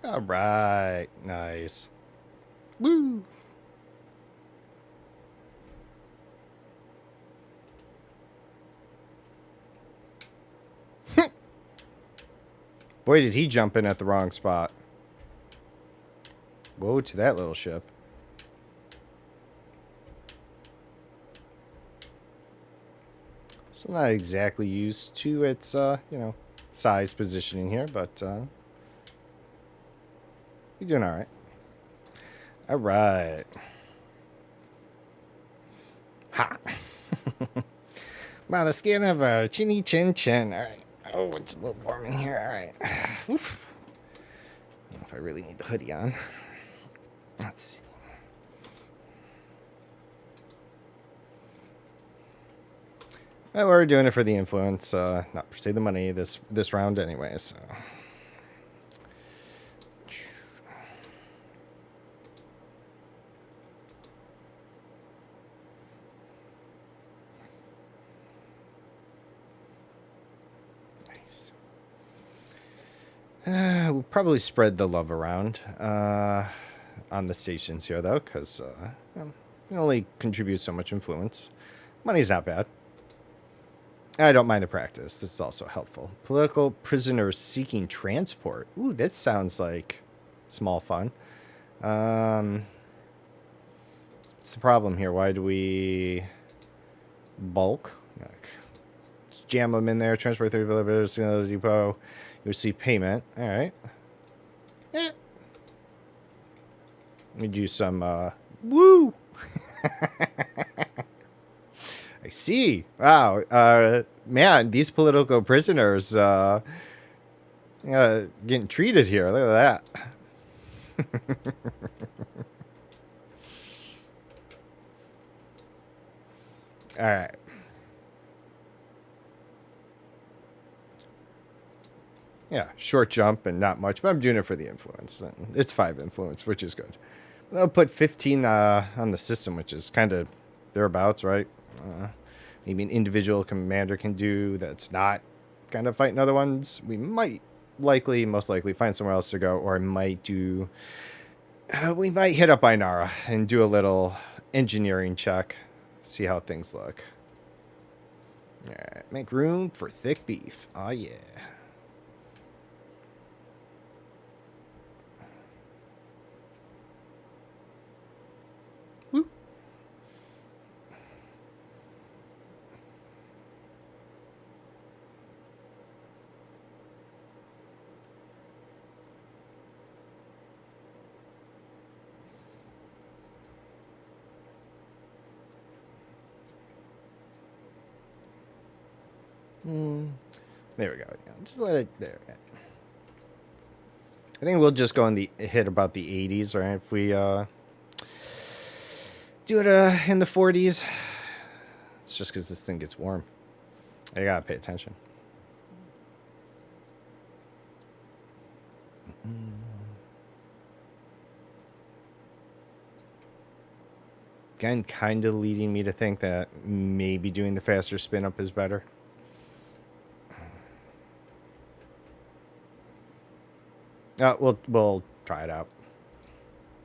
All right. Nice. Woo. Boy, did he jump in at the wrong spot. Whoa to that little ship. So not exactly used to its, size positioning here, but you're doing all right. All right. Ha. By the skin of a chinny chin chin. All right. Oh, it's a little warm in here. All right. Oof. I don't know if I really need the hoodie on. Let's see. Well, we're doing it for the influence, not per se the money this round anyway. So. Nice. We'll probably spread the love around on the stations here, though, because you can only contribute so much influence. Money's not bad. I don't mind the practice. This is also helpful. Political prisoners seeking transport. Ooh, that sounds like small fun. What's the problem here? Why do we bulk? Let's jam them in there. Transport 30 kilometers to the depot. You receive payment. All right. Yeah. Let me do some. Woo! I see. Wow. Man, these political prisoners getting treated here. Look at that. All right. Yeah, short jump and not much, but I'm doing it for the influence. It's 5 influence, which is good. I'll put 15 on the system, which is kind of thereabouts, right? Maybe an individual commander can do that's not kind of fighting other ones. We might most likely find somewhere else to go, or I might do. We might hit up Inara and do a little engineering check, see how things look. All right, make room for thick beef. Oh yeah. Woo. There we go. Yeah, just let it there. I think we'll just go in the hit about the 80s, right? If we do it in the 40s, it's just because this thing gets warm. I gotta pay attention. Again, kind of leading me to think that maybe doing the faster spin up is better. We'll try it out.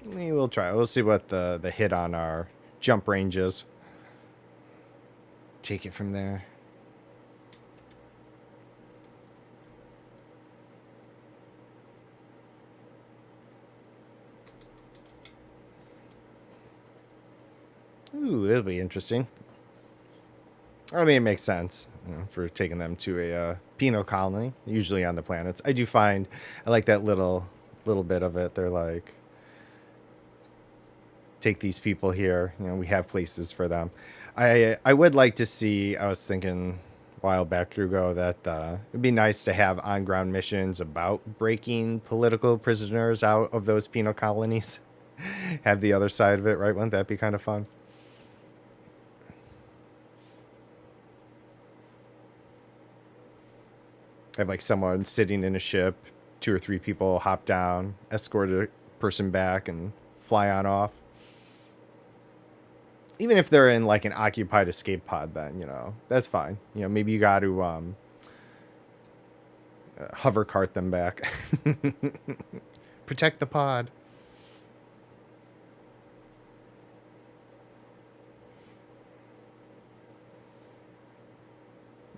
We'll try. We'll see what the hit on our jump range is. Take it from there. Ooh, it'll be interesting. I mean, it makes sense, for taking them to a penal colony, usually on the planets. I do find I like that little bit of it. They're like, take these people here. We have places for them. I would like to see. I was thinking a while back ago that it'd be nice to have on ground missions about breaking political prisoners out of those penal colonies. Have the other side of it, right? Wouldn't that be kind of fun? Have like someone sitting in a ship, 2 or 3 people hop down, escort a person back, and fly on off. Even if they're in like an occupied escape pod, then that's fine. Maybe you got to hover cart them back. Protect the pod.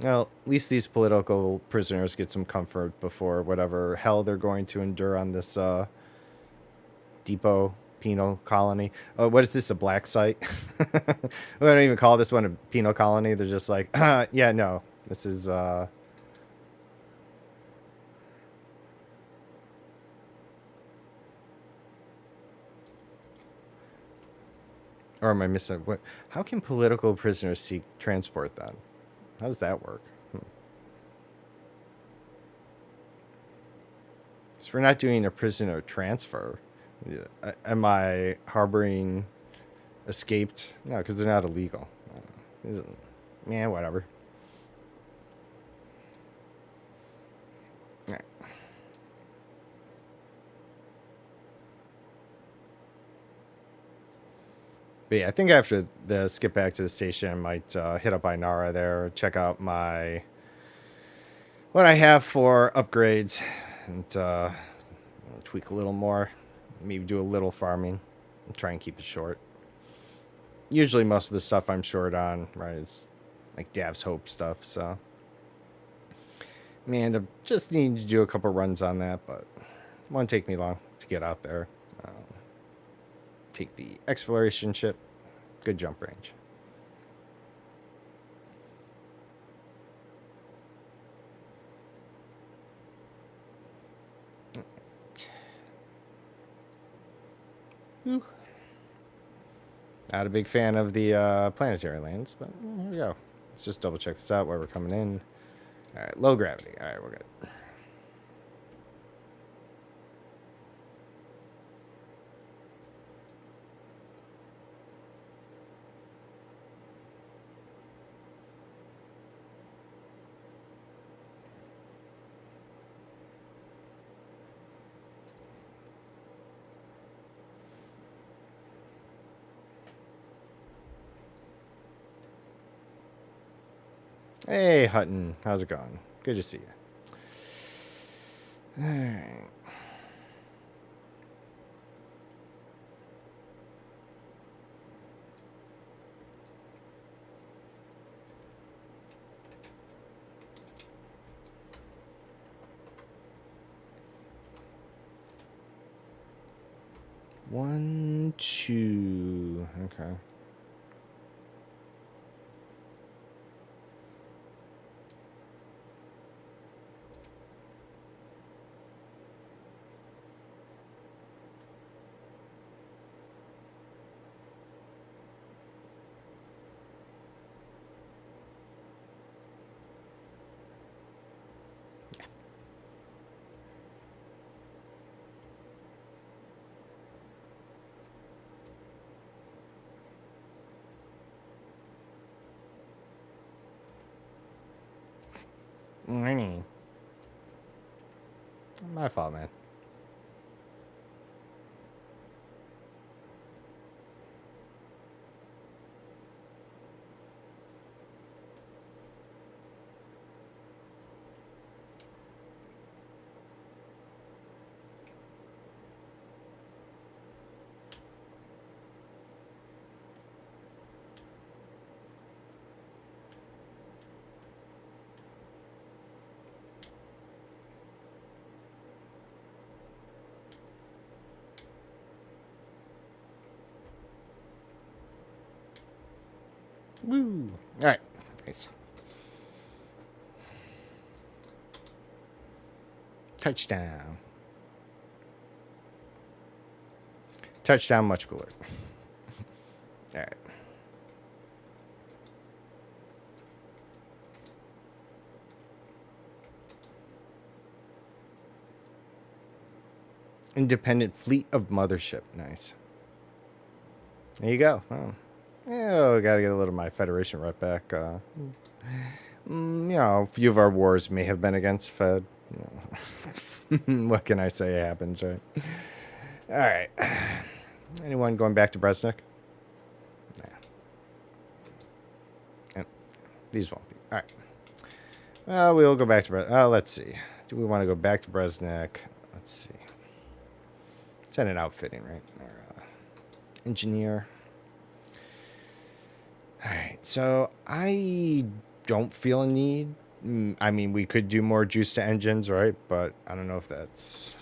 Well, at least these political prisoners get some comfort before whatever hell they're going to endure on this depot penal colony. Oh, what is this, a black site? We don't even call this one a penal colony. They're just like, yeah, no, this is or am I missing what? How can political prisoners seek transport then? How does that work? So we're not doing a prisoner transfer. Am I harboring escaped? No, because they're not illegal. Yeah, whatever. All right. But yeah, I think after this, get back to the station, I might hit up Inara there, check out my what I have for upgrades, and tweak a little more. Maybe do a little farming, and try and keep it short. Usually, most of the stuff I'm short on, right, is like Dav's Hope stuff. So, man, I just need to do a couple runs on that, but it won't take me long to get out there. Take the exploration ship. Good jump range. Ooh. Not a big fan of the planetary lands, but here we go. Let's just double check this out while we're coming in. All right, low gravity. All right, we're good. Hey, Hutton. How's it going? Good to see you. All right. One, two. Okay. My fault, man. Woo. All right. Nice. Touchdown. Touchdown, much cooler. All right. Independent fleet of mothership. Nice. There you go. Oh. Yeah, gotta get a little of my Federation rep back. You know, a few of our wars may have been against Fed. You know. What can I say? It happens, right? All right. Anyone going back to Breznik? Nah. These won't be. All right. We'll go back to Breznik. Let's see. Do we want to go back to Breznik? Let's see. It's an outfitting, right? Or, engineer. All right, so I don't feel a need. I mean, we could do more juice to engines, right? But I don't know if that's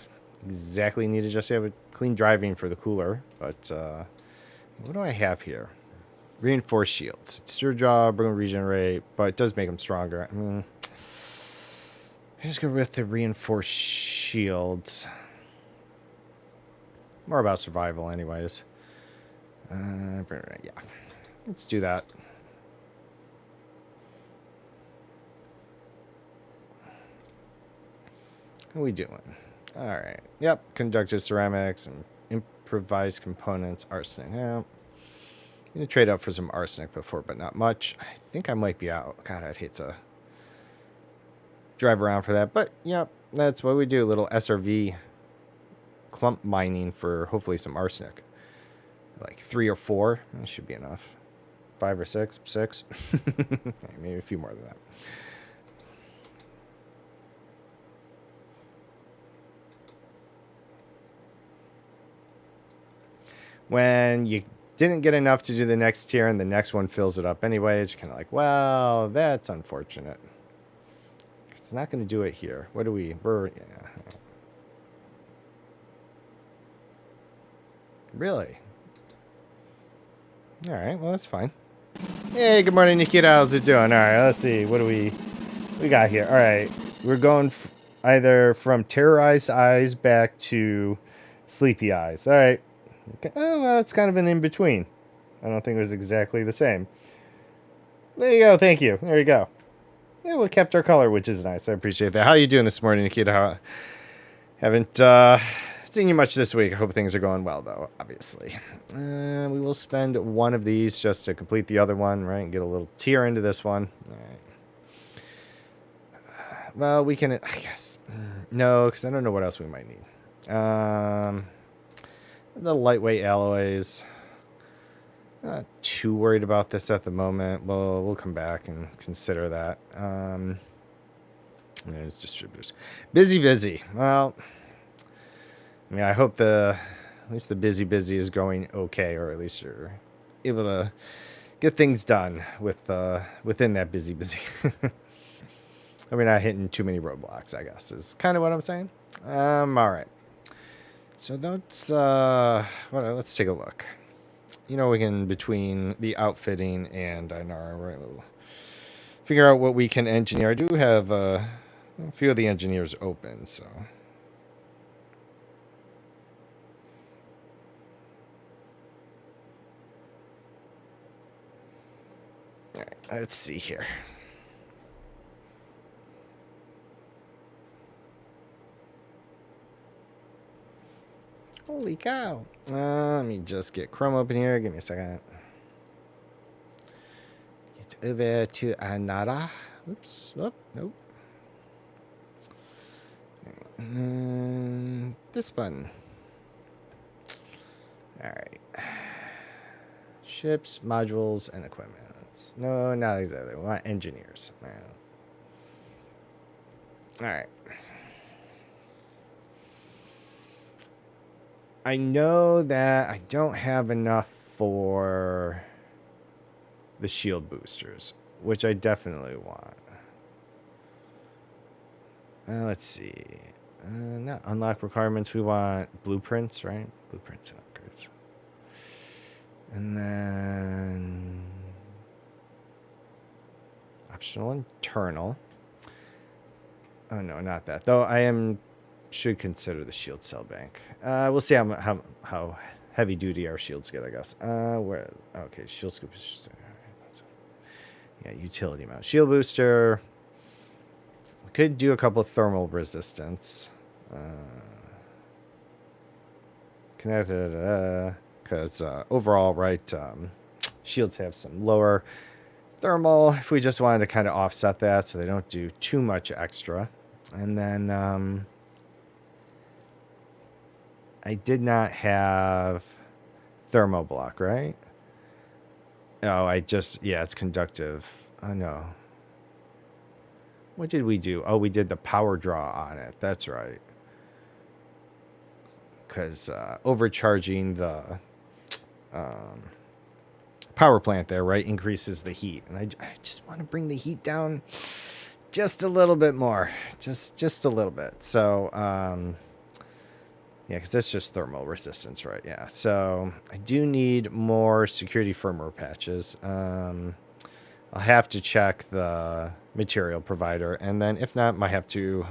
exactly needed just yet. With clean driving for the cooler. But what do I have here? Reinforced shields. It's your job, bring regenerate, but it does make them stronger. I mean, just go with the reinforced shields. More about survival, anyways. Yeah, let's do that. How are we doing? All right. Yep. Conductive ceramics and improvised components. Arsenic. Yeah. I'm going to trade up for some arsenic before, but not much. I think I might be out. God, I'd hate to drive around for that. But, yep. That's what we do. A little SRV clump mining for hopefully some arsenic. Like 3 or 4. That should be enough. 5 or 6. 6. Maybe a few more than that. When you didn't get enough to do the next tier and the next one fills it up anyways, you're kind of like, well, that's unfortunate. It's not going to do it here. What do we're, yeah. Really? All right, well, that's fine. Hey, good morning, Nikita. How's it doing? All right, let's see. What do we got here? All right, we're going either from terrorized eyes back to sleepy eyes. All right. Okay. Oh, well, it's kind of an in-between. I don't think it was exactly the same. There you go. Thank you. There you go. Yeah, we kept our color, which is nice. I appreciate that. How are you doing this morning, Nikita? Haven't seen you much this week. I hope things are going well, though, obviously. We will spend one of these just to complete the other one, right? And get a little tier into this one. All right. Well, we can, I guess. No, because I don't know what else we might need. The lightweight alloys. Not too worried about this at the moment. Well, we'll come back and consider that. It's distributors. Busy. Well, I mean, I hope at least the busy is going okay, or at least you're able to get things done within that busy. I mean, not hitting too many roadblocks, I guess, is kind of what I'm saying. All right. So let's take a look. You know, we can, between the outfitting and Inara, we'll figure out what we can engineer. I do have a few of the engineers open, so. All right, let's see here. Holy cow. Let me just get Chrome open here. Give me a second. Get over to Inara. Oops. Oh, nope. And then this button. All right. Ships, modules, and equipment. No, not exactly. We want engineers. All right. I know that I don't have enough for the shield boosters, which I definitely want. Let's see. Not unlock requirements. We want blueprints, right? Blueprints and upgrades. And then optional internal. Oh no, not that. Though should consider the shield cell bank. We'll see how heavy duty our shields get, I guess. Where? Okay, shield scoop. Yeah, utility mount. Shield booster. We could do a couple of thermal resistance. Connected, because overall, right, shields have some lower thermal. If we just wanted to kind of offset that so they don't do too much extra. And then I did not have thermo block, right? Oh, it's conductive. Oh, no. What did we do? Oh, we did the power draw on it. That's right. because overcharging the power plant there, right, increases the heat. And I just want to bring the heat down just a little bit more. Just a little bit. So, yeah, because that's just thermal resistance, right? Yeah. So I do need more security firmware patches. I'll have to check the material provider, and then if not, might have to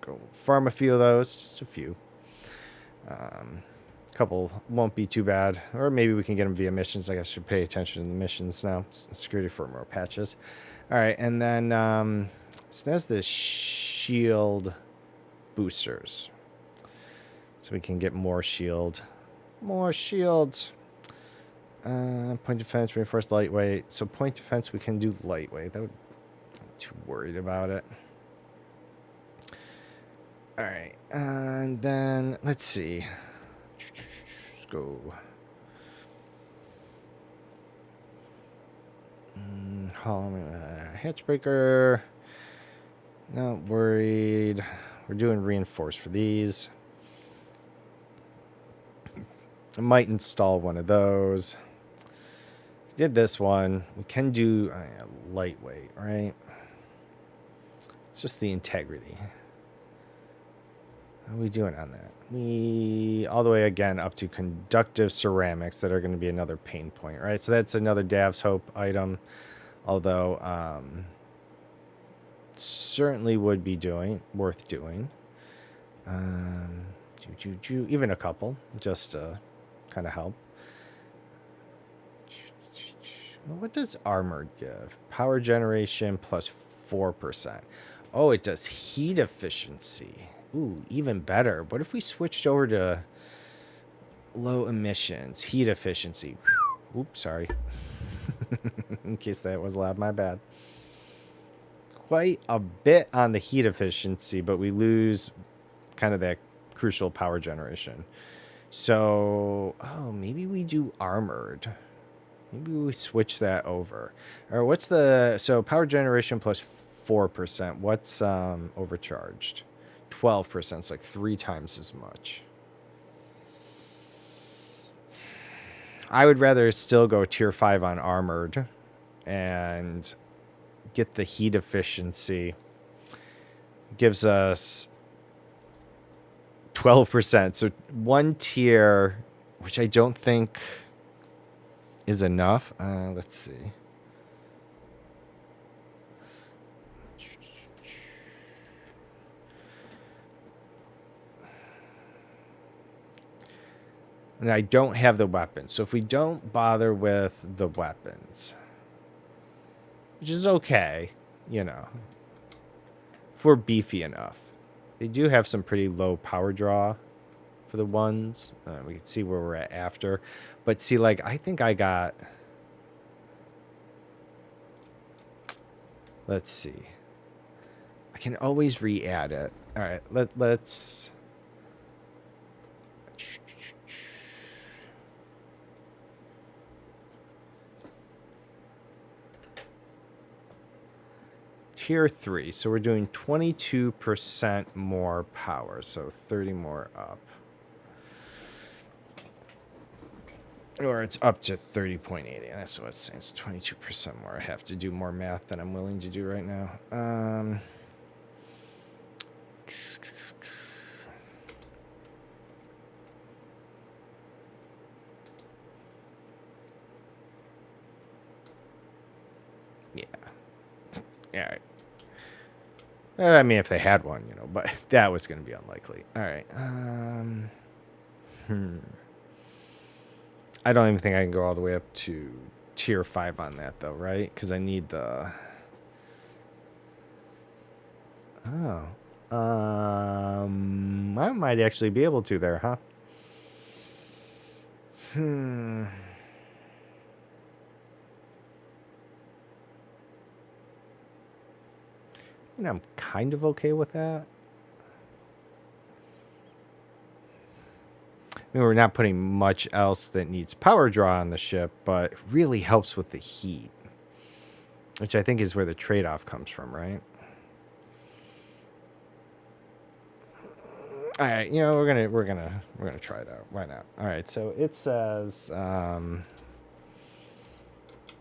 go farm a few of those, just a few. Couple won't be too bad, or maybe we can get them via missions. I guess I should pay attention to the missions now. Security firmware patches. All right, and then so that's the shield boosters. So we can get more shield. More shields. Point defense, reinforced lightweight. So point defense, we can do lightweight. I'm not too worried about it. All right. And then, let's see. Let's go. Hatchbreaker. Not worried. We're doing reinforced for these. I might install one of those. Did this one. We can do lightweight, right? It's just the integrity. How are we doing on that? We all the way again up to conductive ceramics that are going to be another pain point, right? So that's another Dav's Hope item, although certainly would be worth doing. Even a couple, just to kind of help. What does armored give? Power generation plus 4%. Oh, it does heat efficiency. Ooh, even better. What if we switched over to low emissions, heat efficiency? Oops, sorry. In case that was loud, my bad. Quite a bit on the heat efficiency, but we lose kind of that crucial power generation. So, oh, maybe we do armored. Maybe we switch that over. Or what's the... So, power generation plus 4%. What's overcharged? 12%. It's like 3 times as much. I would rather still go tier 5 on armored and get the heat efficiency. It gives us 12%. So 1 tier, which I don't think is enough. Let's see. And I don't have the weapons. So if we don't bother with the weapons, which is okay, you know, if we're beefy enough. They do have some pretty low power draw for the ones. We can see where we're at after. But see, like, I think I got... Let's see. I can always re-add it. All right, let's... Tier 3. So we're doing 22% more power. So 30 more up. Or it's up to 30.80. That's what it's saying. It's 22% more. I have to do more math than I'm willing to do right now. Yeah. All right. I mean, if they had one, you know, but that was going to be unlikely. All right. I don't even think I can go all the way up to tier 5 on that, though, right? Because I need the... Oh. I might actually be able to there, huh? And I'm kind of okay with that. I mean, we're not putting much else that needs power draw on the ship, but it really helps with the heat, which I think is where the trade-off comes from, right? All right, you know, we're gonna try it out. Why not? All right, so it says,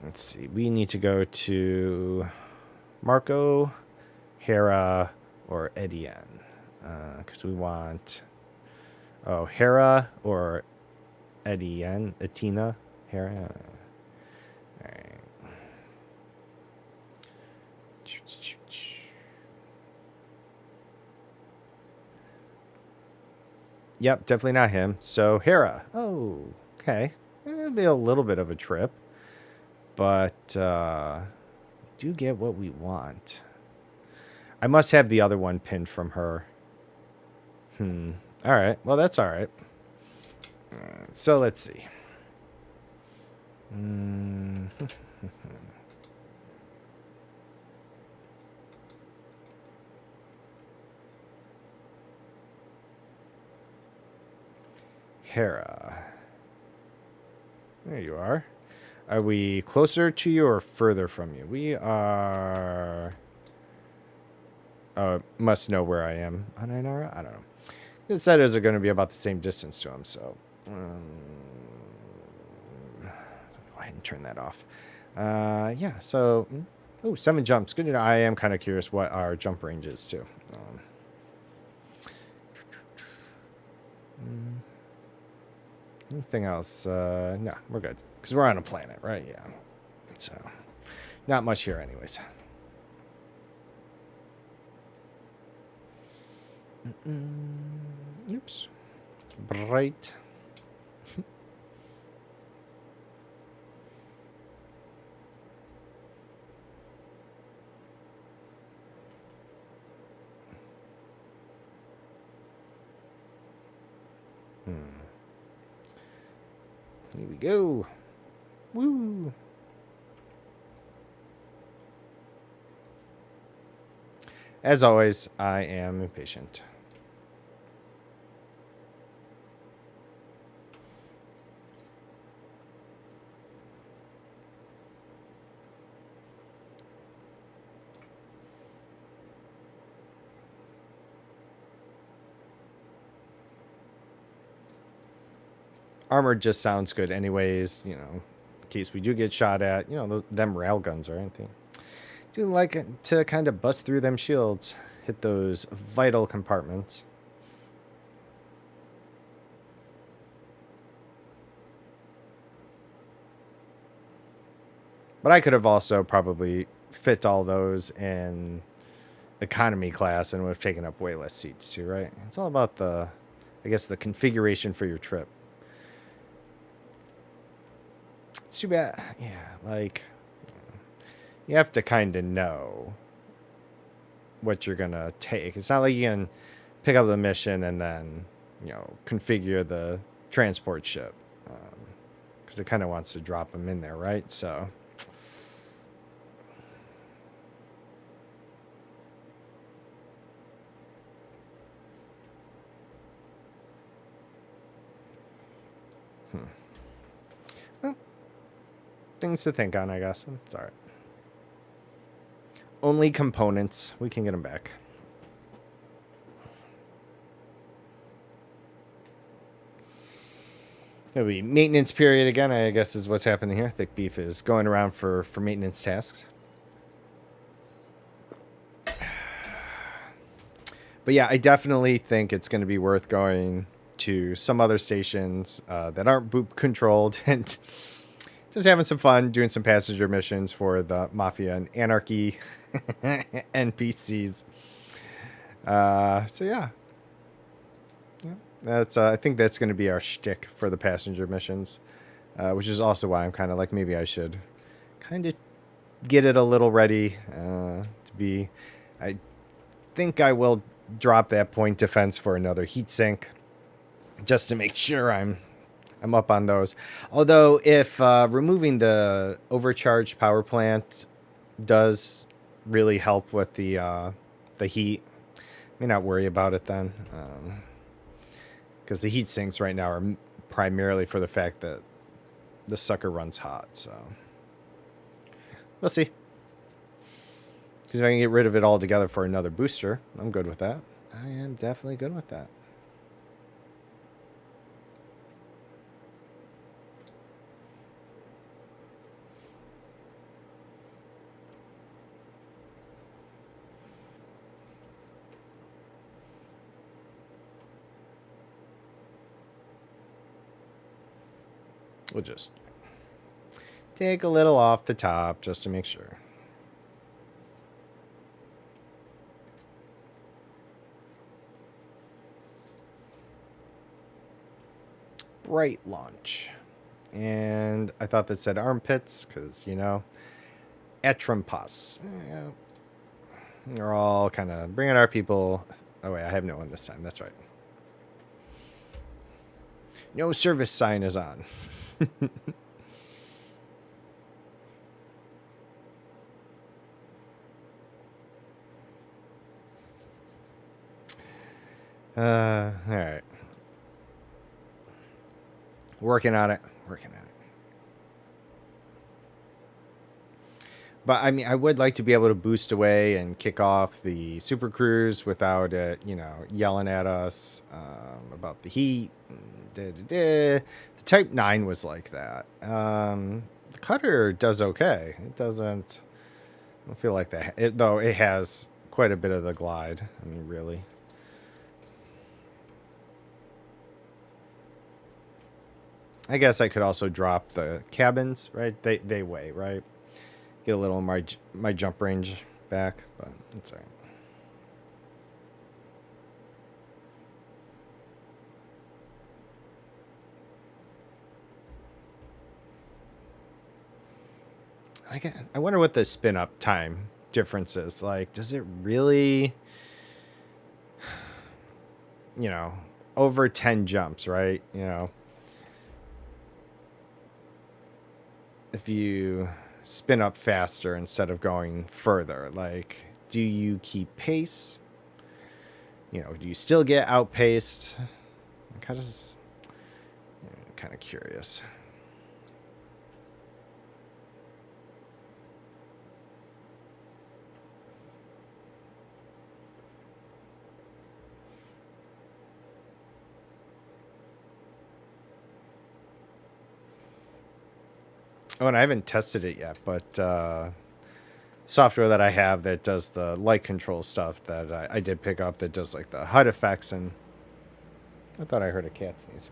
let's see, we need to go to Marco, Hera, or Edienne, because we want Hera or Edienne, Atina, Hera. All right. Yep, definitely not him. So Hera. Oh, okay. It'll be a little bit of a trip, but do get what we want. I must have the other one pinned from her. All right. Well, that's all right. So let's see. Hera. There you are. Are we closer to you or further from you? We are... Oh, must know where I am on Ainara? I don't know. It said it was going to be about the same distance to him, so... go ahead and turn that off. Yeah, so... Oh, 7 jumps. Good to know. I am kind of curious what our jump range is, too. Anything else? No, we're good. Because we're on a planet, right? Yeah. So, not much here anyways. Oops. Bright. Here we go. Woo. As always, I am impatient. Armor just sounds good anyways, you know, in case we do get shot at, you know, them rail guns or anything. Do like it to kind of bust through them shields, hit those vital compartments. But I could have also probably fit all those in economy class and would have taken up way less seats too, right? It's all about the, I guess, the configuration for your trip. It's too bad. Yeah, like, you have to kind of know what you're going to take. It's not like you can pick up the mission and then, you know, configure the transport ship. Because it kind of wants to drop them in there, right? So... Well, things to think on, I guess. It's all right. Only components. We can get them back. It'll be maintenance period again, I guess, is what's happening here. Thick Beef is going around for maintenance tasks. But yeah, I definitely think it's going to be worth going to some other stations that aren't boop controlled and just having some fun doing some passenger missions for the Mafia and Anarchy NPCs. So yeah, that's I think that's going to be our shtick for the passenger missions, which is also why I'm kind of like maybe I should kind of get it a little ready to be. I think I will drop that point defense for another heat sink just to make sure I'm up on those. Although if removing the overcharged power plant does really help with the heat, may not worry about it then, because the heat sinks right now are primarily for the fact that the sucker runs hot. So we'll see. Because if I can get rid of it altogether for another booster, I'm good with that. I am definitely good with that. We'll just take a little off the top just to make sure. Bright launch. And I thought that said armpits because, you know, Etrumpus. Yeah. They're all kind of bringing our people. Oh, wait, I have no one this time. That's right. No service sign is on. All right. Working on it. Working on it. But I mean, I would like to be able to boost away and kick off the Super Cruise without it, you know, yelling at us about the heat. The Type 9 was like that. The Cutter does okay. It doesn't. I don't feel like that. Though it has quite a bit of the glide. I mean, really. I guess I could also drop the cabins, right? They weigh, right? Get a little of my jump range back, but it's all right. I wonder what the spin up time difference is. Like, does it really, you know, over 10 jumps, right? You know, if you spin up faster instead of going further, like, do you keep pace? You know, do you still get outpaced? Kind of curious. Oh, and I haven't tested it yet, but software that I have that does the light control stuff that I did pick up that does like the HUD effects, and I thought I heard a cat sneeze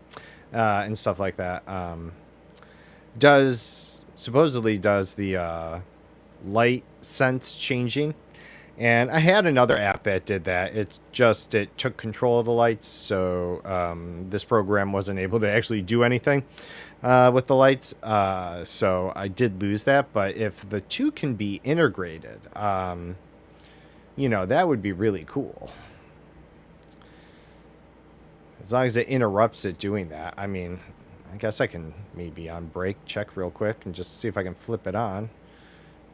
and stuff like that. Supposedly does the light sense changing, and I had another app that did that. It took control of the lights, so this program wasn't able to actually do anything with the lights. So I did lose that. But if the two can be integrated, you know, that would be really cool. As long as it interrupts it doing that. I mean, I guess I can maybe on break check real quick and just see if I can flip it on.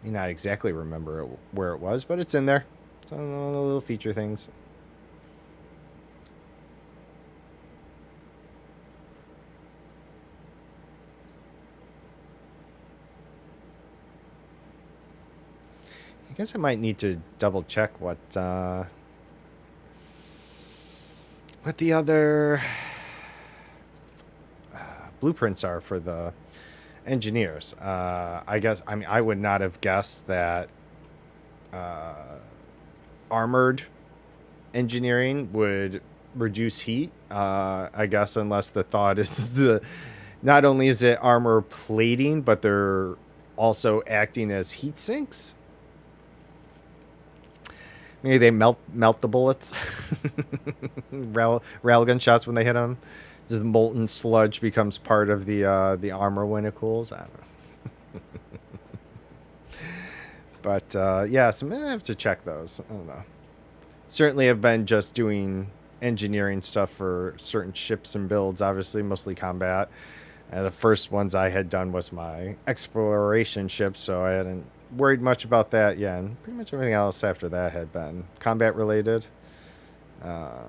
May not exactly remember where it was, but it's in there. It's one of the little feature things. I guess I might need to double check what the other blueprints are for the engineers. I guess, I mean, I would not have guessed that armored engineering would reduce heat. I guess unless the thought is not only is it armor plating, but they're also acting as heat sinks. Maybe they melt the bullets. Railgun shots when they hit them. Just molten sludge becomes part of the armor when it cools. I don't know. But yeah, so maybe I have to check those. I don't know. Certainly have been just doing engineering stuff for certain ships and builds, obviously, mostly combat. The first ones I had done was my exploration ship, so I hadn't worried much about that yet. And pretty much everything else after that had been combat related. But,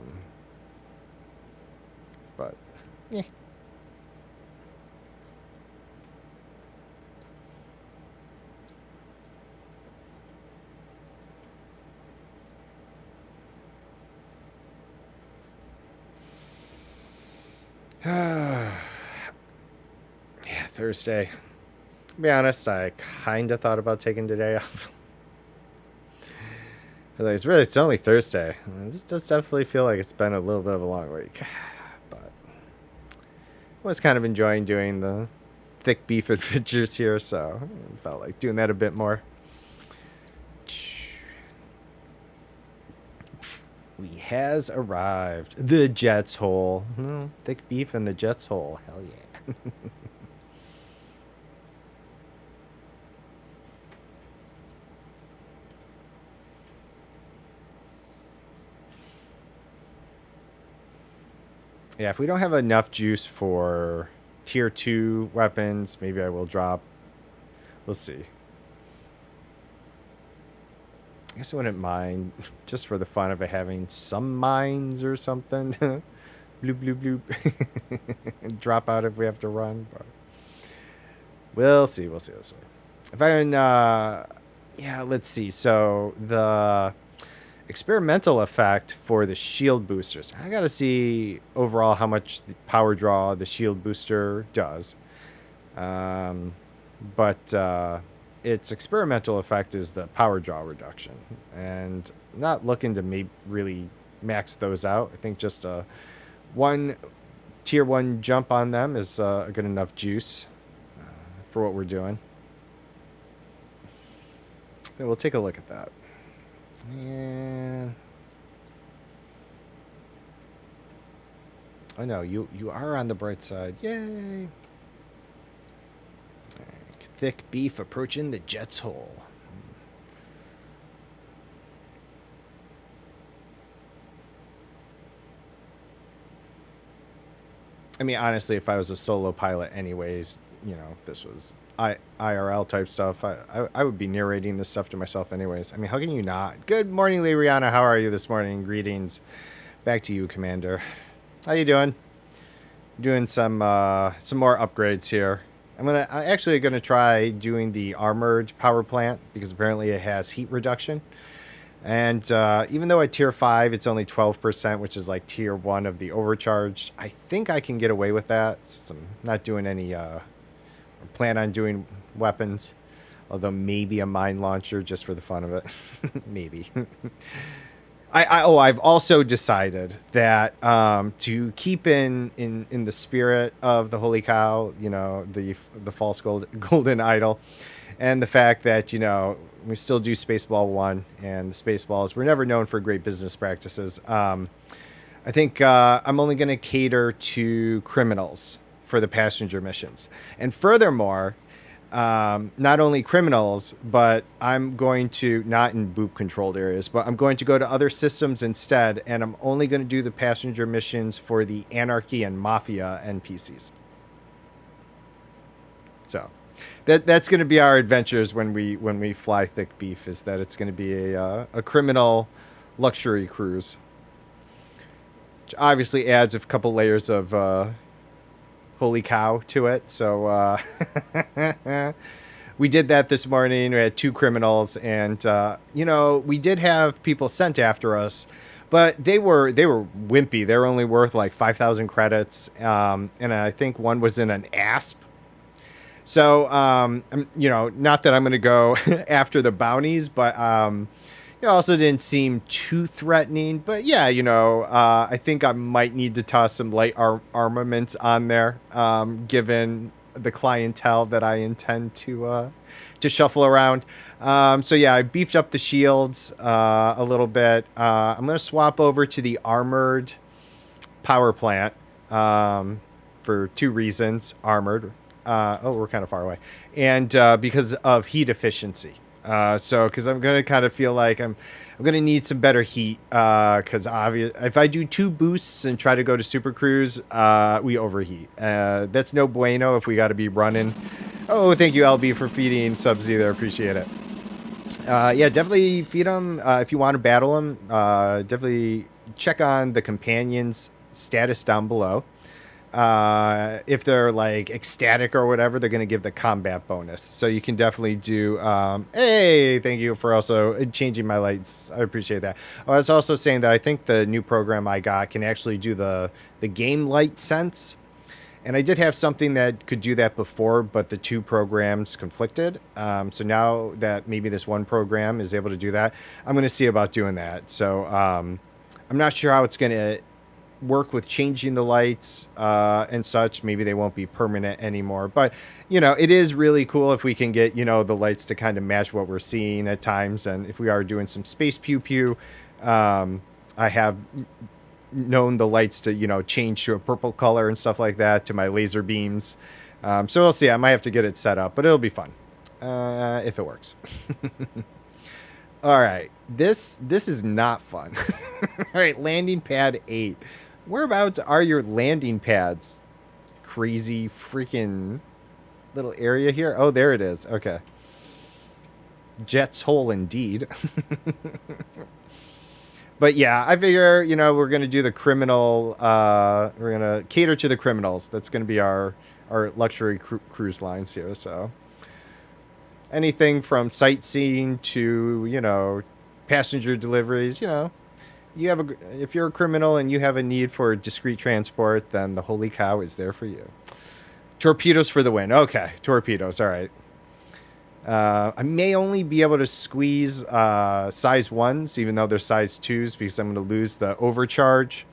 yeah. Yeah, Thursday. To be honest, I kind of thought about taking today off. It's only Thursday. This does definitely feel like it's been a little bit of a long week. But I was kind of enjoying doing the thick beef adventures here, so I felt like doing that a bit more. We has arrived. The Jets hole. Thick beef in the Jets hole. Hell yeah. Yeah, if we don't have enough juice for tier 2 weapons, maybe I will drop. We'll see. I guess I wouldn't mind just for the fun of it having some mines or something. Bloop, bloop, bloop. Drop out if we have to run. But we'll see. We'll see. We'll see. If I can, yeah, let's see. So the experimental effect for the shield boosters. I gotta see overall how much the power draw the shield booster does. But its experimental effect is the power draw reduction, and not looking to really max those out. I think just a one tier 1 jump on them is a good enough juice for what we're doing. So we'll take a look at that. Yeah. I know you are on the bright side. Yay! Thick beef approaching the Jets hole. I mean, honestly, if I was a solo pilot, anyways, you know, if this was IRL type stuff, I would be narrating this stuff to myself, anyways. I mean, how can you not? Good morning, Liriana. How are you this morning? Greetings. Back to you, Commander. How you doing? Doing some more upgrades here. I'm actually gonna try doing the armored power plant because apparently it has heat reduction. And even though at tier 5 it's only 12%, which is like tier 1 of the overcharged, I think I can get away with that. Since I'm not doing any plan on doing weapons, although maybe a mine launcher just for the fun of it. Maybe. I've also decided that to keep in the spirit of the Holy Cow, you know, the false golden idol, and the fact that, you know, we still do Spaceball 1, and the Spaceballs were never known for great business practices. I think I'm only going to cater to criminals for the passenger missions. And furthermore, not only criminals, but I'm going to, not in boop controlled areas, but I'm going to go to other systems instead, and I'm only going to do the passenger missions for the Anarchy and Mafia NPCs. So that's going to be our adventures when we fly Thick Beef, is that it's going to be a criminal luxury cruise, which obviously adds a couple layers of Holy Cow to it. So we did that this morning. We had 2 criminals, and you know, we did have people sent after us, but they were wimpy. They were only worth like 5,000 credits, and I think one was in an asp. So you know, not that I'm going to go after the bounties, but it also didn't seem too threatening. But yeah, you know, I think I might need to toss some light armaments on there, given the clientele that I intend to shuffle around. So yeah, I beefed up the shields a little bit. I'm going to swap over to the armored power plant for 2 reasons. Armored. Oh, we're kind of far away. And because of heat efficiency. So because I'm going to kind of feel like I'm going to need some better heat, because if I do 2 boosts and try to go to Super Cruise, we overheat. That's no bueno if we got to be running. Oh, thank you, LB, for feeding Sub-Z there. Appreciate it. Yeah, definitely feed them. If you want to battle them, definitely check on the companions status down below. If they're like ecstatic or whatever, they're going to give the combat bonus. So you can definitely do, hey, thank you for also changing my lights. I appreciate that. I was also saying that I think the new program I got can actually do the game light sense. And I did have something that could do that before, but the 2 programs conflicted. So now that maybe this one program is able to do that, I'm going to see about doing that. So, I'm not sure how it's going to work with changing the lights and such. Maybe they won't be permanent anymore. But, it is really cool if we can get, the lights to kind of match what we're seeing at times. And if we are doing some space pew pew, I have known the lights to, change to a purple color and stuff like that to my laser beams. So we'll see. I might have to get it set up, but it'll be fun if it works. All right, this is not fun. All right, landing pad 8. Whereabouts are your landing pads? Crazy freaking little area here. Oh, there it is. Okay. Jet's hole indeed. But yeah, I figure, we're going to do the criminal. We're going to cater to the criminals. That's going to be our luxury cruise lines here. So anything from sightseeing to, passenger deliveries, if you're a criminal and you have a need for discreet transport, then the holy cow is there for you. Torpedoes for the win. Okay, torpedoes. All right. I may only be able to squeeze size 1s, even though they're size 2s, because I'm going to lose the overcharge.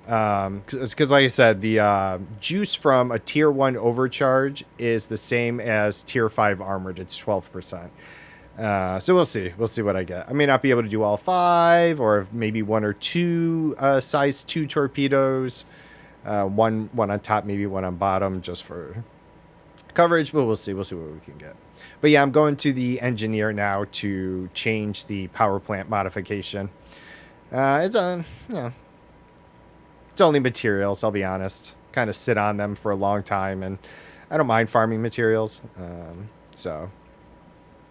Because like I said, the juice from a tier 1 overcharge is the same as tier 5 armored. It's 12%. So we'll see. We'll see what I get. I may not be able to do all 5, or maybe 1 or 2 size 2 torpedoes. One on top, maybe 1 on bottom, just for coverage. But we'll see. We'll see what we can get. But yeah, I'm going to the engineer now to change the power plant modification. It's only materials, I'll be honest. Kind of sit on them for a long time, and I don't mind farming materials. So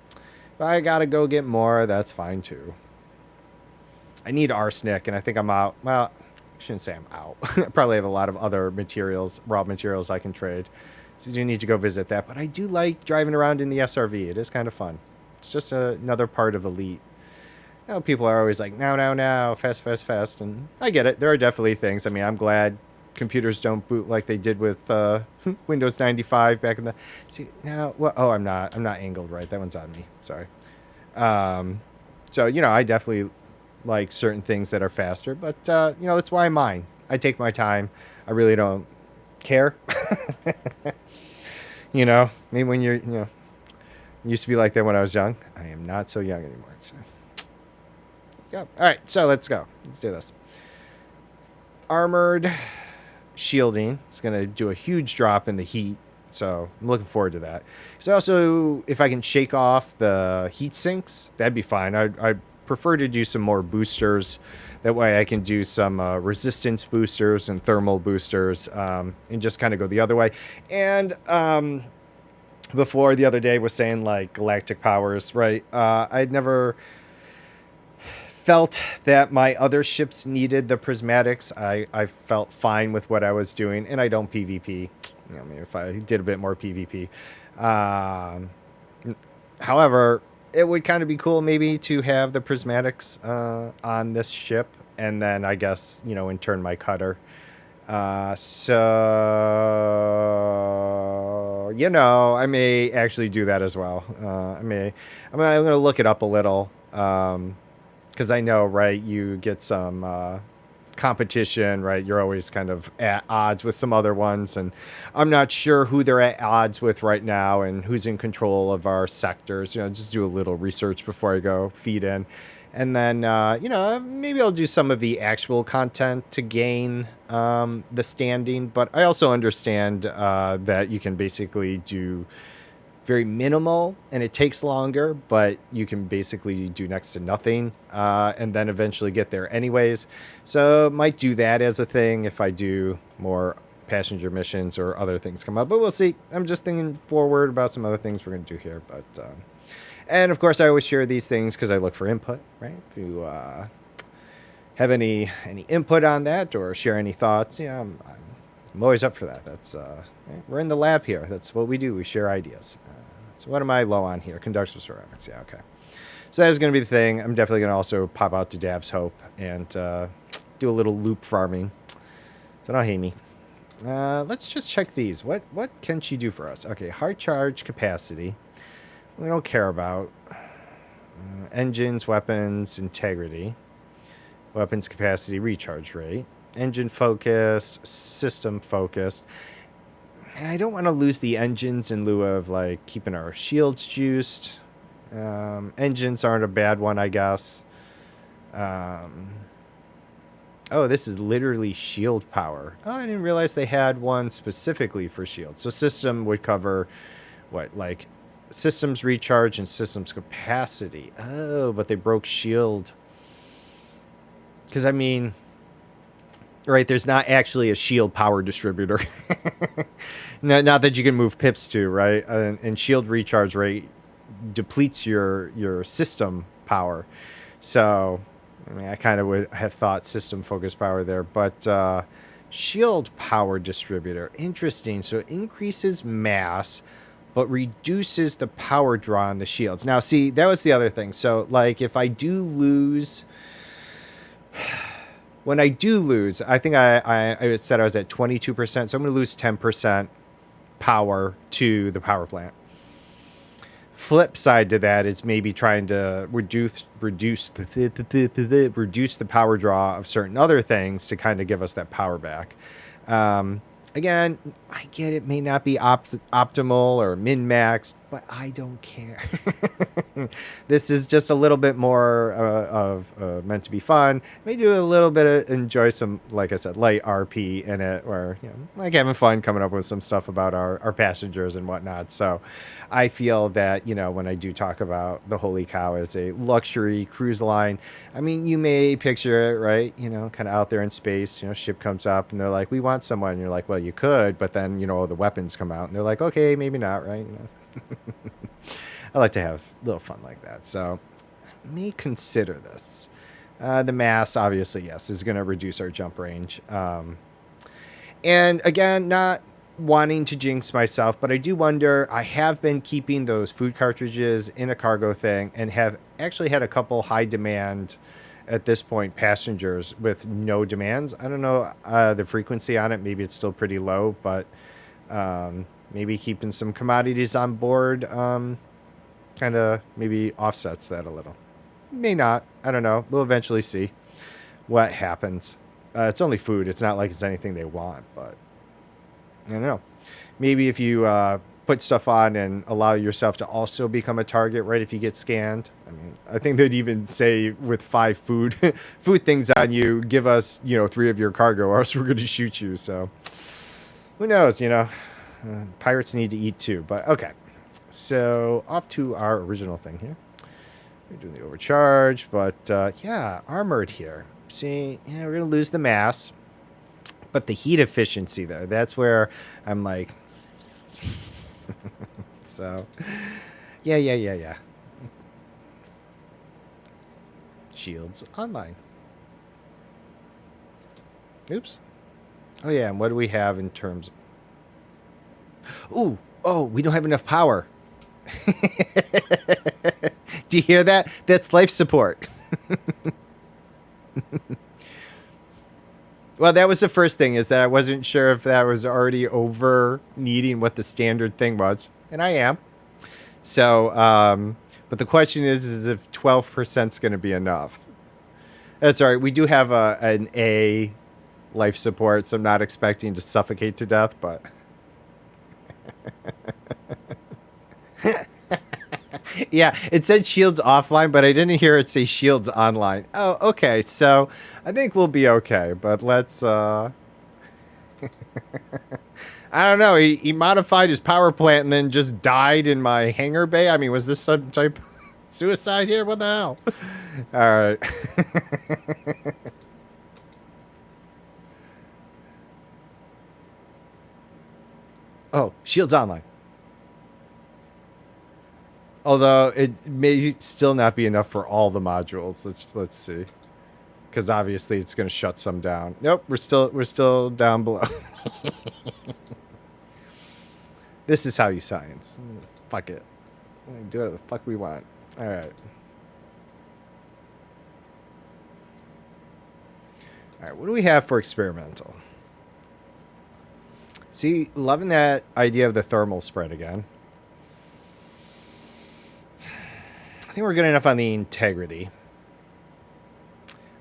if I gotta go get more, that's fine too. I need arsenic, and I think I'm out. Well, I shouldn't say I'm out. I probably have a lot of other materials, raw materials I can trade. So you do need to go visit that. But I do like driving around in the SRV. It is kind of fun. It's just another part of Elite. People are always like, now, fast. And I get it. There are definitely things. I mean, I'm glad computers don't boot like they did with Windows 95 back in the... See, now, well, oh, I'm not angled right. That one's on me. Sorry. So, I definitely like certain things that are faster. But, that's why I'm mine. I take my time. I really don't care. Maybe when you're, used to be like that when I was young. I am not so young anymore. So. Go. All right, so let's go. Let's do this. Armored shielding. It's going to do a huge drop in the heat, so I'm looking forward to that. So also, if I can shake off the heat sinks, that'd be fine. I'd prefer to do some more boosters. That way I can do some resistance boosters and thermal boosters and just kind of go the other way. And before the other day was saying like galactic powers, right? I'd never felt that my other ships needed the prismatics. I felt fine with what I was doing, and I don't PvP. I mean, if I did a bit more PvP. However, it would kind of be cool maybe to have the prismatics on this ship, and then I guess, in turn my cutter. So, I may actually do that as well. I'm going to look it up a little. Because I know, right, you get some competition, right? You're always kind of at odds with some other ones, and I'm not sure who they're at odds with right now and who's in control of our sectors. Just do a little research before I go feed in. And then, maybe I'll do some of the actual content to gain the standing, but I also understand that you can basically do very minimal and it takes longer, but you can basically do next to nothing and then eventually get there anyways. So might do that as a thing if I do more passenger missions or other things come up, but we'll see. I'm just thinking forward about some other things we're going to do here. But and of course I always share these things because I look for input, right? If you have any input on that or share any thoughts, I'm always up for that. That's we're in the lab here. That's what we do. We share ideas. So what am I low on here? Conductive ceramics. Yeah, okay. So that is going to be the thing. I'm definitely going to also pop out to Dav's Hope and do a little loop farming. So don't hate me. Let's just check these. What can she do for us? Okay, hard charge capacity. We don't care about. Engines, weapons, integrity. Weapons capacity, recharge rate. engine focused, system focused. I don't want to lose the engines in lieu of like keeping our shields juiced. Engines aren't a bad one, I guess. Oh, this is literally shield power. Oh, I didn't realize they had one specifically for shield. So system would cover what, like systems recharge and systems capacity. Oh, but they broke shield. Because, I mean, right, there's not actually a shield power distributor. Not that you can move pips to, right? And shield recharge rate depletes your system power. So, I mean, I kind of would have thought system focus power there. But shield power distributor, interesting. So it increases mass, but reduces the power draw on the shields. Now, see, that was the other thing. So, like, if I do lose... When I do lose, I think I said I was at 22%, so I'm going to lose 10% power to the power plant. Flip side to that is maybe trying to reduce the power draw of certain other things to kind of give us that power back. Again, I get it may not be optimal or min-maxed, but I don't care. This is just a little bit more meant to be fun. Maybe do a little bit of enjoy some, like I said, light RP in it, or like having fun coming up with some stuff about our passengers and whatnot. So I feel that, when I do talk about the Holy Cow as a luxury cruise line, I mean, you may picture it, right? Kind of out there in space, ship comes up and they're like, we want someone. And you're like, well, you could, but then, the weapons come out and they're like, okay, maybe not, right? I like to have a little fun like that. So I may consider this. The mass, obviously, yes, is going to reduce our jump range. And again, not wanting to jinx myself, but I do wonder, I have been keeping those food cartridges in a cargo thing and have actually had a couple high demand at this point passengers with no demands. I don't know the frequency on it. Maybe it's still pretty low, but maybe keeping some commodities on board kind of maybe offsets that a little. May not. I don't know. We'll eventually see what happens. It's only food. It's not like it's anything they want, but I don't know. Maybe if you put stuff on and allow yourself to also become a target, right? If you get scanned, I mean, I think they'd even say with 5 food things on you, give us, 3 of your cargo, or else we're going to shoot you. So who knows? Pirates need to eat too. But okay, so off to our original thing here. We're doing the overcharge, but yeah, armored here. See, we're gonna lose the mass, but the heat efficiency there—that's where I'm like. So, yeah. Shields online. Oops. Oh yeah, and what do we have in terms? Oh, we don't have enough power. Do you hear that? That's life support. Well, that was the first thing, is that I wasn't sure if that was already over needing what the standard thing was. And I am. So, but the question is if 12% is going to be enough. That's all right. We do have an A life support, so I'm not expecting to suffocate to death, but... Yeah, it said shields offline, but I didn't hear it say shields online. Oh, okay. So I think we'll be okay, but let's I don't know. He modified his power plant and then just died in my hangar bay. I mean, was this some type of suicide here? What the hell? All right. Oh, shields online. Although it may still not be enough for all the modules. Let's see, because obviously it's going to shut some down. Nope, we're still down below. This is how you science. Fuck it, we do whatever the fuck we want. All right. All right. What do we have for experimental? See, loving that idea of the thermal spread again. I think we're good enough on the integrity.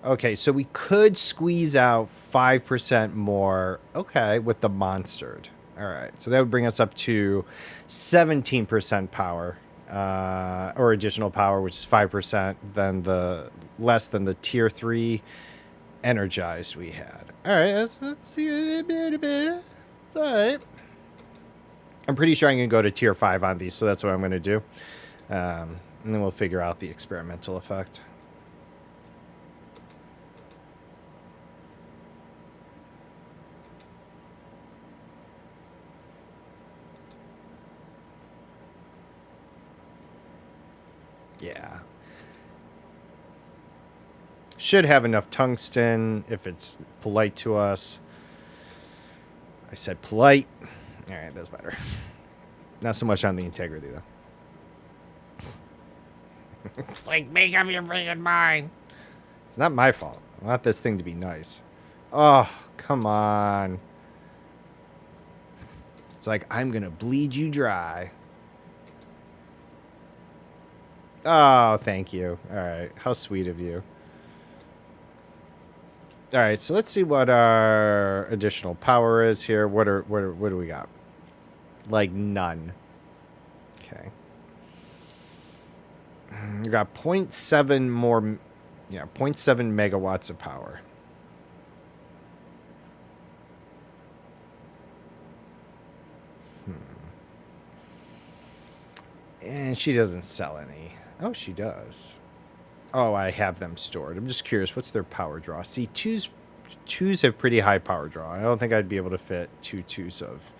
Okay, so we could squeeze out 5% more, okay, with the monstered. All right, so that would bring us up to 17% power, or additional power, which is 5% than the less than the tier 3 energized we had. All right, that's all right. I'm pretty sure I can go to tier 5 on these, so that's what I'm going to do. And then we'll figure out the experimental effect. Yeah. Should have enough tungsten if it's polite to us. I said polite. All right, that's better. Not so much on the integrity, though. It's like, make up your freaking mind. It's not my fault. I want this thing to be nice. Oh, come on. It's like, I'm going to bleed you dry. Oh, thank you. All right. How sweet of you. All right, so let's see what our additional power is here. What do we got? Like none. Okay. We got 0.7 more, yeah, 0.7 megawatts of power. And she doesn't sell any. Oh, she does. Oh, I have them stored. I'm just curious, what's their power draw? See, twos have pretty high power draw. I don't think I'd be able to fit two twos of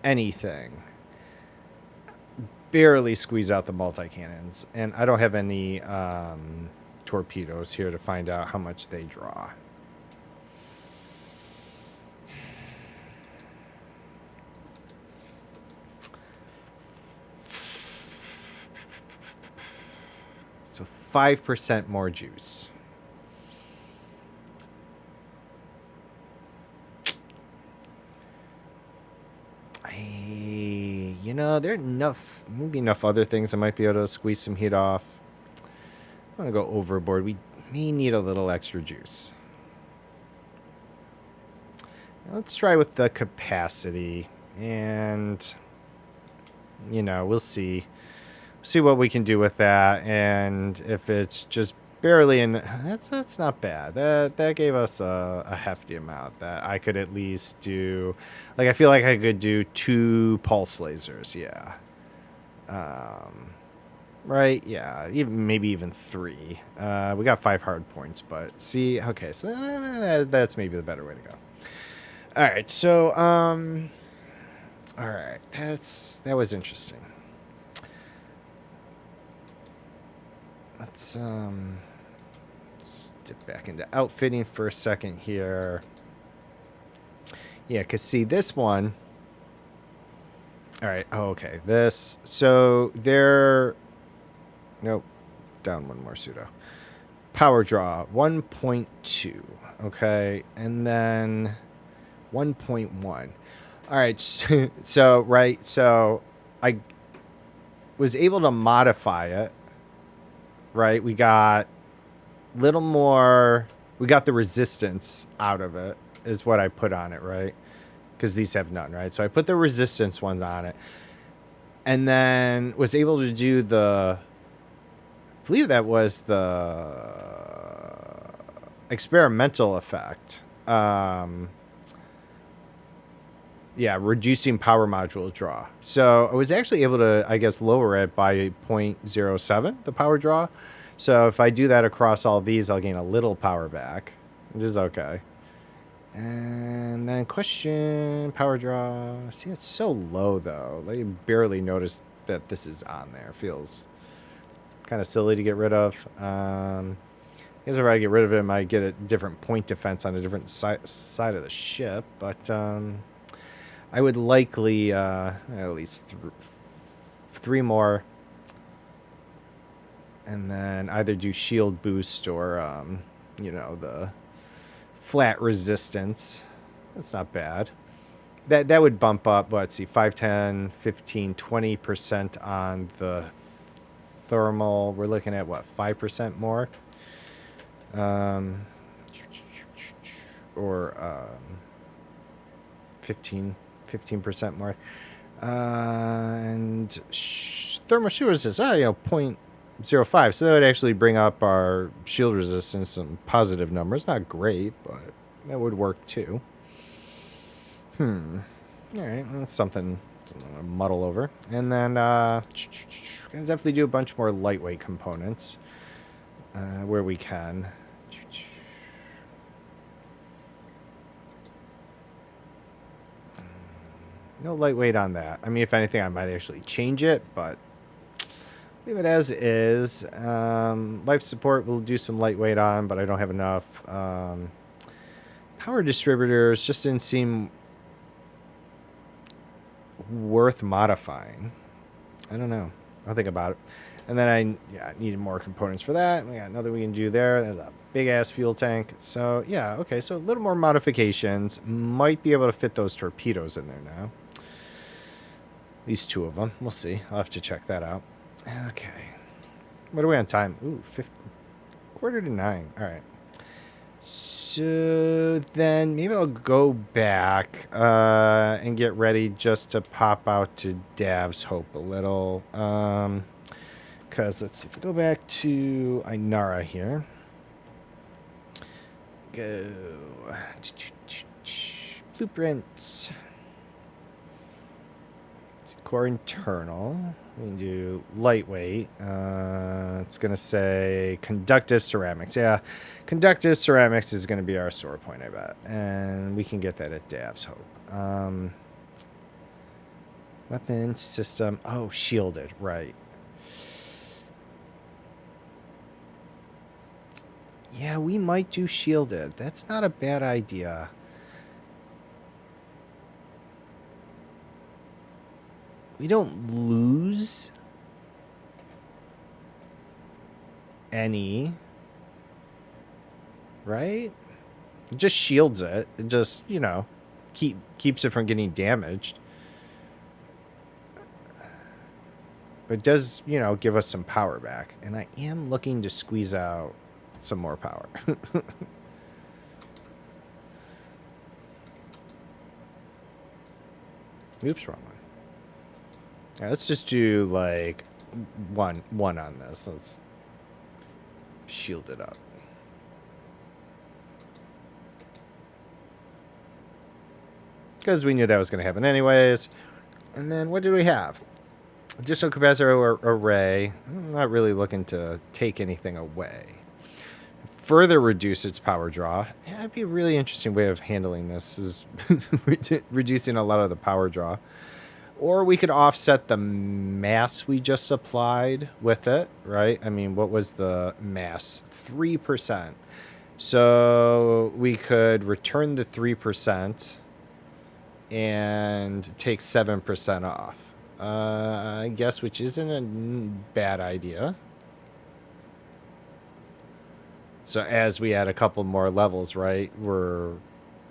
anything. Barely squeeze out the multi-cannons. And I don't have any torpedoes here to find out how much they draw. So 5% more juice. You know, there are enough, maybe enough other things I might be able to squeeze some heat off. I'm going to go overboard. We may need a little extra juice. Let's try with the capacity. And, you know, we'll see. See what we can do with that. And if it's just barely in, that's not bad. That gave us a hefty amount that I could at least do. Like, I feel like I could do 2 pulse lasers. Yeah. Right, yeah, maybe even 3. We got 5 hard points, but see, okay, so that's maybe the better way to go. All right, so all right, that was interesting. Let's just dip back into outfitting for a second here. Yeah, because see this one. All right. Oh, okay. This. So they're. Nope. Down one more pseudo. Power draw 1.2. Okay. And then 1.1. All right. So, right. So I was able to modify it. Right. We got little more. We got the resistance out of it, is what I put on it. Right. Because these have none, right? So I put the resistance ones on it. And then was able to do the... I believe that was the experimental effect. Yeah, reducing power module draw. So I was actually able to, I guess, lower it by 0.07, the power draw. So if I do that across all these, I'll gain a little power back, which is okay. And then question, power draw. See, it's so low, though. Like, you barely notice that this is on there. Feels kind of silly to get rid of. I guess if I get rid of it, I might get a different point defense on a different side of the ship. But I would likely at least 3 more. And then either do shield boost or, you know, the... flat resistance. That's not bad. That would bump up, let's see, 5, 10, 15, 20% on the thermal. We're looking at, what, 5% more? or 15% more. And thermal shield resistance, 0.05. So that would actually bring up our shield resistance some positive numbers. Not great, but that would work too. All right, that's something to muddle over. And then gonna definitely do a bunch more lightweight components where we can. No lightweight on that. I mean, if anything, I might actually change it, but leave it as is. Life support we'll do some lightweight on, but I don't have enough. Power distributors just didn't seem worth modifying. I don't know. I'll think about it. And then I needed more components for that. We got nothing we can do there. There's a big ass fuel tank. So yeah, okay. So a little more modifications. Might be able to fit those torpedoes in there now. At least 2 of them. We'll see. I'll have to check that out. Okay. What are we on time? Ooh, 8:45. All right. So then maybe I'll go back and get ready just to pop out to Dav's Hope a little. Because let's see, if we go back to Inara here. Go. Blueprints. Core internal. We can do lightweight. It's going to say conductive ceramics. Yeah, conductive ceramics is going to be our sore point, I bet. And we can get that at Dav's Hope. Weapon system. Oh, shielded. Right. Yeah, we might do shielded. That's not a bad idea. We don't lose any, right? It just shields it. It just, keeps it from getting damaged. But it does, give us some power back. And I am looking to squeeze out some more power. Oops, wrong one. All right, let's just do like one on this. Let's shield it up. Because we knew that was going to happen anyways. And then what did we have? Additional capacitor array. I'm not really looking to take anything away. Further reduce its power draw. Yeah, that'd be a really interesting way of handling this, is reducing a lot of the power draw. Or we could offset the mass we just applied with it, right? I mean, what was the mass? 3%. So we could return the 3% and take 7% off. I guess, which isn't a bad idea. So as we add a couple more levels, right, we're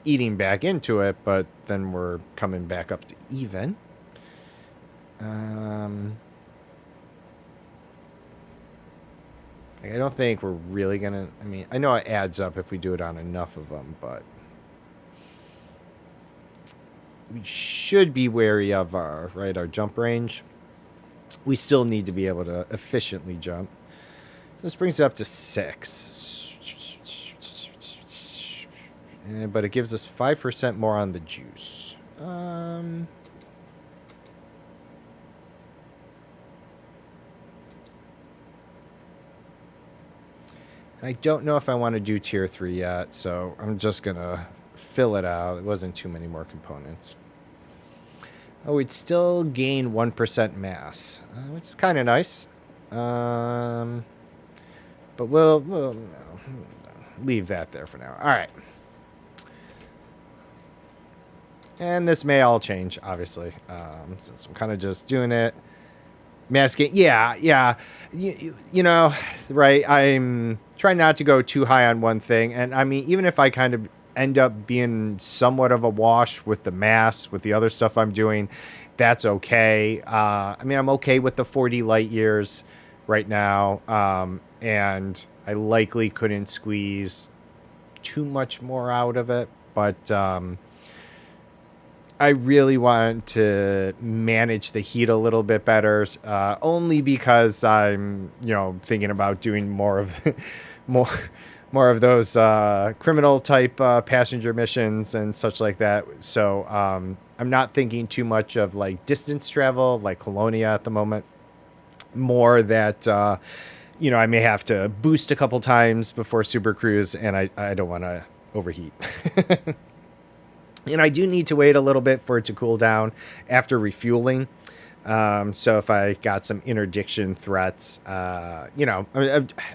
eating back into it, but then we're coming back up to even. I don't think we're really gonna. I mean, I know it adds up if we do it on enough of them, but we should be wary of our jump range. We still need to be able to efficiently jump. So this brings it up to 6. But it gives us 5% more on the juice. I don't know if I want to do tier 3 yet, so I'm just going to fill it out. It wasn't too many more components. Oh, we'd still gain 1% mass, which is kind of nice. But we'll leave that there for now. All right. And this may all change, obviously, since I'm kind of just doing it. Mass gain, yeah. You know, right? I'm trying not to go too high on one thing. And I mean, even if I kind of end up being somewhat of a wash with the mass, with the other stuff I'm doing, that's okay. I mean, I'm okay with the 40 light years right now. And I likely couldn't squeeze too much more out of it, but I really want to manage the heat a little bit better, only because I'm, thinking about doing more of more more of those criminal type passenger missions and such like that. So I'm not thinking too much of like distance travel like Colonia at the moment. More that I may have to boost a couple times before Super Cruise, and I don't want to overheat. And I do need to wait a little bit for it to cool down after refueling. So if I got some interdiction threats, I'm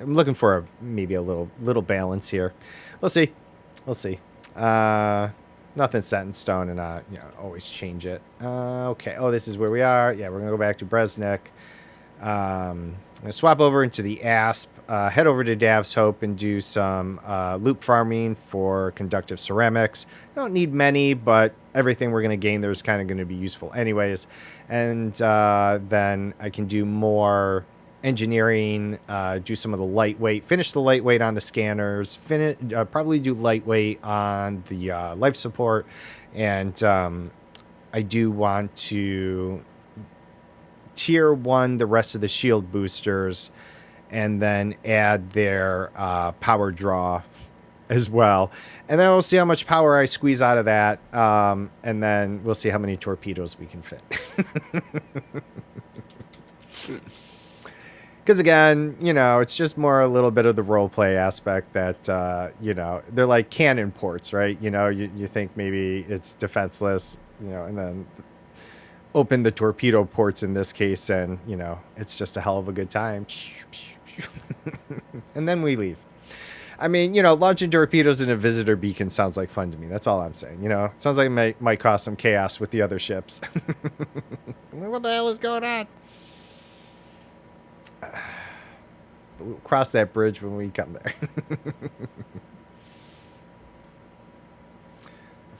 looking for maybe a little balance here. We'll see. We'll see. Nothing's set in stone, and always change it. Okay. Oh, this is where we are. Yeah, we're gonna go back to Breznik. I'm gonna swap over into the ASP, head over to Dav's Hope and do some loop farming for conductive ceramics. I don't need many, but everything we're going to gain there is kind of going to be useful anyways. And then I can do more engineering, do some of the lightweight, finish the lightweight on the scanners, probably do lightweight on the life support. And I do want to tier 1 the rest of the shield boosters and then add their power draw as well, and then we'll see how much power I squeeze out of that, and then we'll see how many torpedoes we can fit. Because again, it's just more a little bit of the role play aspect that they're like cannon ports, right? You think maybe it's defenseless, and then open the torpedo ports in this case, and it's just a hell of a good time. And then we leave. I mean, launching torpedoes in a visitor beacon sounds like fun to me. That's all I'm saying. It sounds like it might cause some chaos with the other ships. What the hell is going on? We'll cross that bridge when we come there.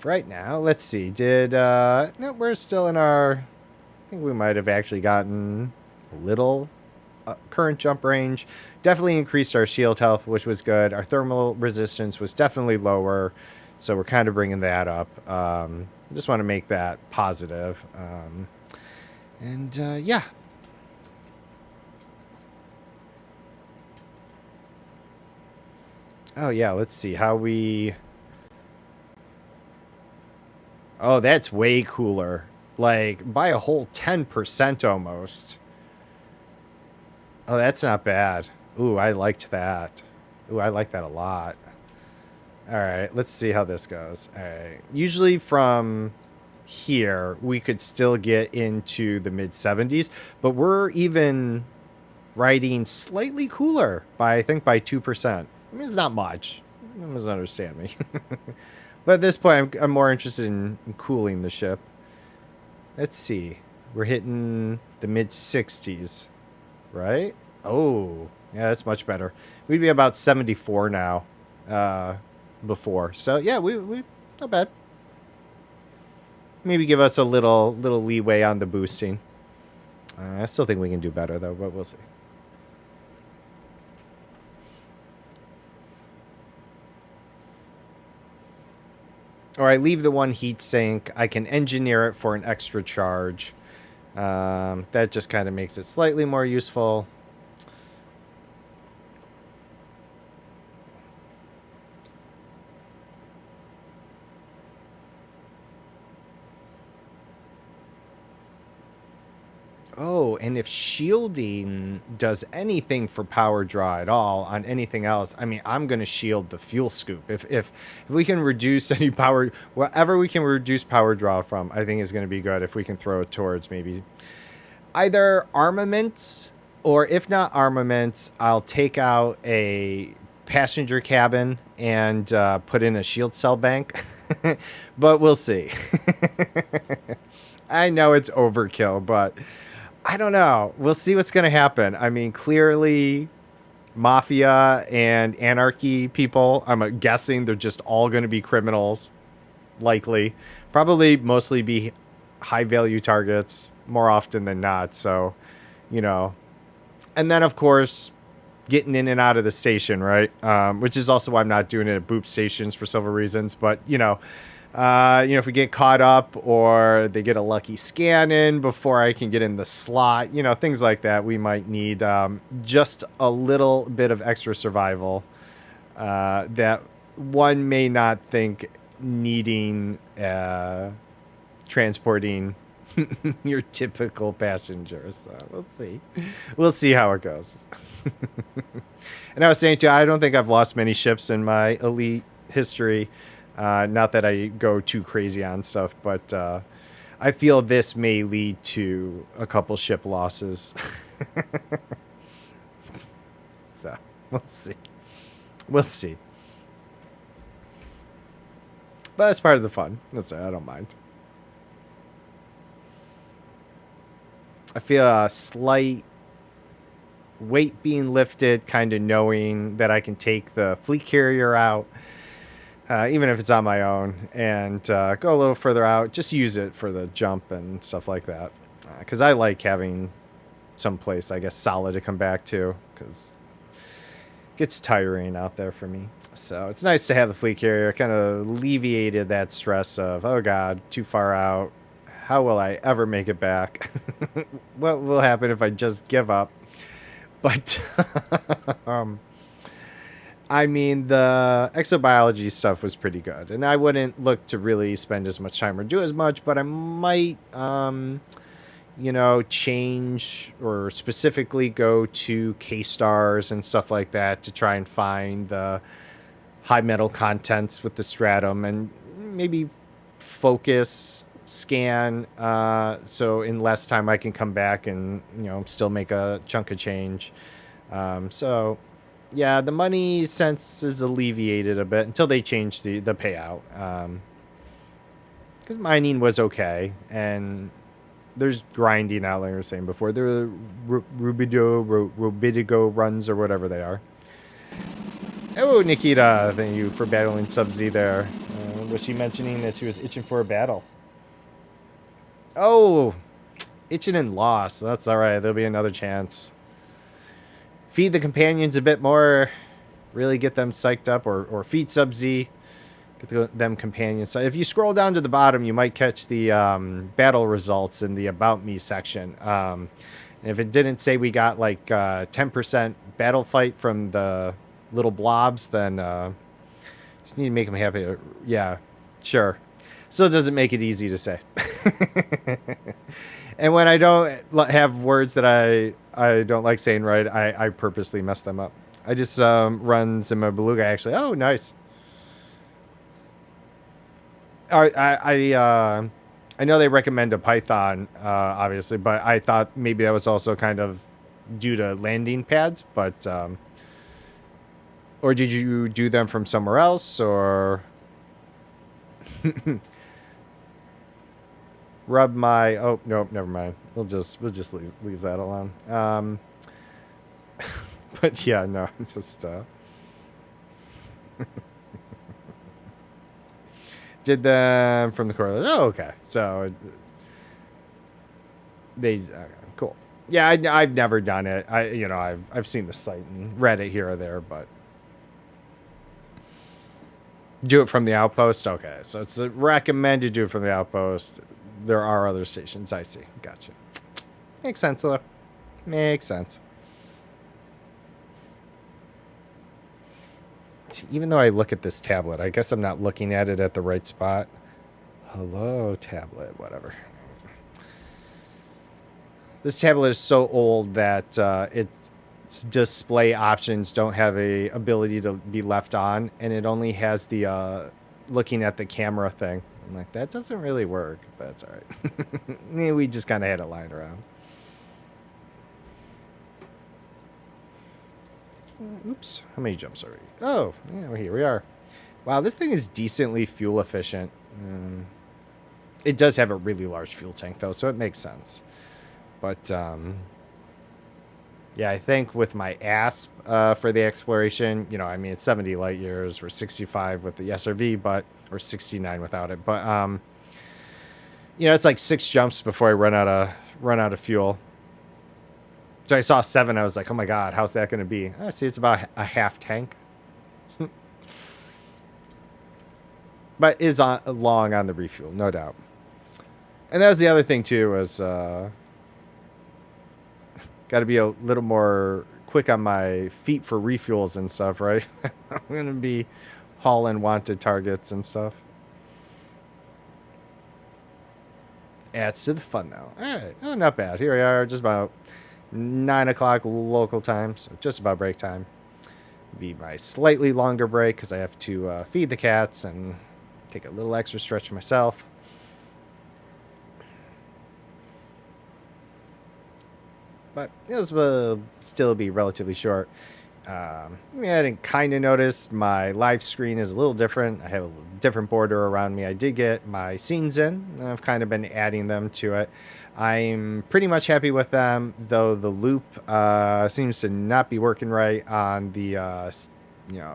Right now, let's see. No, we're still in our, I think we might have actually gotten a little current jump range. Definitely increased our shield health, which was good. Our thermal resistance was definitely lower, so we're kind of bringing that up. Just want to make that positive. Yeah. Oh, yeah, let's see how we... Oh, that's way cooler. Like, by a whole 10% almost. Oh, that's not bad. Ooh, I liked that. Ooh, I like that a lot. All right, let's see how this goes. All right. Usually from here, we could still get into the mid-70s, but we're even riding slightly cooler by, I think, by 2%. I mean, it's not much. You misunderstand me. But at this point, I'm more interested in cooling the ship. Let's see. We're hitting the mid-60s, right? Oh, yeah, that's much better. We'd be about 74 now before. So, yeah, we not bad. Maybe give us a little leeway on the boosting. I still think we can do better, though, but we'll see. Or I leave the one heat sink. I can engineer it for an extra charge. That just kind of makes it slightly more useful. Oh, and if shielding does anything for power draw at all on anything else, I mean, I'm going to shield the fuel scoop. If we can reduce any power, whatever we can reduce power draw from, I think is going to be good if we can throw it towards maybe either armaments, or if not armaments, I'll take out a passenger cabin and put in a shield cell bank. But we'll see. I know it's overkill, but I don't know. We'll see what's going to happen. I mean, clearly, Mafia and Anarchy people, I'm guessing they're just all going to be criminals, likely. Probably mostly be high-value targets more often than not. So, And then, of course, getting in and out of the station, right? Which is also why I'm not doing it at boop stations for several reasons. But if we get caught up or they get a lucky scan in before I can get in the slot, things like that, we might need just a little bit of extra survival that one may not think needing transporting your typical passengers. So we'll see. We'll see how it goes. And I was saying too, I don't think I've lost many ships in my elite history. Not that I go too crazy on stuff, but I feel this may lead to a couple ship losses. So we'll see. We'll see. But that's part of the fun. That's I don't mind. I feel a slight weight being lifted, kind of knowing that I can take the fleet carrier out, even if it's on my own, and go a little further out. Just use it for the jump and stuff like that. Because I like having some place, I guess, solid to come back to, because it gets tiring out there for me. So it's nice to have the fleet carrier. Kind of alleviated that stress of, oh God, too far out. How will I ever make it back? What will happen if I just give up? But I mean, the exobiology stuff was pretty good, and I wouldn't look to really spend as much time or do as much, but I might, change or specifically go to K-stars and stuff like that to try and find the high metal contents with the stratum, and maybe focus scan so in less time I can come back and still make a chunk of change. So yeah, the money sense is alleviated a bit until they change the payout, because mining was okay, and there's grinding out, like I was saying before. There are Rubidigo runs or whatever they are. Oh, Nikita, thank you for battling Sub-Z there. Was she mentioning that she was itching for a battle? Oh, itching and lost. That's all right. There'll be another chance. Feed the companions a bit more. Really get them psyched up, or feed Sub-Z. Get them companions. So if you scroll down to the bottom, you might catch the battle results in the About Me section. And if it didn't say we got like 10% battle fight from the little blobs, then just need to make them happy. Yeah, sure. Still doesn't make it easy to say. And when I don't have words that I don't like saying right, I purposely mess them up. I just run Zima Beluga, actually. Oh, nice. I know they recommend a Python, obviously, but I thought maybe that was also kind of due to landing pads, but... or did you do them from somewhere else, or... Rub my... Oh, nope, never mind. We'll just leave that alone. But yeah, no, just... Did them from the correlation. Oh, okay. So... They... Okay, cool. Yeah, I've never done it. I've seen the site and read it here or there, but... Do it from the outpost? Okay, so it's recommended do it from the outpost. There are other stations. I see. Gotcha. Makes sense, though. Makes sense. Even though I look at this tablet, I guess I'm not looking at it at the right spot. Hello, tablet. Whatever. This tablet is so old that its display options don't have a ability to be left on, and it only has the looking at the camera thing. I'm like, that doesn't really work, but that's all right. We just kind of had it lying around. Oops. How many jumps are we? Oh, yeah, here we are. Wow, this thing is decently fuel efficient. It does have a really large fuel tank, though, so it makes sense. But, yeah, I think with my ASP for the exploration, it's 70 light years or 65 with the SRV, or 69 without it. But, it's like 6 jumps before I run out of fuel. So I saw 7. I was like, oh my god, how's that going to be? I see it's about a half tank. But is long on the refuel, no doubt. And that was the other thing too, was got to be a little more quick on my feet for refuels and stuff, right? I'm going to be hauling wanted targets and stuff. Adds to the fun, though. All right. Oh, not bad. Here we are, just about 9 o'clock local time, so just about break time. Be my slightly longer break because I have to feed the cats and take a little extra stretch myself. But this will still be relatively short. I didn't kind of notice my live screen is a little different. I have a different border around me. I did get my scenes in. I've kind of been adding them to it. I'm pretty much happy with them, though the loop seems to not be working right on the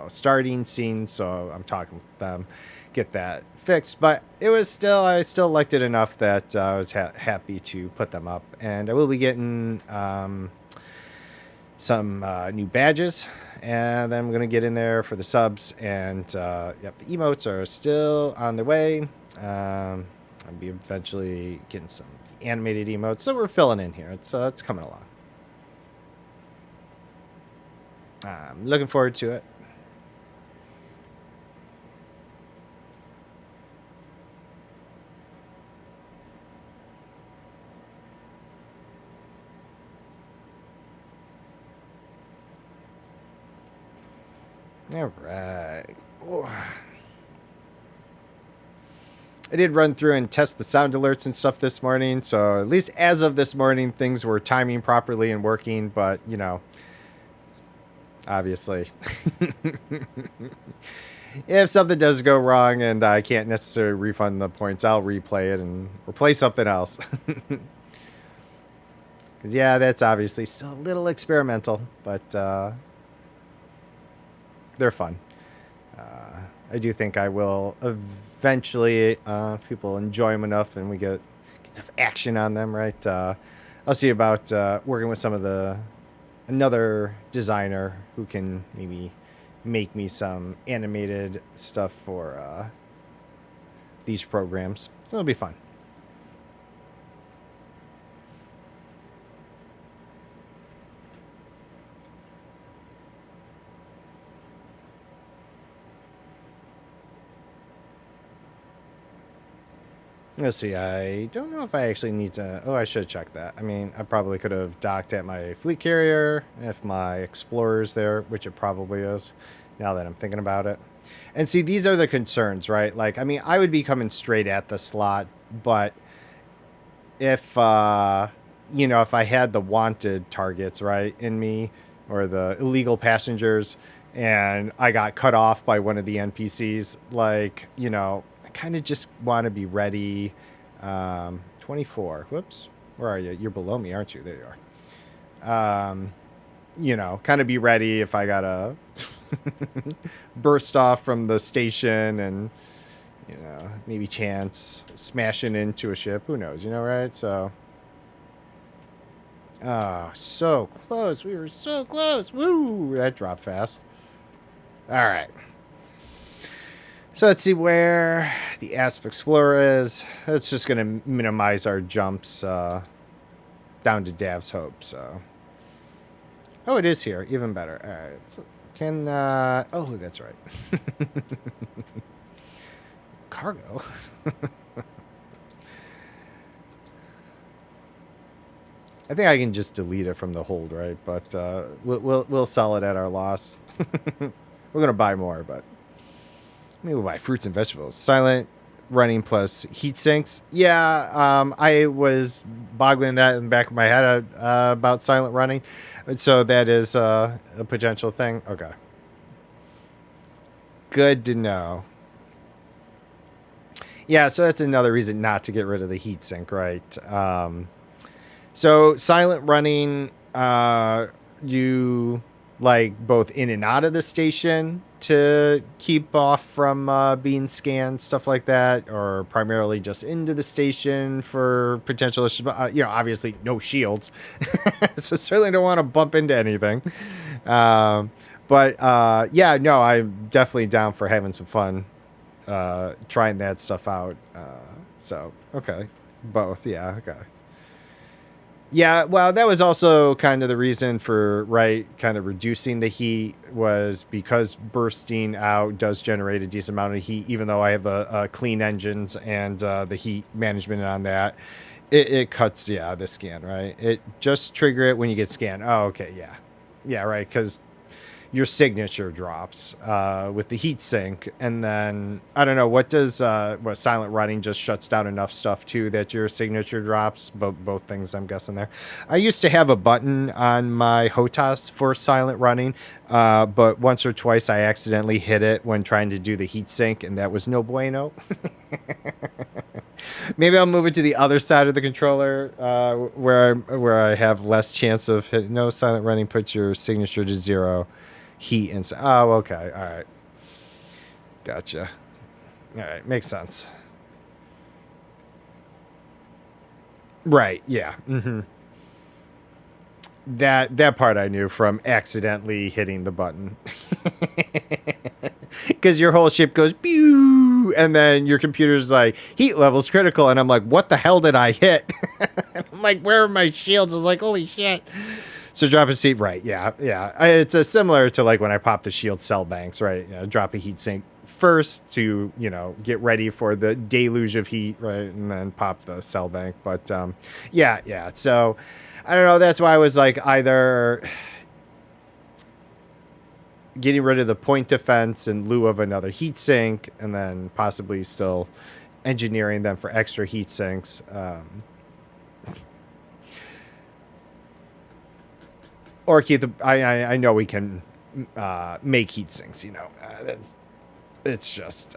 starting scene. So I'm talking with them, get that fixed. But it was still, I still liked it enough that I was happy to put them up. And I will be getting some new badges, and then I'm going to get in there for the subs, and yep, the emotes are still on the way. I'll be eventually getting some animated emotes, so we're filling in here. It's coming along. I'm looking forward to it. All right. I did run through and test the sound alerts and stuff this morning, so at least as of this morning, things were timing properly and working, but, obviously. If something does go wrong and I can't necessarily refund the points, I'll replay it and replay something else. Because, yeah, that's obviously still a little experimental, but they're fun. I do think I will eventually, if people enjoy them enough and we get enough action on them, right? I'll see about working with another designer who can maybe make me some animated stuff for these programs. So it'll be fun. Let's see, I don't know if I actually need to... Oh, I should check that. I mean, I probably could have docked at my fleet carrier if my Explorer's there, which it probably is, now that I'm thinking about it. And see, these are the concerns, right? Like, I mean, I would be coming straight at the slot, but if, if I had the wanted targets, right, in me, or the illegal passengers, and I got cut off by one of the NPCs, like, I kind of just want to be ready. 24. Whoops. Where are you? You're below me, aren't you? There you are. Kind of be ready if I got to burst off from the station and, maybe chance smashing into a ship. Who knows, right? So. Oh, so close. We were so close. Woo! That dropped fast. All right. So let's see where the Asp Explorer is. It's just going to minimize our jumps down to Dav's Hope. So, oh, it is here. Even better. All right. So oh, that's right. Cargo. I think I can just delete it from the hold, right? But we'll sell it at our loss. We're gonna buy more, but. Maybe we'll buy fruits and vegetables. Silent running plus heat sinks. Yeah, I was boggling that in the back of my head about silent running. So that is a potential thing. Okay. Good to know. Yeah, so that's another reason not to get rid of the heat sink, right? So silent running, you like both in and out of the station, to keep off from being scanned, stuff like that, or primarily just into the station for potential issues. But, obviously no shields, so certainly don't want to bump into anything. Um, but yeah, no, I'm definitely down for having some fun trying that stuff out. So okay, both, yeah, okay. Yeah, well, that was also kind of the reason for, right, kind of reducing the heat was because bursting out does generate a decent amount of heat, even though I have the clean engines and the heat management on that. It cuts, yeah, the scan, right? It just trigger it when you get scanned. Oh, okay, yeah. Yeah, right, because your signature drops with the heat sink, and then I don't know what does what silent running just shuts down enough stuff too that your signature drops. Both things, I'm guessing there. I used to have a button on my HOTAS for silent running, but once or twice I accidentally hit it when trying to do the heat sink, and that was no bueno. Maybe I'll move it to the other side of the controller where I have less chance of hitting. No, silent running puts your signature to 0. Heat and oh, okay, all right, gotcha. All right, makes sense. Right, yeah. That part I knew from accidentally hitting the button. Because your whole ship goes pew, and then your computer's like heat levels critical, and I'm like, what the hell did I hit? I'm like, where are my shields? I was like, holy shit. So drop a seat, right? Yeah, yeah. It's similar to like when I pop the shield cell banks, right? Drop a heat sink first to get ready for the deluge of heat, right, and then pop the cell bank. But yeah, yeah. So I don't know. That's why I was like either getting rid of the point defense in lieu of another heat sink, and then possibly still engineering them for extra heat sinks. Or keep the. I know we can make heat sinks. It's just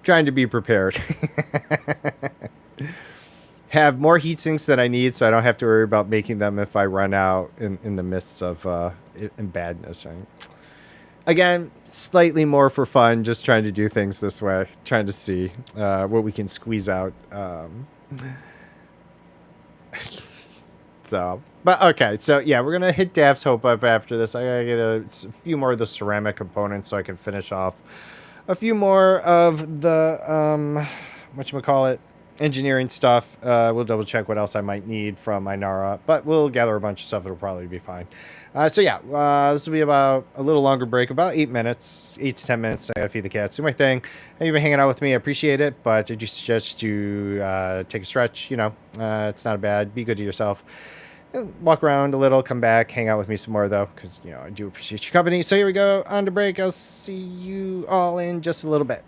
trying to be prepared. Have more heat sinks than I need, so I don't have to worry about making them if I run out in the midst of in badness. Right. Again, slightly more for fun, just trying to do things this way, trying to see what we can squeeze out. So, but okay, so yeah, we're gonna hit Dav's Hope up after this. I gotta get a few more of the ceramic components so I can finish off a few more of the whatchamacallit, engineering stuff. We'll double check what else I might need from Inara, but we'll gather a bunch of stuff. It'll probably be fine. So yeah, this will be about a little longer break, about 8 minutes, 8 to 10 minutes. I gotta feed the cats, do my thing. And you've been hanging out with me. I appreciate it, but I do suggest you take a stretch. It's not bad. Be good to yourself. Walk around a little, come back, hang out with me some more though, because I do appreciate your company. So here we go on to break. I'll see you all in just a little bit.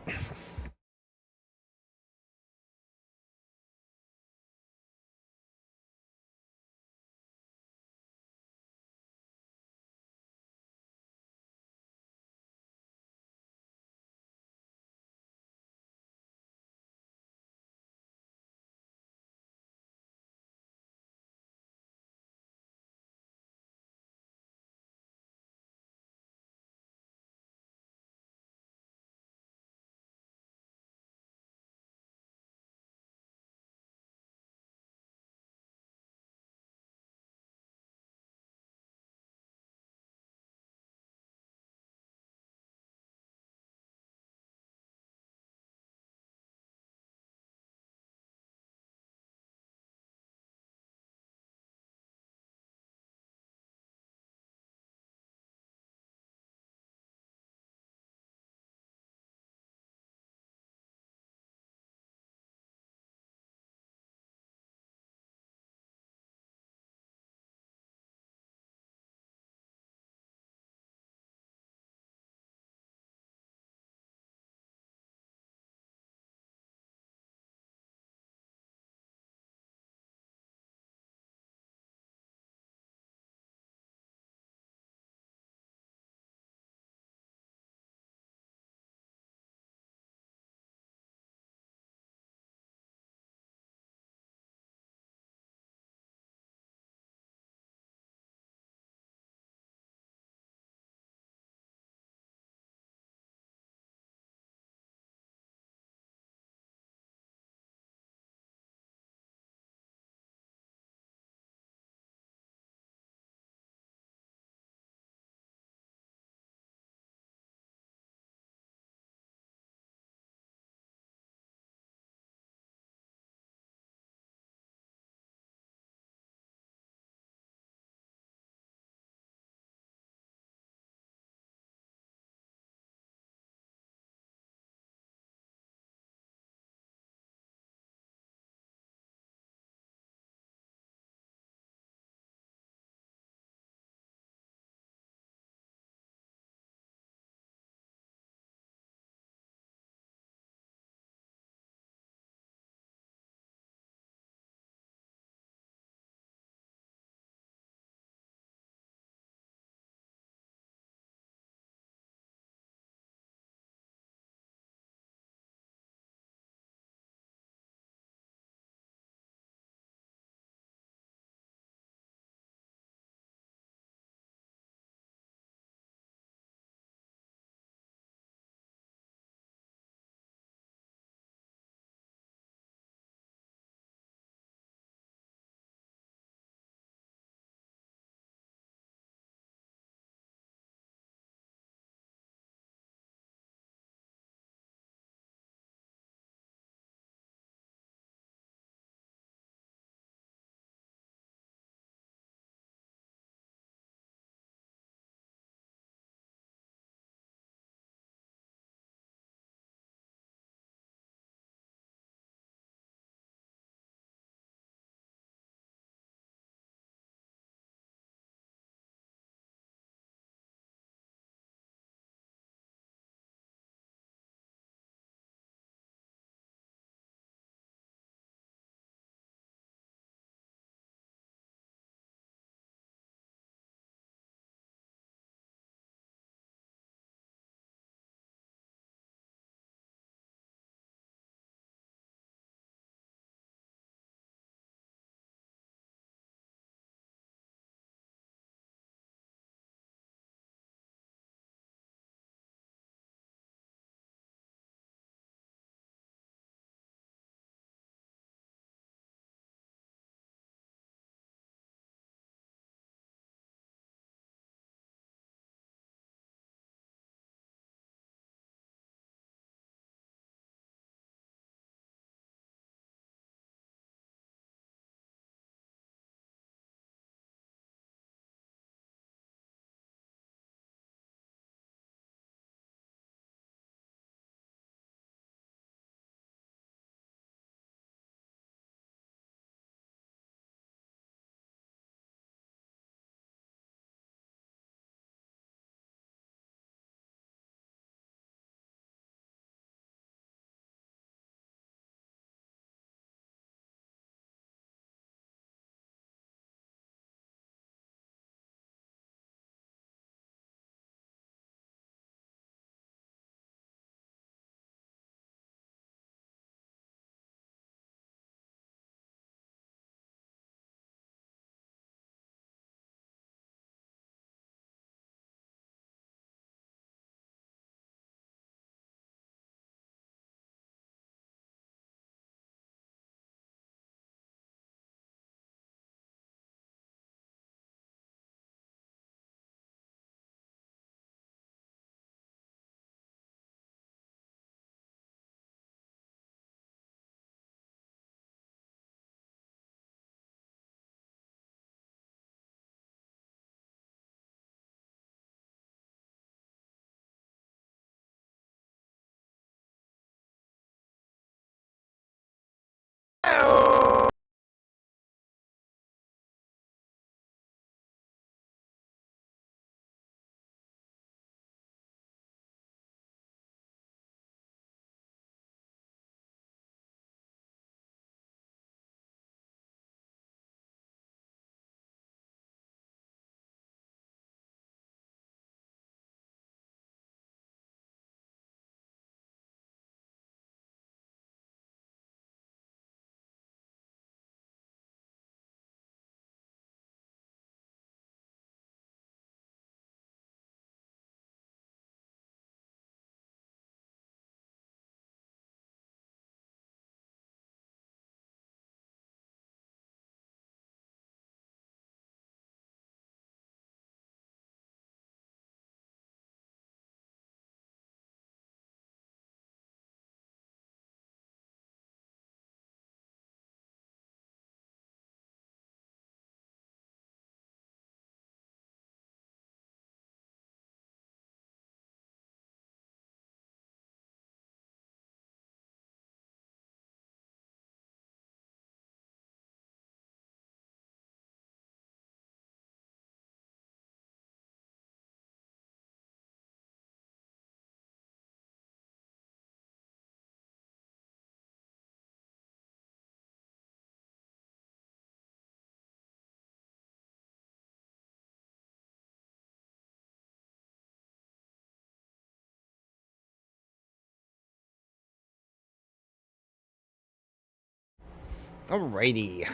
Alrighty.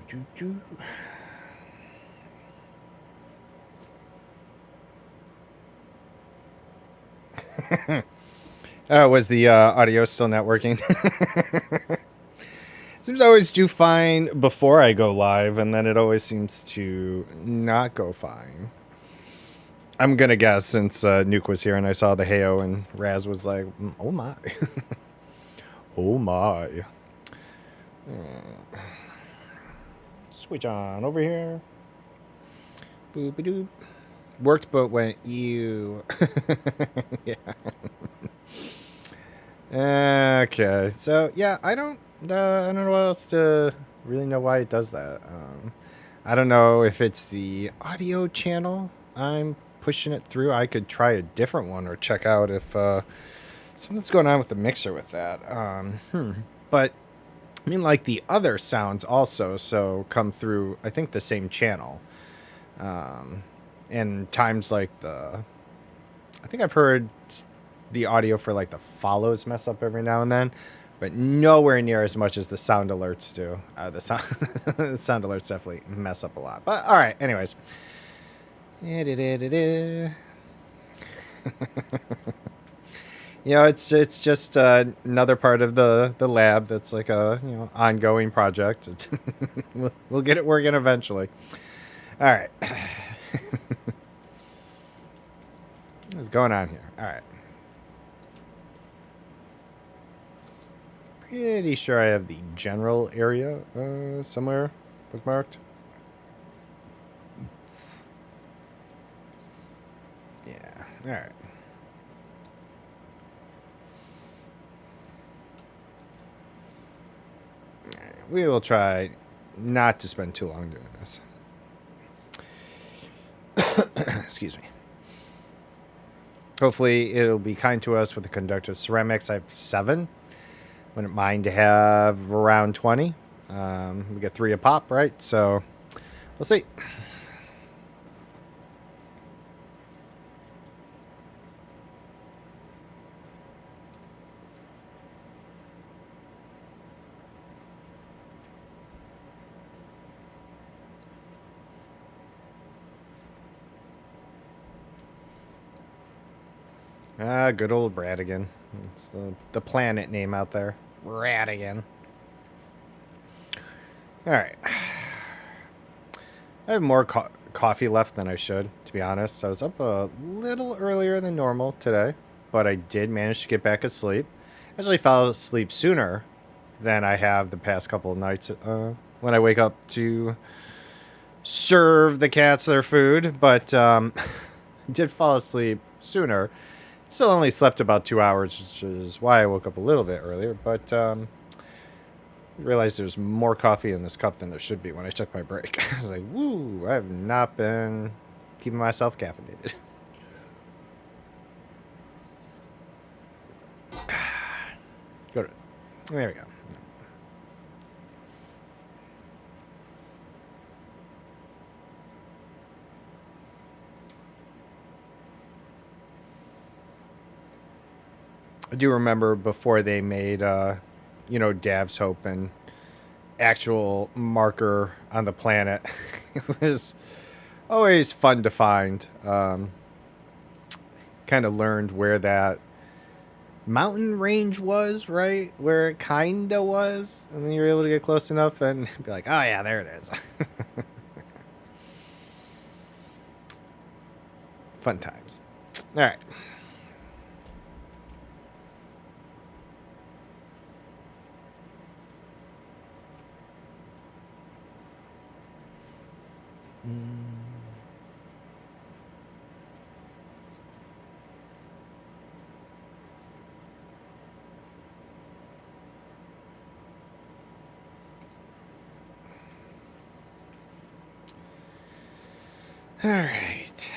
Doo-doo-doo. Was the audio still not working? Seems I always do fine before I go live, and then it always seems to not go fine. I'm gonna guess since Nuke was here and I saw the Heyo and Raz was like, oh my. Oh my. Switch on over here. Boop doop. Worked but went ew. Yeah. Okay. So yeah, I don't know what else to really know why it does that. I don't know if it's the audio channel I'm pushing it through. I could try a different one or check out if something's going on with the mixer with that. But I mean, like the other sounds also so come through. I think the same channel. And times like I think I've heard the audio for like the follows mess up every now and then, but nowhere near as much as the sound alerts do. The sound the sound alerts definitely mess up a lot. But all right, anyways. It's just another part of the lab that's like a ongoing project. We'll get it working eventually. All right. What's going on here? All right. Pretty sure I have the general area somewhere bookmarked. Yeah. All right. We will try not to spend too long doing this. Excuse me. Hopefully it'll be kind to us with the conductive ceramics. I have 7. Wouldn't mind to have around 20. We get 3 a pop, right? So we'll see. Good old Bradigan. It's the planet name out there. Bradigan. Alright. I have more coffee left than I should, to be honest. I was up a little earlier than normal today, but I did manage to get back asleep. I actually fell asleep sooner than I have the past couple of nights when I wake up to serve the cats their food, but did fall asleep sooner. Still only slept about 2 hours, which is why I woke up a little bit earlier, but realized there's more coffee in this cup than there should be when I took my break. I was like, woo, I have not been keeping myself caffeinated. Go to it. There we go. I do remember before they made, Dav's Hope and actual marker on the planet. It was always fun to find. Kind of learned where that mountain range was, right? Where it kind of was. And then you're able to get close enough and be like, oh, yeah, there it is. Fun times. All right. All right.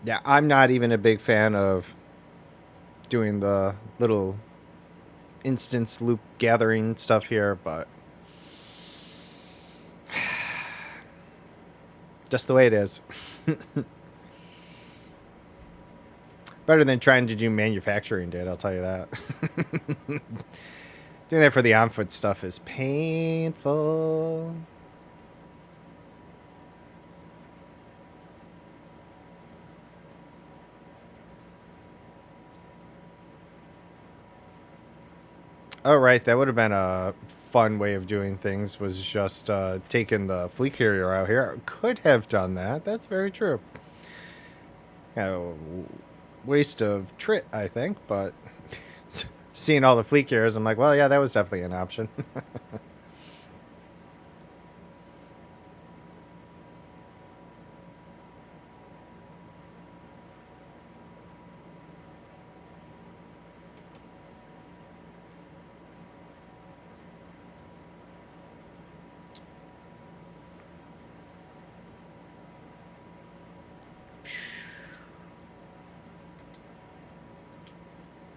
Yeah, I'm not even a big fan of doing the little instance loop gathering stuff here, but just the way it is. Better than trying to do manufacturing data, I'll tell you that. Doing that for the on-foot stuff is painful. Oh, right. That would have been a fun way of doing things, was just taking the fleet carrier out here. Could have done that. That's very true. Waste of trit, I think, but seeing all the fleet carriers, I'm like, well, yeah, that was definitely an option.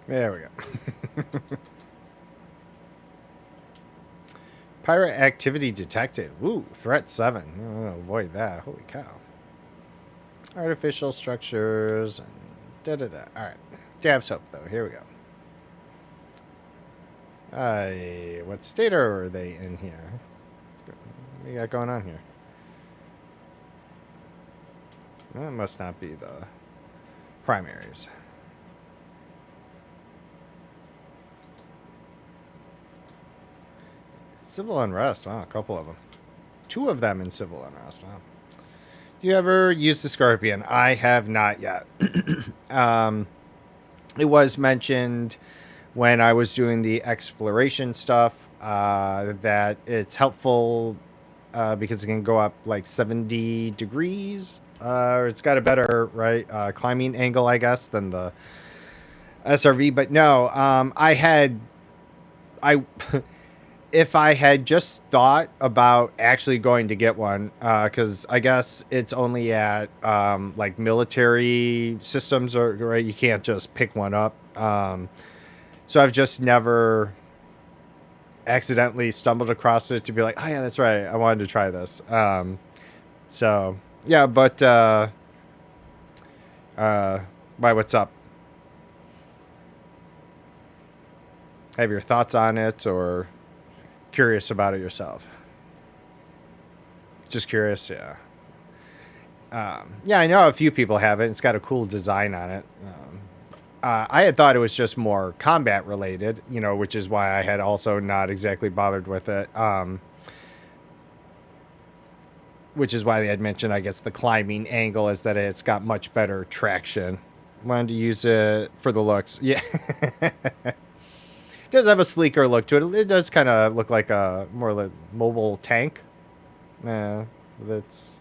There we go. Pirate activity detected. Woo, threat 7. I'm gonna avoid that. Holy cow. Artificial structures and da-da-da. Alright. Dav's Hope, though. Here we go. What state are they in here? What do you got going on here? That must not be the primaries. Civil unrest. Wow, a couple of them. 2 of them in civil unrest. Wow. You ever use the Scorpion? I have not yet. It was mentioned when I was doing the exploration stuff that it's helpful because it can go up like 70 degrees. Or it's got a better climbing angle, I guess, than the SRV. But no, if I had just thought about actually going to get one, because I guess it's only at like military systems, or right, you can't just pick one up. So I've just never accidentally stumbled across it to be like, oh yeah, that's right, I wanted to try this. So yeah, but why? What's up? Have your thoughts on it, or curious about it yourself? Just curious, yeah. Yeah, I know a few people have it. It's got a cool design on it. I had thought it was just more combat related, which is why I had also not exactly bothered with it. Which is why they had mentioned, I guess, the climbing angle is that it's got much better traction. Wanted to use it for the looks. Yeah. It does have a sleeker look to it. It does kind of look like a more like mobile tank. Yeah, that's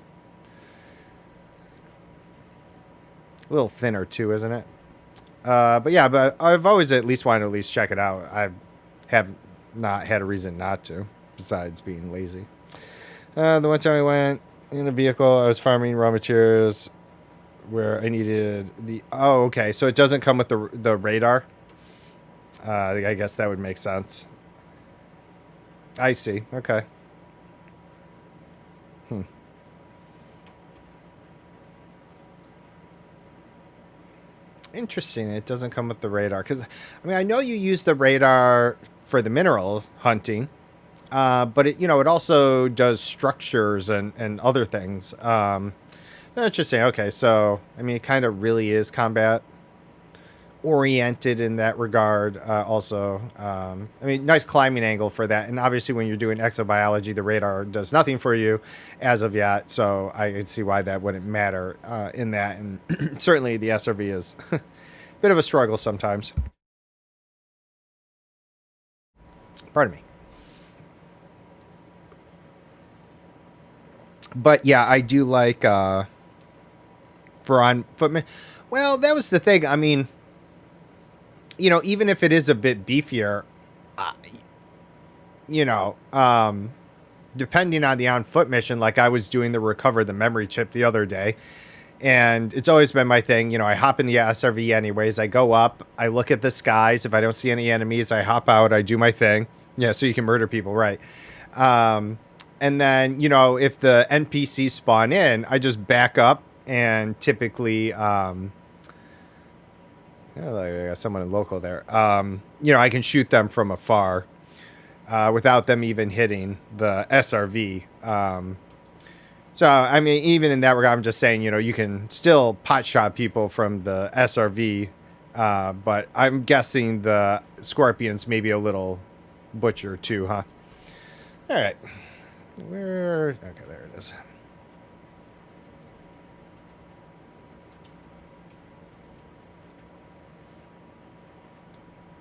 a little thinner too, isn't it? But yeah, but I've always at least wanted to at least check it out. I have not had a reason not to, besides being lazy. The one time I went in a vehicle, I was farming raw materials where I needed the... Oh, okay. So it doesn't come with the radar. I guess that would make sense. I see. Okay. Interesting. It doesn't come with the radar. Because, I mean, I know you use the radar for the mineral hunting. But it also does structures and other things. Interesting. Okay, so I mean, it kind of really is combat oriented in that regard. Also, I mean, nice climbing angle for that. And obviously, when you're doing exobiology, the radar does nothing for you as of yet. So I can see why that wouldn't matter in that. And certainly, the SRV is a bit of a struggle sometimes. Pardon me. But yeah, I do like for on footman. Well, that was the thing. I mean, even if it is a bit beefier, uh, you know, um, depending on the on foot mission, like I was doing the recover the memory chip the other day, and it's always been my thing. I hop in the SRV anyways. I go up, I look at the skies. If I don't see any enemies, I hop out. I do my thing. Yeah, so you can murder people, right? And then, if the NPCs spawn in, I just back up and typically Yeah, like I got someone local there. You know, I can shoot them from afar without them even hitting the SRV. So, I mean, even in that regard, I'm just saying, you know, you can still pot shot people from the SRV, but I'm guessing the Scorpions maybe a little butcher too, huh? All right. Where? Okay, there it is.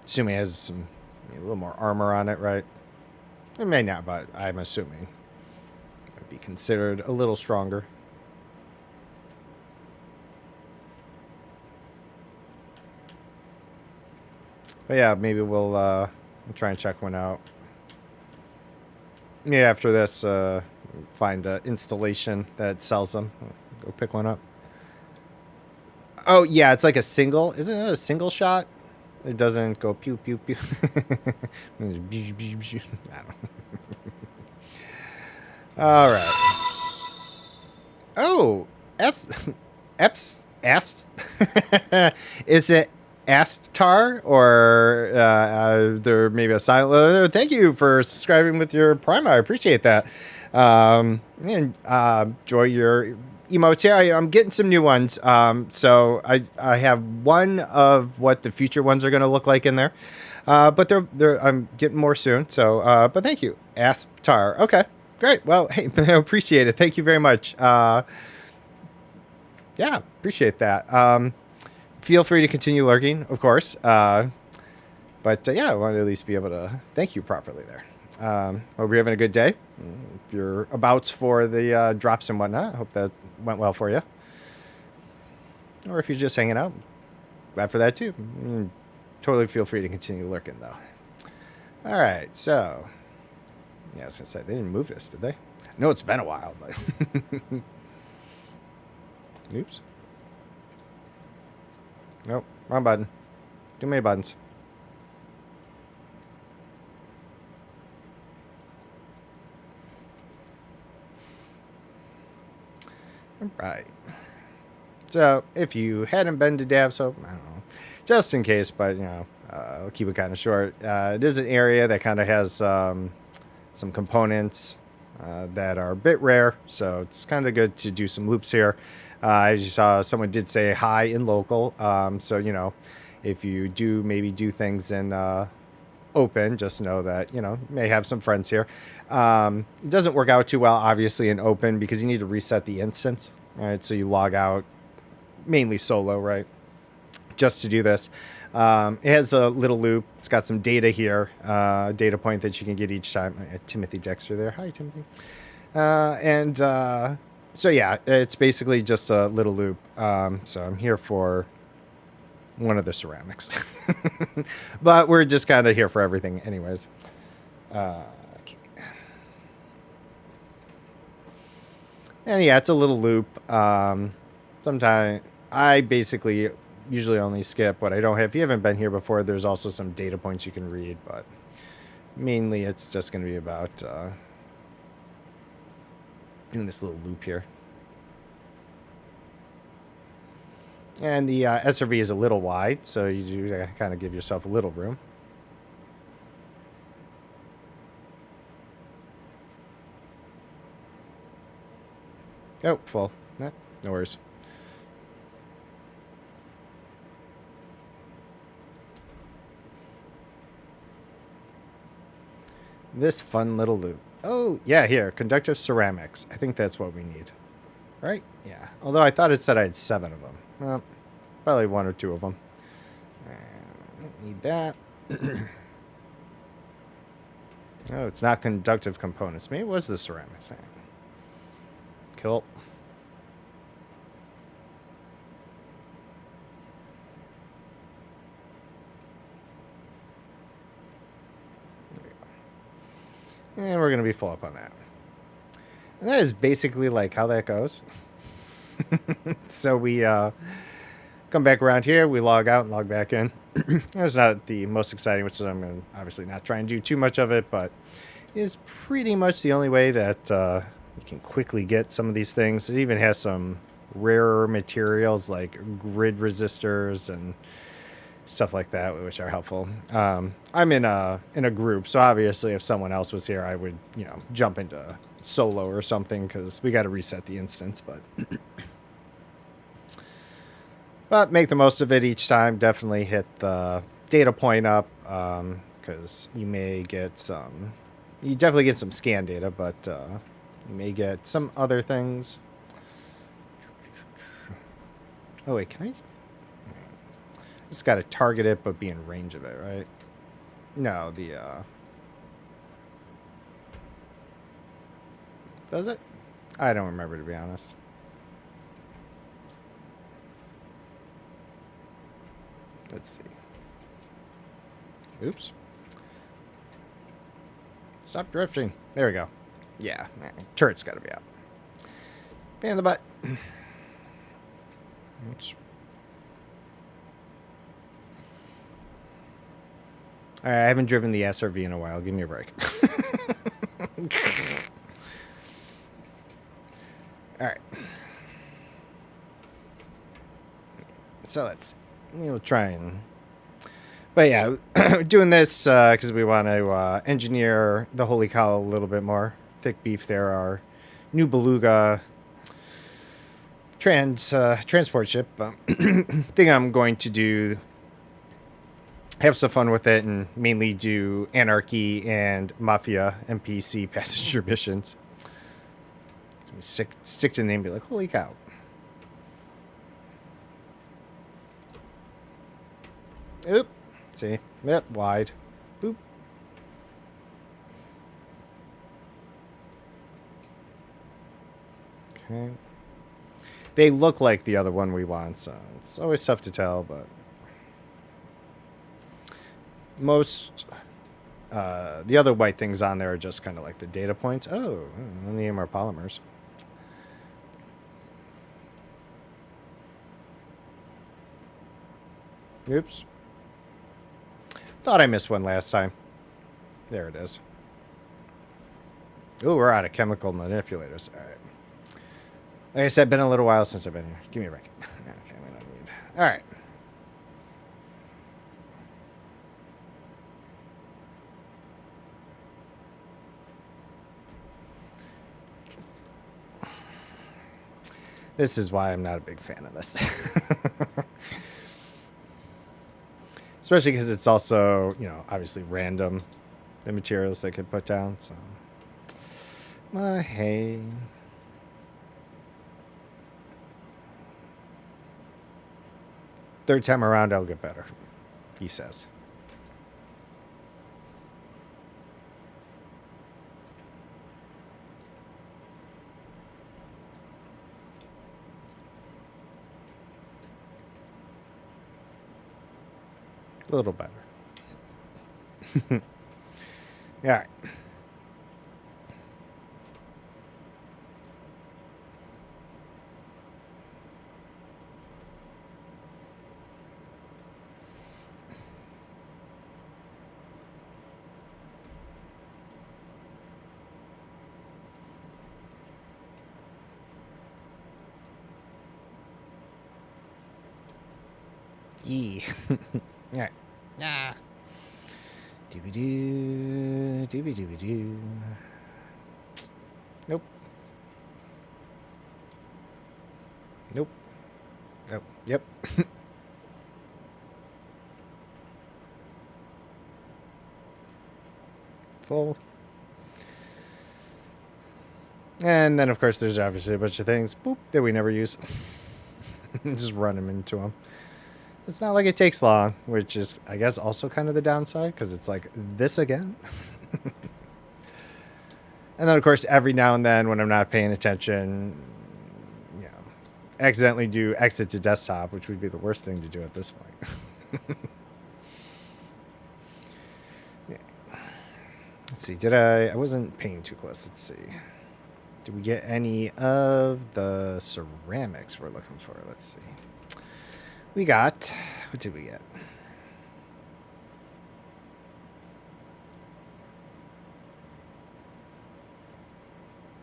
Assuming it has some a little more armor on it, right? It may not, but I'm assuming it would be considered a little stronger. But yeah, maybe we'll try and check one out. Yeah, after this, find an installation that sells them. Go pick one up. Oh yeah, it's like a single. Isn't it a single shot? It doesn't go pew pew pew. I don't know. All right. Oh, Asp. Is it Asptar or there maybe a silent? Thank you for subscribing with your Prime. I appreciate that. And enjoy your emotes here. I'm getting some new ones. So I have one of what the future ones are going to look like in there. But I'm getting more soon. So but thank you, Asptar. Okay, great. Well, hey, I appreciate it. Thank you very much. Yeah, appreciate that. Feel free to continue lurking, of course. But yeah, I wanted to at least be able to thank you properly there. Hope you're having a good day. If you're abouts for the drops and whatnot, I hope that went well for you. Or if you're just hanging out, glad for that too. Totally feel free to continue lurking though. All right, so yeah, I was gonna say they didn't move this, did they? No, it's been a while, but oops. Nope, wrong button. Too many buttons. Right. So, if you hadn't been to DavSoap, I don't know, just in case, but, you know, I'll keep it kind of short. It is an area that kind of has some components that are a bit rare, so it's kind of good to do some loops here. As you saw, someone did say hi in local, so, you know, if you do maybe do things in open, just know that, you know, you may have some friends here. It doesn't work out too well, obviously, in open because you need to reset the instance, right? So you log out mainly solo, right? Just to do this. It has a little loop. It's got some data here, data point that you can get each time. Timothy Dexter there. Hi, Timothy. So yeah, it's basically just a little loop. So I'm here for one of the ceramics. But we're just kind of here for everything anyways. Okay. And yeah, it's a little loop. Sometimes I basically usually only skip what I don't have. If you haven't been here before, there's also some data points you can read, but mainly it's just going to be about doing this little loop here. And the SRV is a little wide, so you do kind of give yourself a little room. Oh, full. No worries. This fun little loop. Oh, yeah, here. Conductive ceramics. I think that's what we need. Right? Yeah. Although I thought it said I had 7 of them. Well, probably 1 or 2 of them. Don't need that. Oh, it's not conductive components. Maybe it was the ceramics. Cool. And we're going to be full up on that. And that is basically like how that goes. So we come back around here, we log out and log back in. It's not the most exciting, which is I'm going to obviously not try and do too much of it, but is pretty much the only way that you can quickly get some of these things. It even has some rarer materials like grid resistors and stuff like that, which are helpful. I'm in a group, so obviously if someone else was here, I would, you know, jump into solo or something because we got to reset the instance. But make the most of it each time. Definitely hit the data point up because you may get some. You definitely get some scan data, but you may get some other things. Oh wait, can I? Just got to target it, but be in range of it, right? No, the does it? I don't remember, to be honest. Let's see. Oops. Stop drifting. There we go. Yeah, turret's got to be out. Pain in the butt. Oops. All right, I haven't driven the SRV in a while. Give me a break. All right. So let's, we'll try and. But yeah, doing this because we want to engineer the Holy Cow a little bit more. Thick beef there, our new Beluga transport ship. Think I'm going to do have some fun with it and mainly do Anarchy and Mafia NPC passenger missions. Stick to the name and be like, holy cow. Oop. See? Yep, wide. Boop. Okay. They look like the other one we want, so it's always tough to tell, but most the other white things on there are just kind of like the data points. Oh, I need more polymers. Oops. Thought I missed one last time. There it is. Ooh, we're out of chemical manipulators. All right. Like I said, been a little while since I've been here. Give me a break. Okay, we don't need. All right. This is why I'm not a big fan of this. Especially because it's also, you know, obviously random, the materials they could put down. So, hey. Third time around, I'll get better, he says. A little better. All right. Yeah. All right. Ah. Doobie-doo. Doobie-doobie-doo. Nope. Nope. Oh, yep. Full. And then, of course, there's obviously a bunch of things boop, that we never use. Just run them into them. It's not like it takes long, which is, I guess, also kind of the downside, because it's like, this again? And then, of course, every now and then when I'm not paying attention, you know, accidentally do exit to desktop, which would be the worst thing to do at this point. Yeah. Let's see, I wasn't paying too close. Let's see. Did we get any of the ceramics we're looking for? Let's see. We got, what did we get?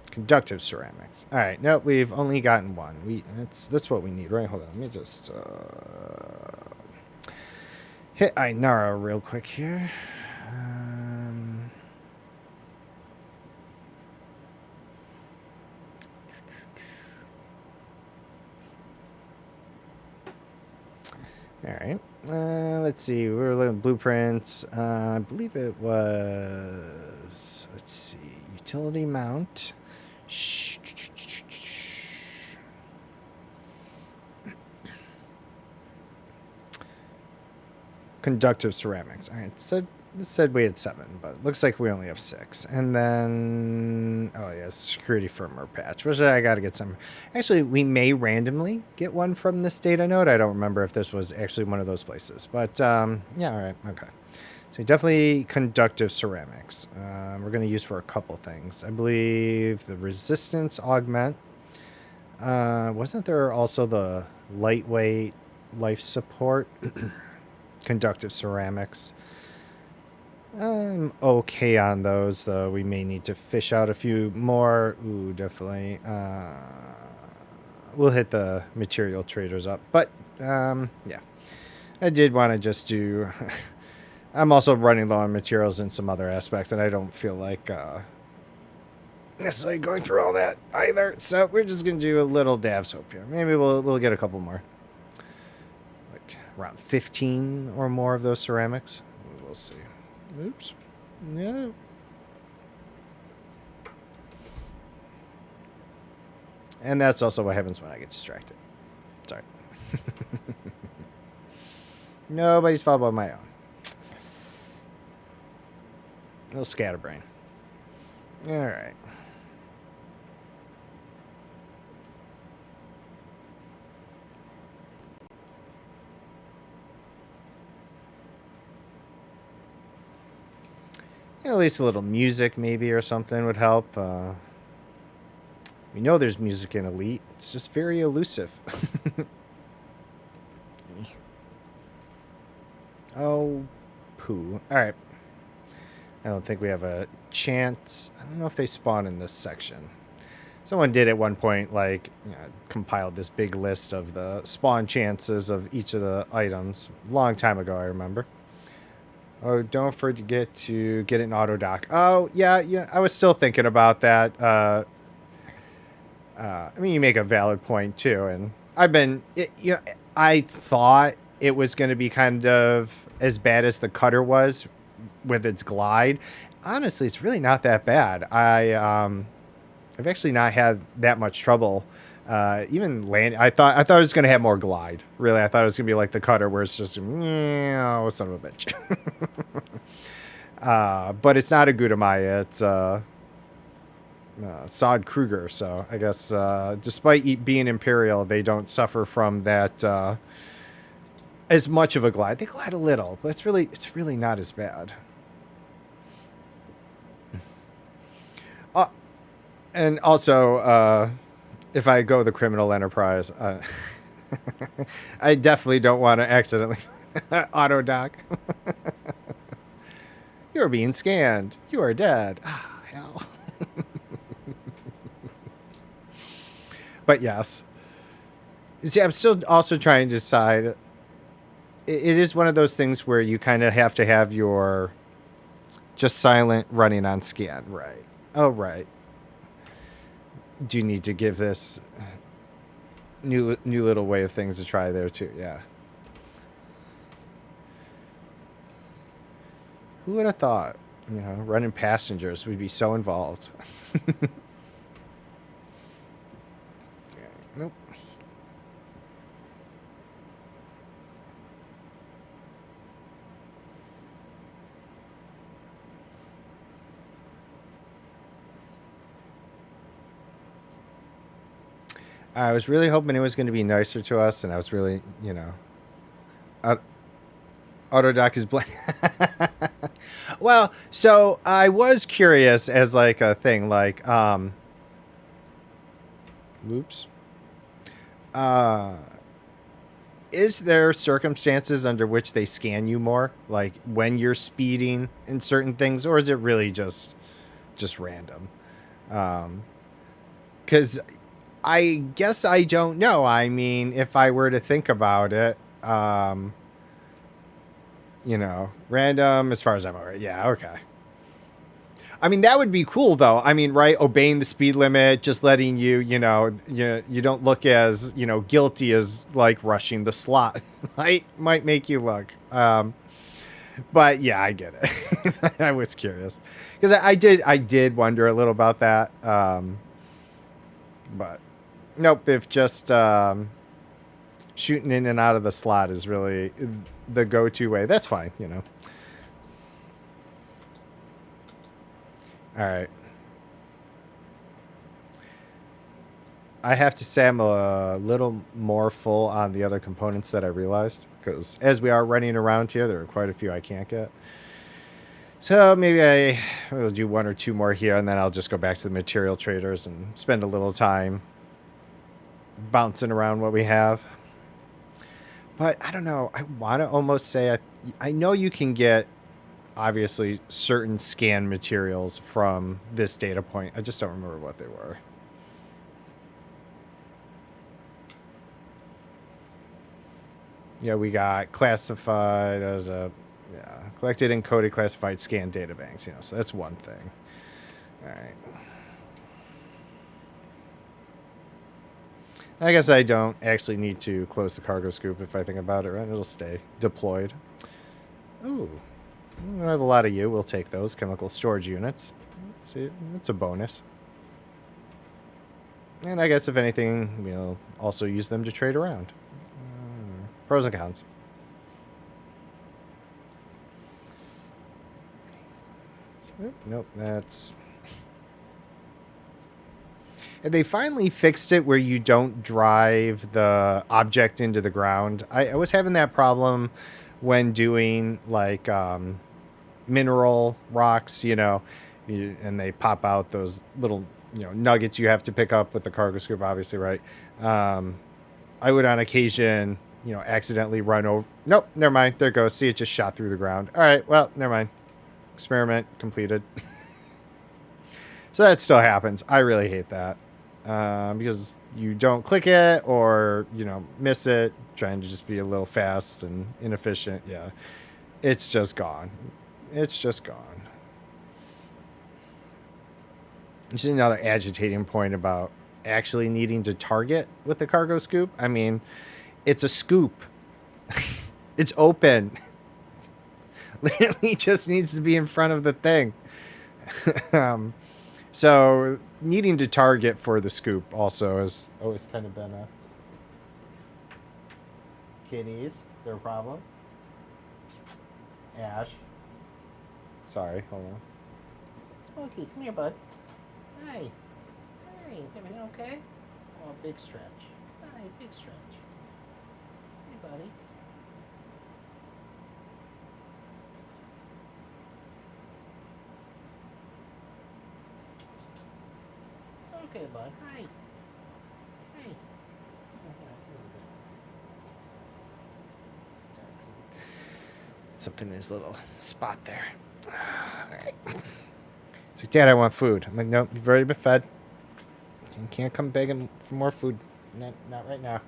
Conductive ceramics. All right, nope, we've only gotten one. That's what we need, right? Hold on, let me just hit Ainara real quick here. All right. Let's see. We're looking at blueprints. I believe it was. Let's see. Utility mount. Conductive ceramics. All right. It said we had 7, but it looks like we only have 6. And then, oh yeah, security firmware patch, which I got to get some. Actually, we may randomly get one from this data node. I don't remember if this was actually one of those places, but yeah, all right, okay. So definitely conductive ceramics. We're going to use for a couple things. I believe the resistance augment. Wasn't there also the lightweight life support? Conductive ceramics. I'm okay on those, though. We may need to fish out a few more. Ooh, definitely. We'll hit the material traders up. But, yeah. I did want to just do... I'm also running low on materials in some other aspects, and I don't feel like necessarily going through all that either. So we're just going to do a little dab soap here. Maybe we'll get a couple more. Like around 15 or more of those ceramics. We'll see. Oops. No. And that's also what happens when I get distracted. Sorry. Nobody's fault but my own. Little scatterbrain. All right. At least a little music maybe or something would help. We know there's music in Elite. It's just very elusive. Oh, poo. All right. I don't think we have a chance. I don't know if they spawn in this section. Someone did at one point, like, compiled this big list of the spawn chances of each of the items. A long time ago, I remember. Oh, don't forget to get an auto dock. Oh, yeah, I was still thinking about that. I mean, you make a valid point, too. And I thought it was going to be kind of as bad as the cutter was with its glide. Honestly, it's really not that bad. I've actually not had that much trouble. Even land. I thought it was going to have more glide. Really, I thought it was going to be like the cutter, where it's just, oh, son of a bitch. But it's not a Gudamaya. It's Sod Kruger. So I guess despite being Imperial, they don't suffer from that as much of a glide. They glide a little, but it's really not as bad. And also, if I go the criminal enterprise, I definitely don't want to accidentally auto dock. You're being scanned. You are dead. Ah, hell. But yes. See, I'm still also trying to decide. It is one of those things where you kind of have to have your just silent running on scan. Right. Oh, right. Do you need to give this new little way of things to try there too? Yeah. Who would have thought, running passengers would be so involved? Nope. I was really hoping it was going to be nicer to us, and I was really, Autodoc is blank. Well, so I was curious as like a thing, like, whoops. Is there circumstances under which they scan you more, like when you're speeding in certain things, or is it really just random? Because I guess I don't know. I mean, if I were to think about it, You know, random as far as I'm aware. Yeah, okay. I mean, that would be cool, though. I mean, right? Obeying the speed limit, just letting you, you don't look as, guilty as like rushing the slot. Might make you look. But yeah, I get it. I was curious because I did wonder a little about that. But nope. If just shooting in and out of the slot is really the go-to way, that's fine. All right. I have to say I'm a little more full on the other components that I realized because as we are running around here, there are quite a few I can't get. So maybe I will do one or two more here, and then I'll just go back to the material traders and spend a little time bouncing around what we have. But I don't know. I want to almost say I know you can get obviously certain scan materials from this data point. I just don't remember what they were. Yeah, we got classified as collected, encoded, classified, scanned data banks. So that's one thing. All right. I guess I don't actually need to close the cargo scoop if I think about it, right? It'll stay deployed. Ooh. We have a lot of you. We'll take those chemical storage units. See, that's a bonus. And I guess if anything, we'll also use them to trade around. Pros and cons. Nope, that's... And they finally fixed it where you don't drive the object into the ground. I was having that problem when doing, like, mineral rocks, and they pop out those little, nuggets you have to pick up with the cargo scoop, obviously, right? I would, on occasion... accidentally run over. Nope, never mind. There it goes. See, it just shot through the ground. All right, well, never mind. Experiment completed. So that still happens. I really hate that because you don't click it or, miss it, trying to just be a little fast and inefficient. Yeah, it's just gone. It's just gone. Just another agitating point about actually needing to target with the cargo scoop. I mean... It's a scoop. It's open. Literally just needs to be in front of the thing. So needing to target for the scoop also has always kind of been a... Kitties, is there a problem? Ash. Sorry, hold on. Smokey, come here, bud. Hi. Hi, is everything okay? Oh, big stretch. Hi, big stretch. Hey, buddy. Okay, bud. Hi. Hey. Sorry, something in his little spot there. All right. He's like, Dad, I want food. I'm like, no, you've already been fed. You can't come begging for more food. Not right now.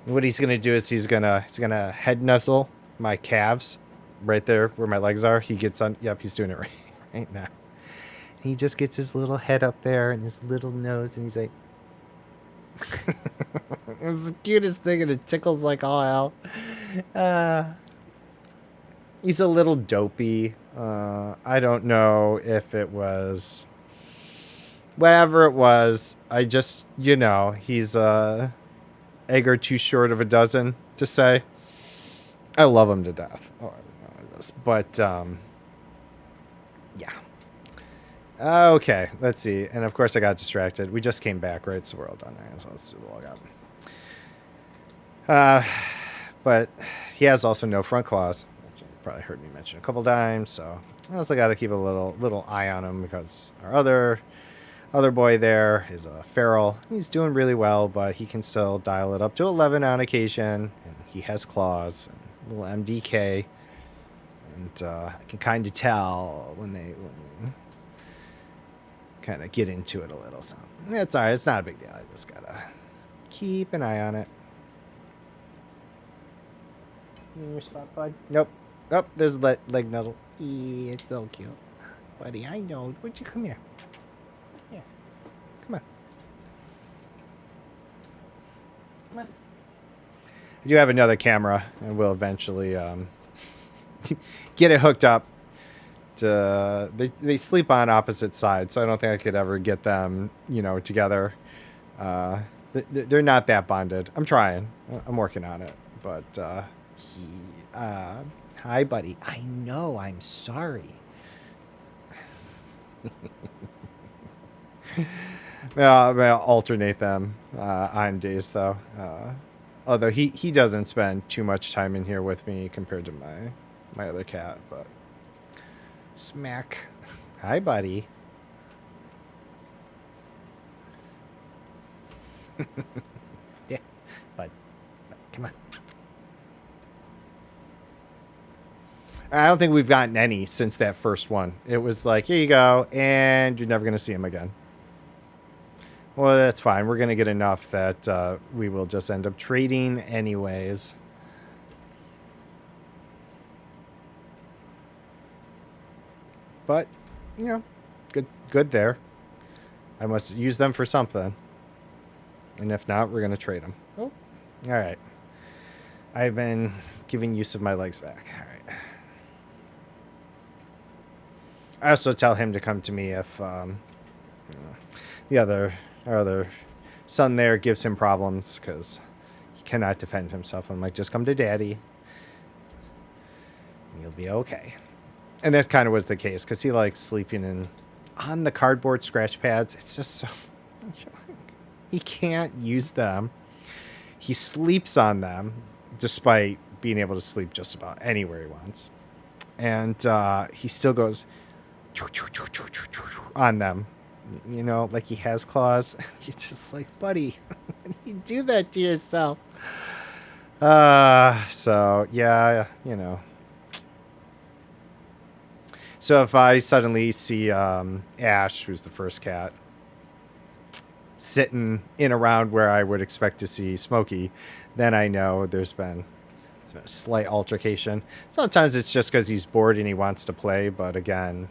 And what he's gonna do is he's gonna head nuzzle my calves right there where my legs are. He gets on. Yep, he's doing it right now. He just gets his little head up there and his little nose, and he's like, it's the cutest thing, and it tickles like all hell. He's a little dopey. I don't know if it was whatever it was. I just, he's egg or two short of a dozen to say. I love him to death. Oh, I know this, but yeah. Okay, let's see. And of course I got distracted. We just came back, right? So we're all done. Right? So let's do the log out. But he has also no front claws, which you probably heard me mention a couple times. So I also got to keep a little eye on him because our other boy there is a feral. He's doing really well, but he can still dial it up to 11 on occasion, and he has claws, and little MDK, and I can kind of tell when they kind of get into it a little. So it's all right. It's not a big deal. I just gotta keep an eye on it. You in your spot, bud? Nope. Oh, there's leg nuddle. It's so cute. Buddy, I know. Would you come here? Here. Come on. Come on. I do have another camera, and we'll eventually get it hooked up. They sleep on opposite sides, so I don't think I could ever get them, together. They're not that bonded. I'm trying. I'm working on it, but hi, buddy. I know. I'm sorry. I'll alternate them on days though. Although he doesn't spend too much time in here with me compared to my other cat, but smack. Hi, buddy. Yeah, bud. Come on. I don't think we've gotten any since that first one. It was like, here you go, and you're never gonna see him again. Well, that's fine. We're gonna get enough that we will just end up trading anyways. But, good there. I must use them for something. And if not, we're going to trade them. Oh, all right. I've been giving use of my legs back. All right. I also tell him to come to me if our other son there gives him problems because he cannot defend himself. I'm like, just come to daddy. And you'll be okay. And that kind of was the case because he likes sleeping on the cardboard scratch pads. It's just so... He can't use them. He sleeps on them despite being able to sleep just about anywhere he wants. And he still goes on them, like he has claws. You're just like, buddy, why do you do that to yourself? So, yeah, So if I suddenly see Ash, who's the first cat, sitting in around where I would expect to see Smokey, then I know there's been a slight altercation. Sometimes it's just because he's bored and he wants to play, but again,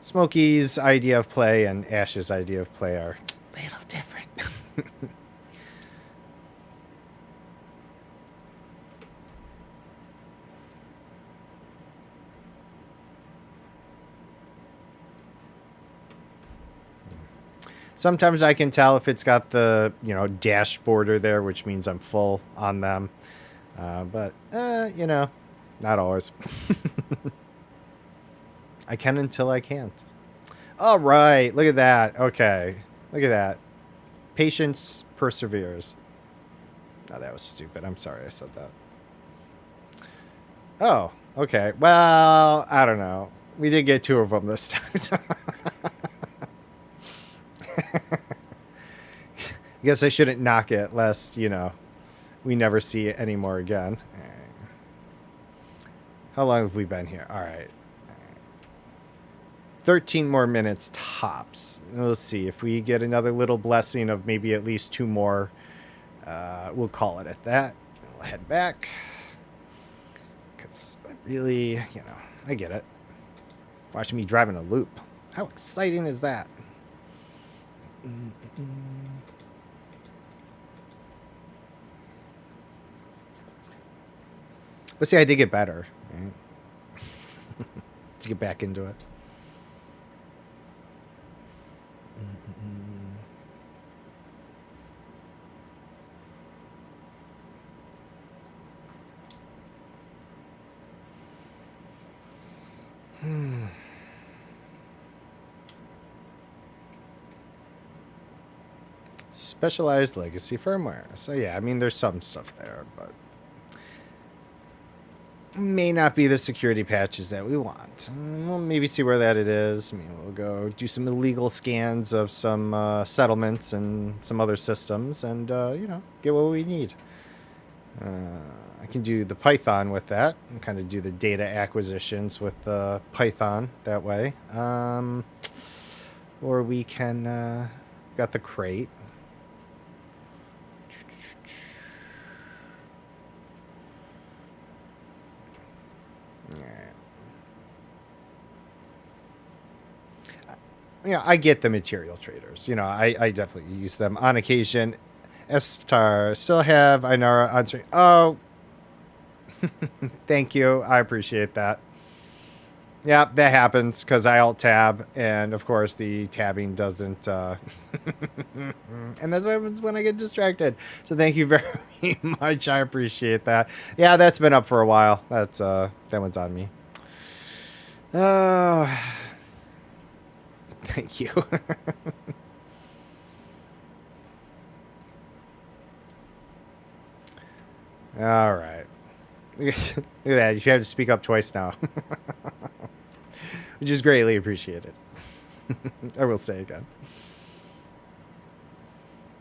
Smokey's idea of play and Ash's idea of play are a little different. Sometimes I can tell if it's got the, dash border there, which means I'm full on them. But, not always. I can until I can't. All right. Look at that. Okay. Look at that. Patience perseveres. Oh, that was stupid. I'm sorry I said that. Oh, okay. Well, I don't know. We did get 2 of them this time. I guess I shouldn't knock it, lest, we never see it anymore again. How long have we been here? All right. 13 more minutes tops. We'll see. If we get another little blessing of maybe at least 2 more, we'll call it at that. We'll head back. Because I really, I get it. Watching me driving a loop. How exciting is that? But see, I did get better. Right? To get back into it. Specialized legacy firmware. So yeah, I mean, there's some stuff there, but may not be the security patches that we want. We'll maybe see where that it is. I mean, we'll go do some illegal scans of some settlements and some other systems and, get what we need. I can do the Python with that and kind of do the data acquisitions with Python that way. Or we can, got the crate. I get the material traders. I definitely use them on occasion. F-Star still have Inara answering. Oh, thank you. I appreciate that. Yeah, that happens because I alt tab, and of course the tabbing doesn't. And that's what happens when I get distracted. So thank you very much. I appreciate that. Yeah, that's been up for a while. That one's on me. Oh, thank you. All right. Look at that. You have to speak up twice now, which is greatly appreciated. I will say again.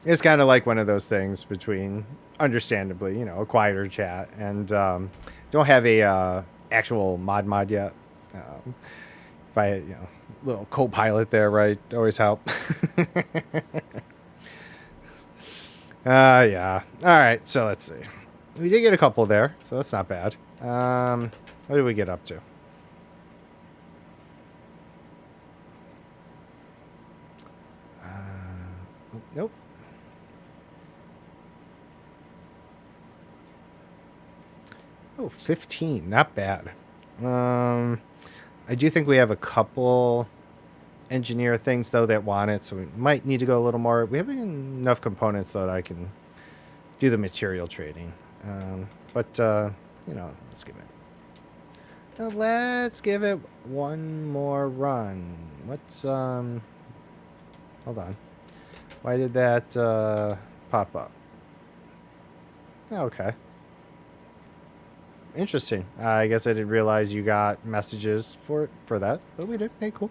It's kind of like one of those things between, understandably, a quieter chat and don't have a actual mod yet. If I, little co-pilot there, right? Always help. Yeah. All right. So let's see. We did get a couple there, so that's not bad. What did we get up to? Nope. Oh, 15. Not bad. I do think we have a couple engineer things, though, that want it, so we might need to go a little more. We have enough components, though, that I can do the material trading. But let's give it... let's give it one more run. What's... Hold on. Why did that pop up? Okay. Interesting. I guess I didn't realize you got messages for that, but we did. Hey, cool.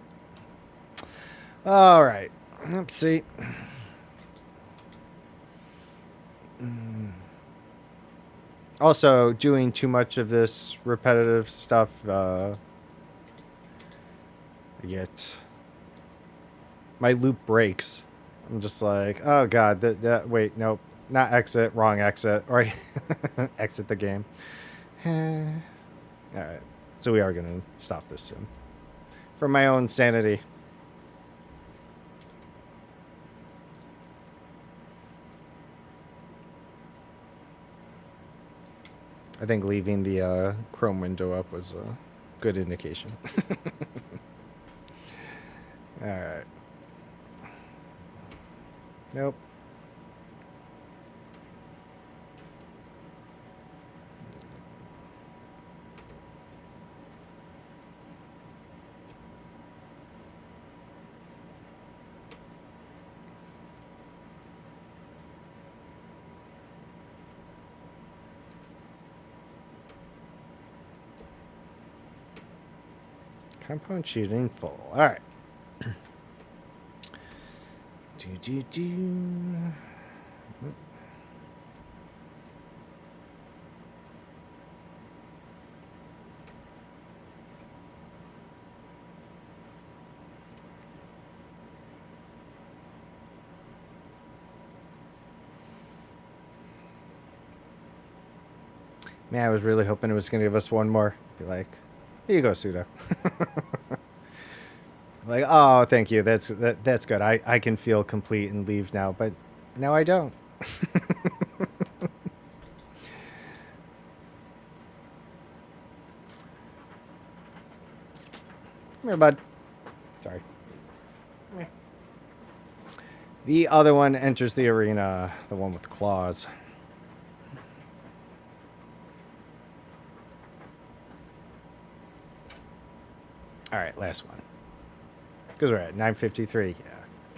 All right. Let's see. Also, doing too much of this repetitive stuff, I get my loop breaks. I'm just like, oh god, wait, nope, not exit, wrong exit, or exit the game. All right, so we are gonna stop this soon, for my own sanity. I think leaving the Chrome window up was a good indication. All right. Nope. Compound sheet in full. All right. do. Man, I was really hoping it was going to give us one more. Be like, here you go, Pseudo. Like, oh, thank you. That's good. I can feel complete and leave now, but now I don't. Come here, bud. Sorry. Come here. The other one enters the arena, the one with claws. All right, last one. Because we're at 9:53.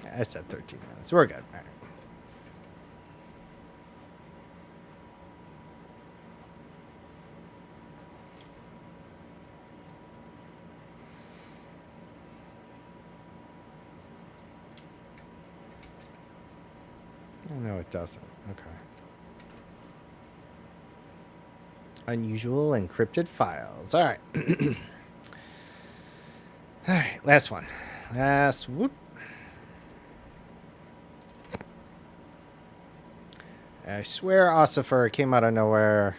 Yeah, I said 13 minutes. We're good. All right. Oh, no, it doesn't. Okay. Unusual encrypted files. All right. All right, last one. Last whoop. I swear Ossifer came out of nowhere.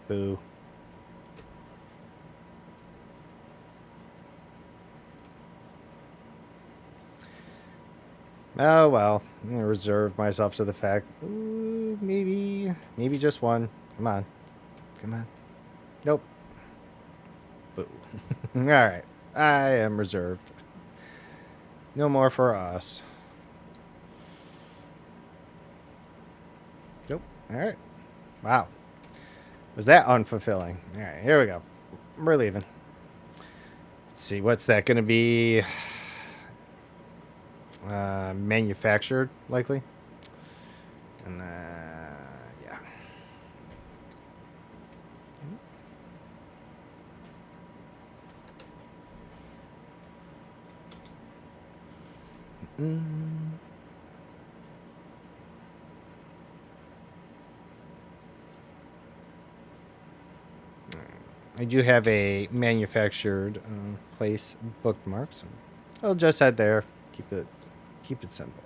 Boo. Oh well, I'm gonna reserve myself to the fact. Ooh, maybe just one. Come on, come on. Nope. Boo. All right, I am reserved. No more for us. Nope. All right. Wow. Was that unfulfilling? All right, here we go. We're leaving. Let's see, what's that going to be? Manufactured, likely. And yeah. I do have a manufactured place bookmark, so I'll just head there. Keep it simple.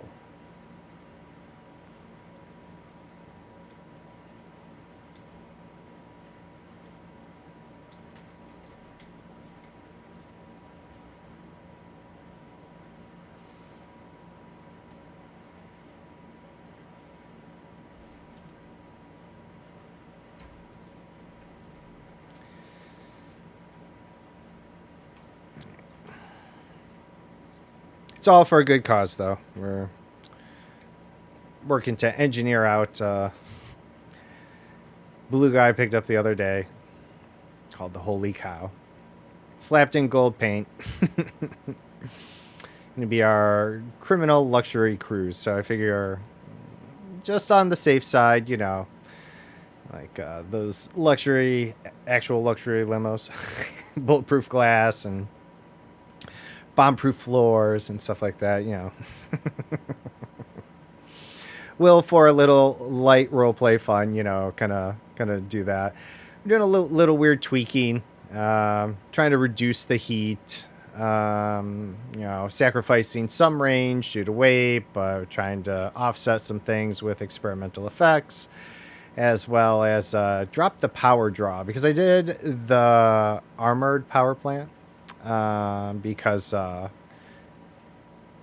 It's all for a good cause, though. We're working to engineer out blue guy I picked up the other day called the Holy Cow. Slapped in gold paint. Gonna be our criminal luxury cruise. So I figure just on the safe side, you know, like those actual luxury limos, bulletproof glass and bomb-proof floors and stuff like that, you know. Will, for a little light roleplay fun, you know, kind of do that. I'm doing a little weird tweaking, trying to reduce the heat, you know, sacrificing some range due to weight, but trying to offset some things with experimental effects, as well as drop the power draw, because I did the armored power plant, because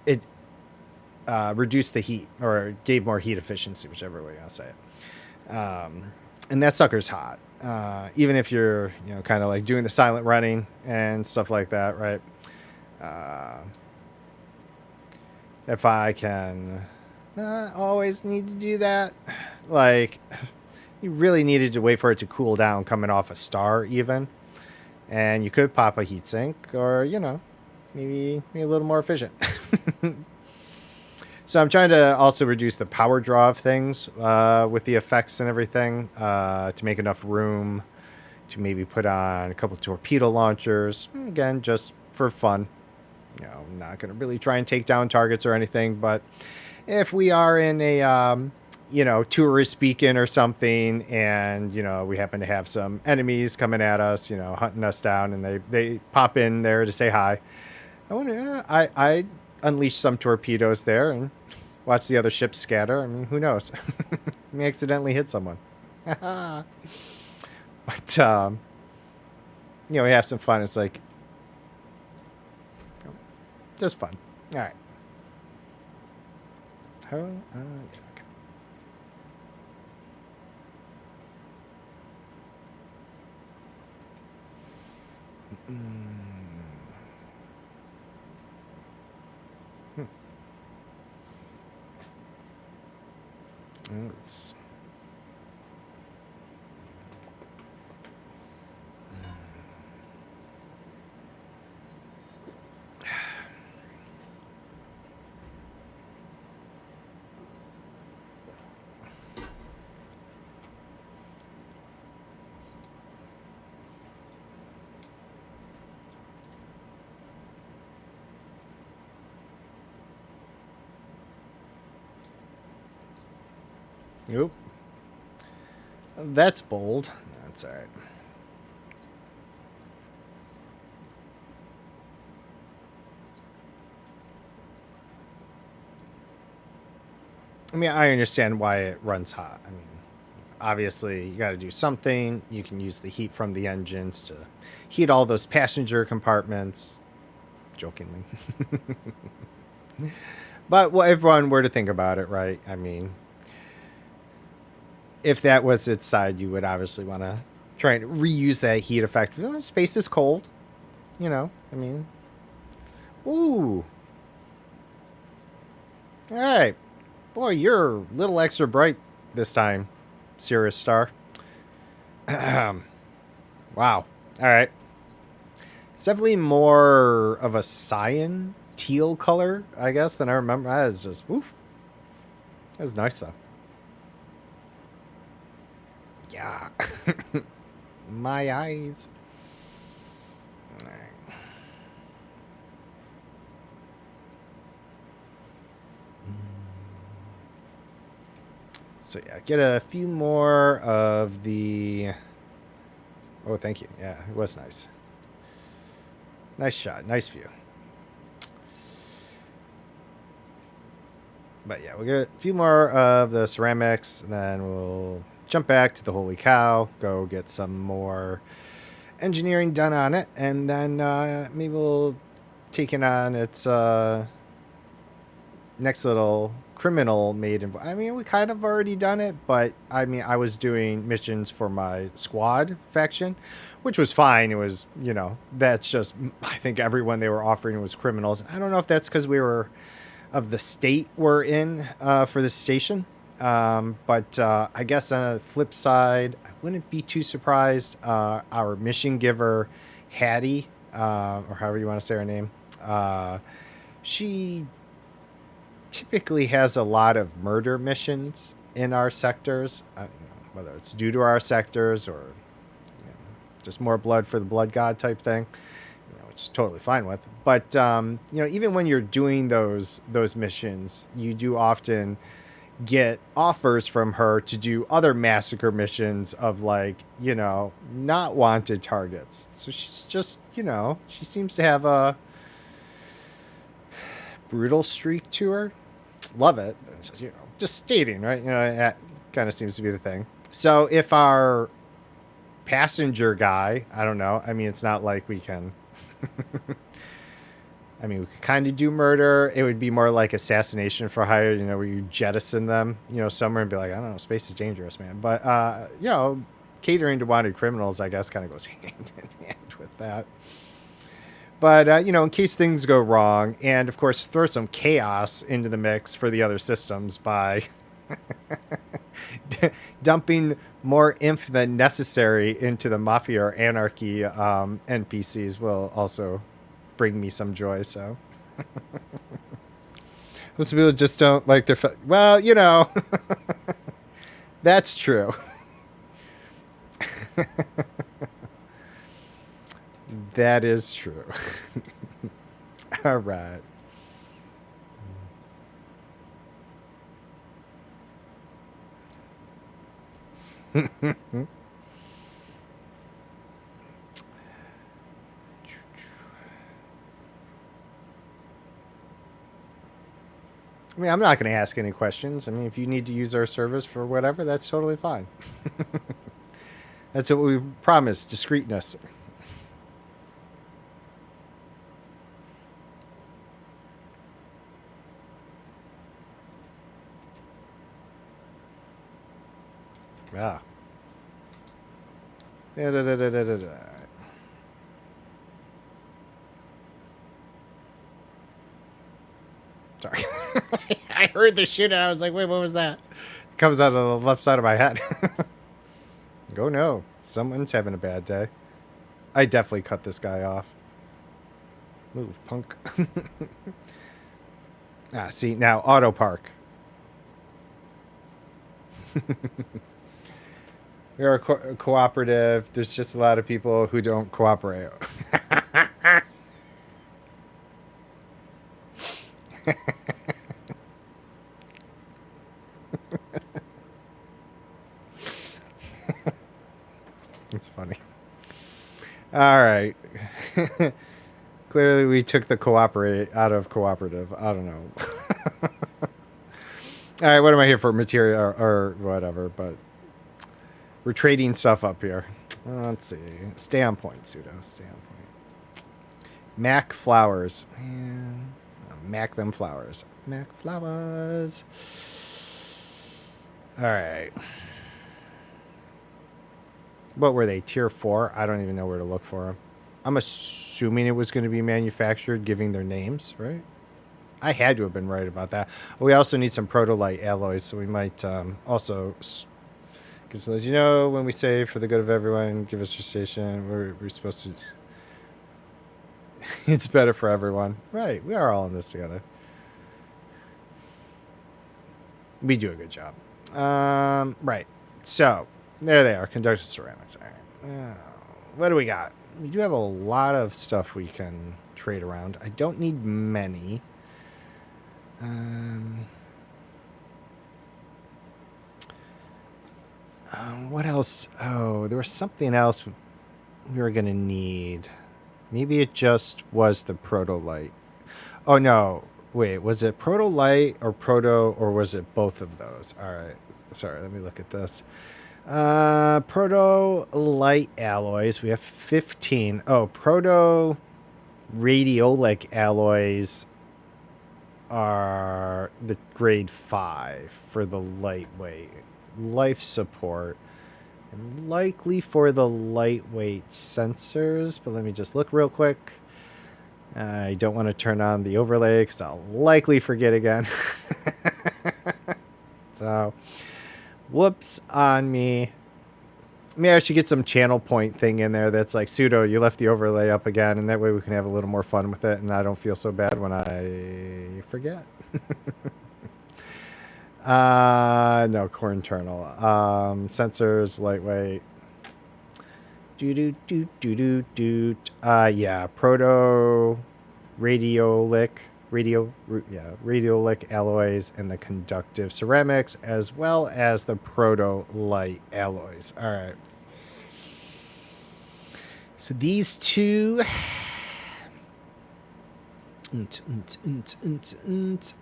it reduced the heat, or gave more heat efficiency, whichever way you want to say it. And that sucker's hot. Even if you're, you know, kind of like doing the silent running and stuff like that, right? If I can always need to do that, like, you really needed to wait for it to cool down coming off a star even. And you could pop a heatsink, or, you know, maybe a little more efficient. So I'm trying to also reduce the power draw of things with the effects and everything to make enough room to maybe put on a couple torpedo launchers. Again, just for fun. You know, I'm not going to really try and take down targets or anything, but if we are in a, you know, tourist beacon or something, and, you know, we happen to have some enemies coming at us, you know, hunting us down, and they pop in there to say hi, I unleash some torpedoes there and watch the other ships scatter. I mean, who knows? We accidentally hit someone. But, you know, we have some fun. It's like, just fun. All right. Yeah, okay. Let's... Oop. That's bold. That's all right. I mean, I understand why it runs hot. I mean, obviously, you got to do something. You can use the heat from the engines to heat all those passenger compartments. Jokingly. But well, if one were to think about it, right? I mean, if that was its side, you would obviously want to try and reuse that heat effect. Space is cold, I mean, ooh, all right, boy, you're a little extra bright this time, Sirius Star. Wow, all right, it's definitely more of a cyan teal color, I guess, than I remember. That is just woof. That's nice though. Yeah. My eyes. So yeah, get a few more of the... Oh, thank you. Yeah, it was nice. Nice shot. Nice view. But yeah, we'll get a few more of the ceramics, and then we'll jump back to the Holy Cow, go get some more engineering done on it, and then maybe we'll take it on its next little criminal maid. I mean, we kind of already done it, but I mean, I was doing missions for my squad faction, which was fine. It was, that's just, I think everyone they were offering was criminals. I don't know if that's because we were of the state we're in for this station. But I guess on the flip side, I wouldn't be too surprised. Our mission giver, Hattie, or however you want to say her name, she typically has a lot of murder missions in our sectors. I don't know, whether it's due to our sectors or just more blood for the blood god type thing, which is totally fine with. But even when you're doing those missions, you do often get offers from her to do other massacre missions of not wanted targets. So she's just, she seems to have a brutal streak to her. Love it. Just stating, right? That kind of seems to be the thing. So if our passenger guy, I don't know. I mean, it's not like we can. I mean, we could kind of do murder. It would be more like assassination for hire, where you jettison them, somewhere and be like, I don't know, space is dangerous, man. But, catering to wanted criminals, I guess, kind of goes hand in hand with that. But, in case things go wrong, and of course, throw some chaos into the mix for the other systems by dumping more inf than necessary into the Mafia or Anarchy NPCs will also bring me some joy. So most people just don't like their well, that's true. That is true. All right. I mean, I'm not going to ask any questions. I mean, if you need to use our service for whatever, that's totally fine. That's what we promise, discreetness. Yeah. Sorry. I heard the shit and I was like, wait, what was that? It comes out of the left side of my head. Go no. Someone's having a bad day. I definitely cut this guy off. Move, punk. See, now auto park. We are a cooperative. There's just a lot of people who don't cooperate. It's funny. All right. Clearly, we took the cooperate out of cooperative. I don't know. All right, what am I here for? Material or whatever, but We're trading stuff up here. Let's see. Stay on point, Pseudo. Stay on point. Mac flowers. Man. Mac them flowers. Mac flowers. All right. What were they? Tier 4? I don't even know where to look for them. I'm assuming it was going to be manufactured, giving their names, right? I had to have been right about that. We also need some protolite alloys, so we might also give us, you know, when we say for the good of everyone, give us your station, we're supposed to... It's better for everyone. Right, we are all in this together. We do a good job. Right. So, there they are, conductive ceramics. All right. What do we got? We do have a lot of stuff we can trade around. I don't need many. What else? Oh, there was something else we were going to need. Maybe it just was the protolite. Oh, no. Wait, was it protolite or proto, or was it both of those? All right. Sorry, let me look at this. Proto-light alloys. We have 15. Oh, proto-radiolic alloys are the grade 5 for the lightweight. Life support. And likely for the lightweight sensors. But let me just look real quick. I don't want to turn on the overlay because I'll likely forget again. So... whoops on me. Maybe I should get some channel point thing in there that's like, Pseudo, you left the overlay up again, and that way we can have a little more fun with it, and I don't feel so bad when I forget. No, core internal. Sensors, lightweight. Yeah, proto radiolic. Radiolic alloys and the conductive ceramics, as well as the proto-light alloys. All right. So these two,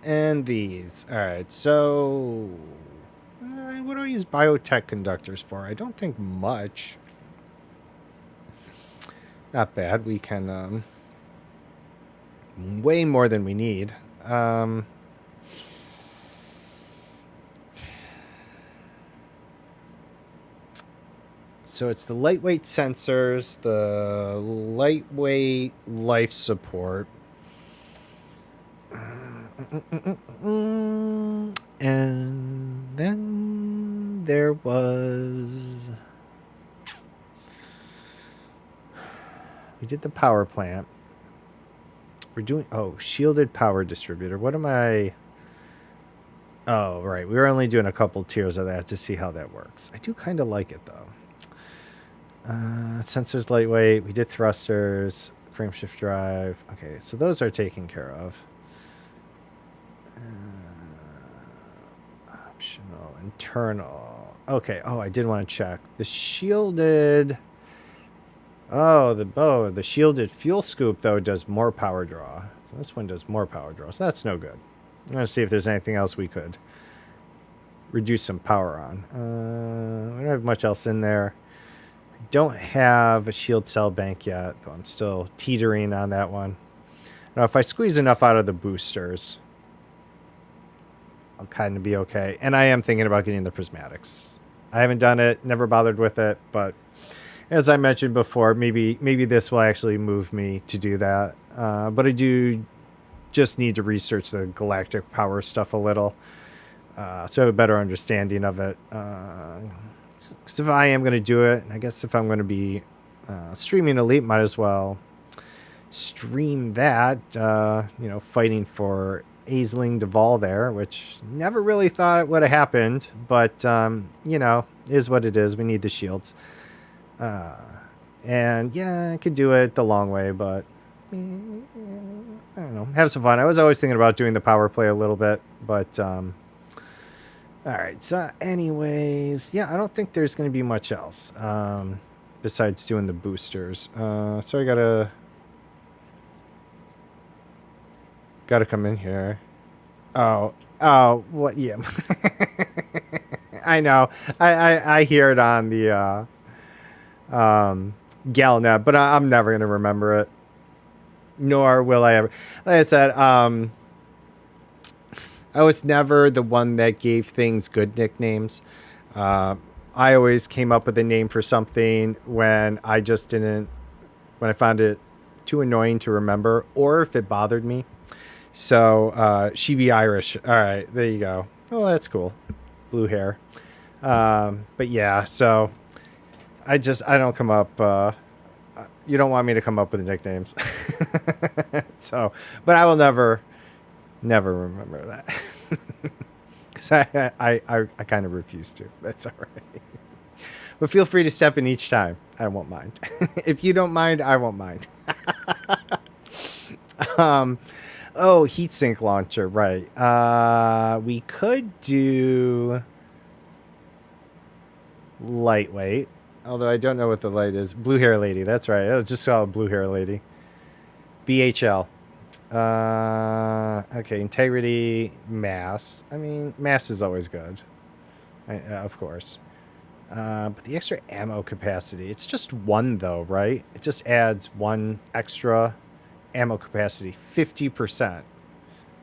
and these. All right. So, what do I use biotech conductors for? I don't think much. Not bad. We can. Way more than we need. So it's the lightweight sensors, the lightweight life support. And then there was... We did the power plant. We're doing... Oh, shielded power distributor. What am I... Oh, right. We were only doing a couple tiers of that to see how that works. I do kind of like it, though. Sensors lightweight. We did thrusters. Frame shift drive. Okay, so those are taken care of. Optional. Internal. Okay. Oh, I did want to check. The shielded... the shielded fuel scoop, though, does more power draw. So this one does more power draw, so that's no good. I'm going to see if there's anything else we could reduce some power on. We don't have much else in there. I don't have a shield cell bank yet, though I'm still teetering on that one. Now, if I squeeze enough out of the boosters, I'll kind of be okay. And I am thinking about getting the prismatics. I haven't done it, never bothered with it, but... As I mentioned before, maybe this will actually move me to do that. But I do just need to research the galactic power stuff a little. So I have a better understanding of it. Because if I am going to do it, I guess if I'm going to be streaming Elite, might as well stream that. Fighting for Aisling Duval there, which never really thought it would have happened. But, is what it is. We need the shields. And yeah, I could do it the long way, but I don't know, have some fun. I was always thinking about doing the power play a little bit, but all right. So anyways, yeah, I don't think there's going to be much else besides doing the boosters. So I gotta come in here. Oh, what? Yeah. I know. I hear it on the Galnet, but I'm never gonna remember it. Nor will I ever. Like I said, I was never the one that gave things good nicknames. Uh, I always came up with a name for something when I just didn't, when I found it too annoying to remember, or if it bothered me. So she be Irish. All right, there you go. Oh, that's cool. Blue hair. But yeah, so I don't come up. You don't want me to come up with nicknames. So, but I will never remember that. Because I kind of refuse to. That's all right. But feel free to step in each time. I won't mind. If you don't mind, I won't mind. Oh, heatsink launcher, right. We could do lightweight. Although I don't know what the light is. Blue hair lady, that's right. I just saw a blue hair lady. BHL. Okay, integrity, mass. I mean, mass is always good. Of course. But the extra ammo capacity, it's just one though, right? It just adds one extra ammo capacity, 50%.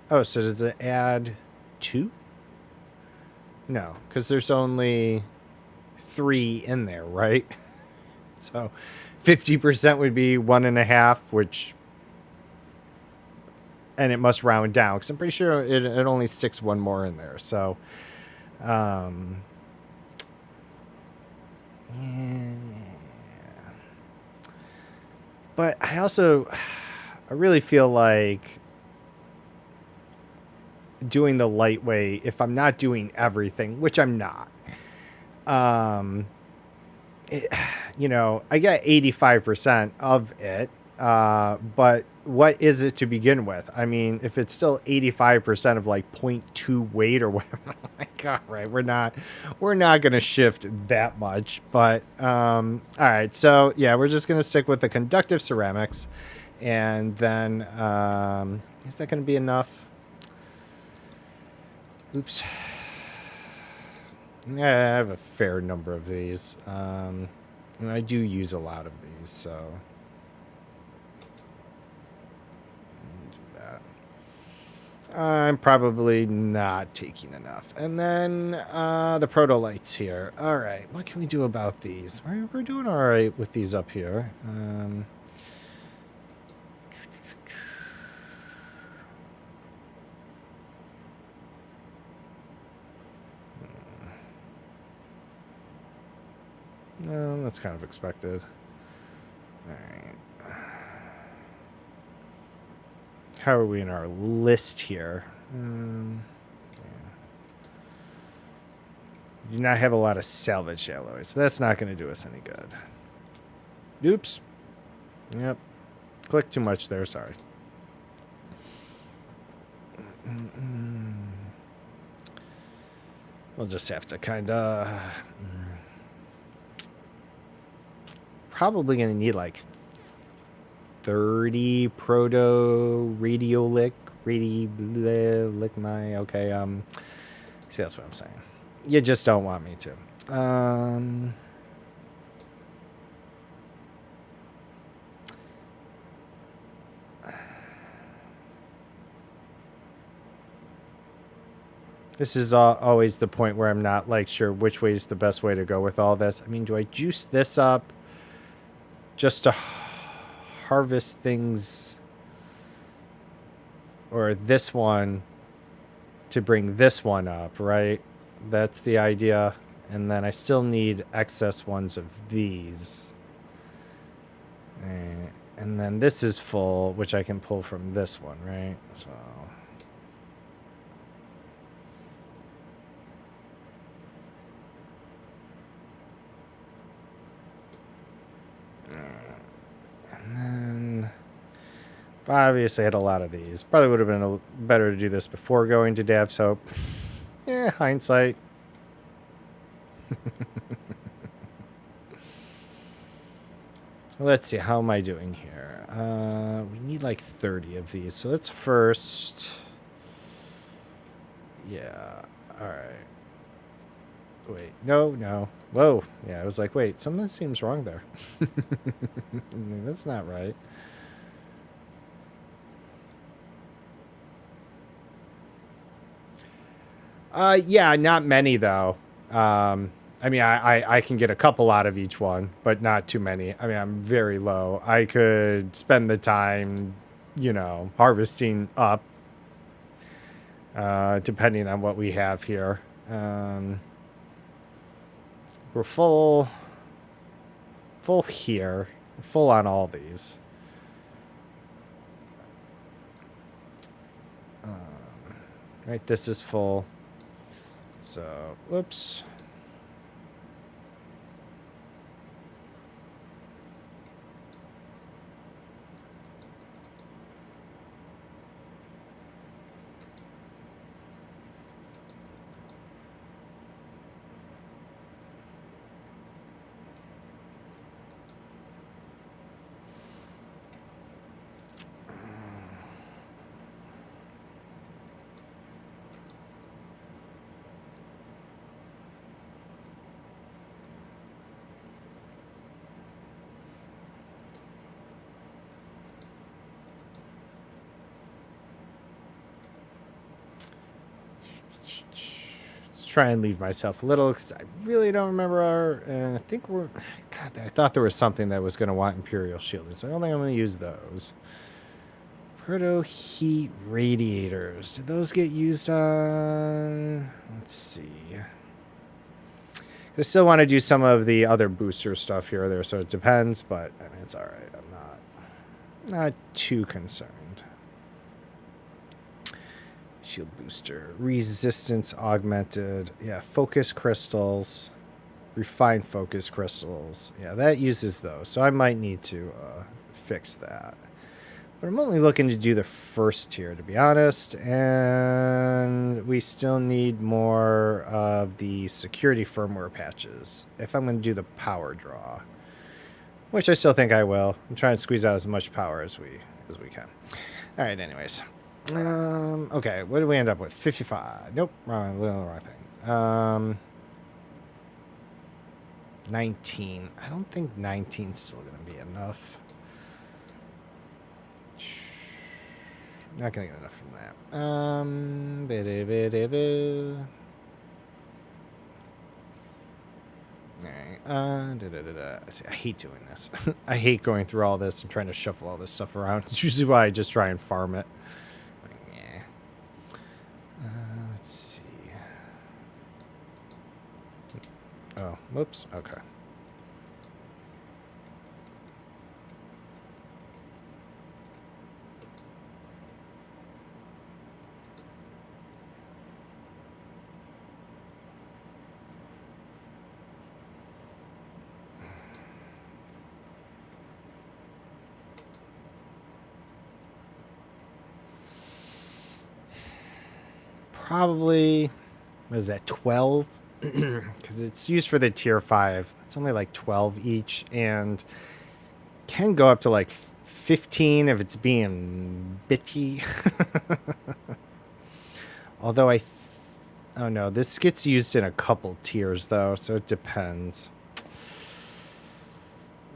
Oh, so does it add 2? No, because there's only 3 in there, right? So 50% would be 1.5, which, and it must round down because I'm pretty sure it only sticks one more in there. So, yeah. But I really feel like doing the lightweight, if I'm not doing everything, which I'm not, I get 85% of it. But what is it to begin with? I mean, if it's still 85% of like 0.2 weight or whatever, oh my God, right? We're not going to shift that much, but, all right. So yeah, we're just going to stick with the conductive ceramics, and then, is that going to be enough? Oops. Yeah, I have a fair number of these. And I do use a lot of these, so I'm probably not taking enough. And then the proto lights here. All right, what can we do about these? We're doing all right with these up here. No, that's kind of expected. All right. How are we in our list here? Yeah. Do not have a lot of salvaged alloys, so that's not going to do us any good. Oops. Yep. Clicked too much there, sorry. We'll just have to kind of... Probably going to need like 30 proto radiolic my okay. See, that's what I'm saying. You just don't want me to. This is always the point where I'm not like sure which way is the best way to go with all this. I mean, do I juice this up just to harvest things, or this one to bring this one up, right? That's the idea. And then I still need excess ones of these. And then this is full, which I can pull from this one, right? So... And then... Obviously I had a lot of these. Probably would have been better to do this before going to dev, so... Yeah, hindsight. Let's see, how am I doing here? We need like 30 of these, so let's first... Yeah, alright. Wait, no. Whoa. Yeah, I was like, wait, something seems wrong there. That's not right. Yeah, not many though. I mean, I can get a couple out of each one, but not too many. I mean, I'm very low. I could spend the time, harvesting up, depending on what we have here. We're full here, full on all these. Right, this is full. So, whoops. Try and leave myself a little because I really don't remember I think we're. God, I thought there was something that was going to want Imperial shielding, so I don't think I'm going to use those. Proto heat radiators. Did those get used on? Let's see. I still want to do some of the other booster stuff here or there, so it depends. But I mean, it's all right. I'm not too concerned. Shield booster, resistance augmented. Yeah, focus crystals, refined focus crystals. Yeah, that uses those. So I might need to fix that. But I'm only looking to do the first tier, to be honest. And we still need more of the security firmware patches if I'm going to do the power draw, which I still think I will. I'm trying to squeeze out as much power as we can. All right, anyways. Okay, what did we end up with? 55. Nope, wrong thing. 19. I don't think 19's still going to be enough. Not going to get enough from that. Alright, See, I hate doing this. I hate going through all this and trying to shuffle all this stuff around. It's usually why I just try and farm it. Let's see. Oh, whoops. Okay. Probably, what is that, 12? Because it's used for the tier 5. It's only like 12 each and can go up to like 15 if it's being bitchy. Although oh no, this gets used in a couple tiers though, so it depends.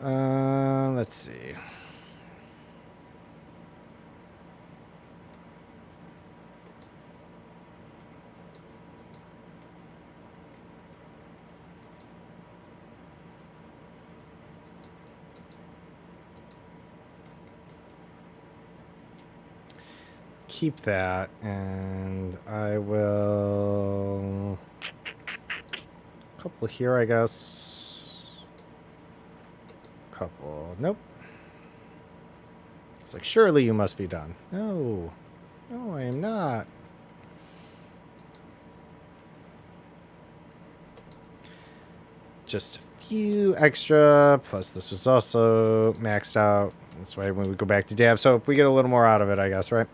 Let's see. Keep that, and I will. Couple here, I guess. Couple. Nope. It's like, surely you must be done. No. No, I am not. Just a few extra, plus this was also maxed out. This way when we go back to Dav Soap, we get a little more out of it, I guess, right?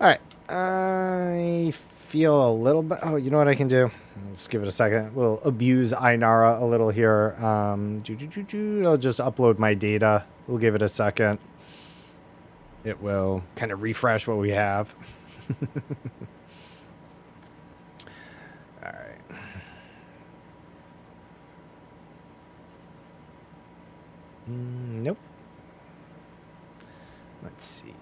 All right. I feel a little bit. Oh, you know what I can do? Let's give it a second. We'll abuse Inara a little here. I'll just upload my data. We'll give it a second. It will kind of refresh what we have. All right. Nope. Let's see.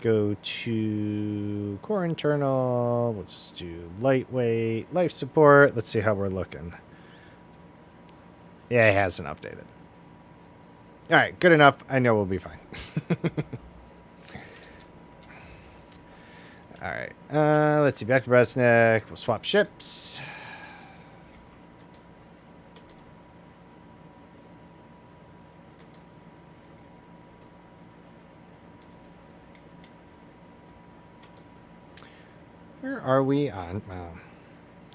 Go to core internal. We'll just do lightweight, life support. Let's see how we're looking. Yeah, it hasn't updated. All right, good enough. I know we'll be fine. All right. Let's see. Back to Bresnik. We'll swap ships. Where are we on?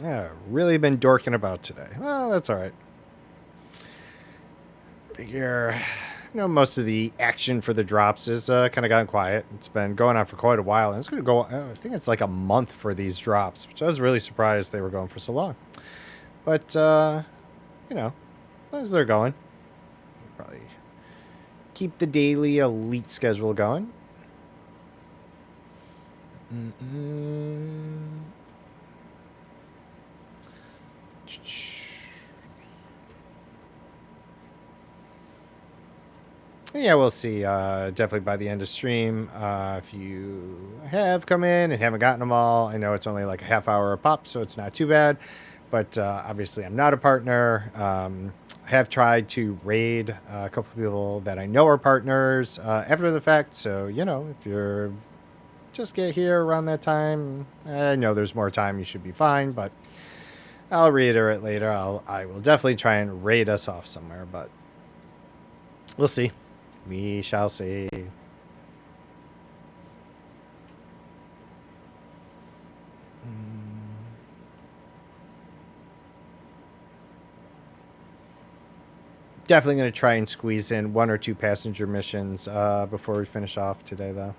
Yeah, really been dorking about today. Well, that's all right. Figure, most of the action for the drops is kind of gotten quiet. It's been going on for quite a while, and it's going to go. I think it's like a month for these drops, which I was really surprised they were going for so long. But as long as they're going, probably keep the daily elite schedule going. Yeah, we'll see. Definitely by the end of stream. If you have come in and haven't gotten them all, I know it's only like a half hour a pop, so it's not too bad. But obviously, I'm not a partner. I have tried to raid a couple of people that I know are partners after the fact. So, if you're just get here around that time, I know there's more time. You should be fine. But I'll reiterate later. I will definitely try and raid us off somewhere, but we'll see. We shall see. Definitely going to try and squeeze in 1 or 2 passenger missions before we finish off today, though.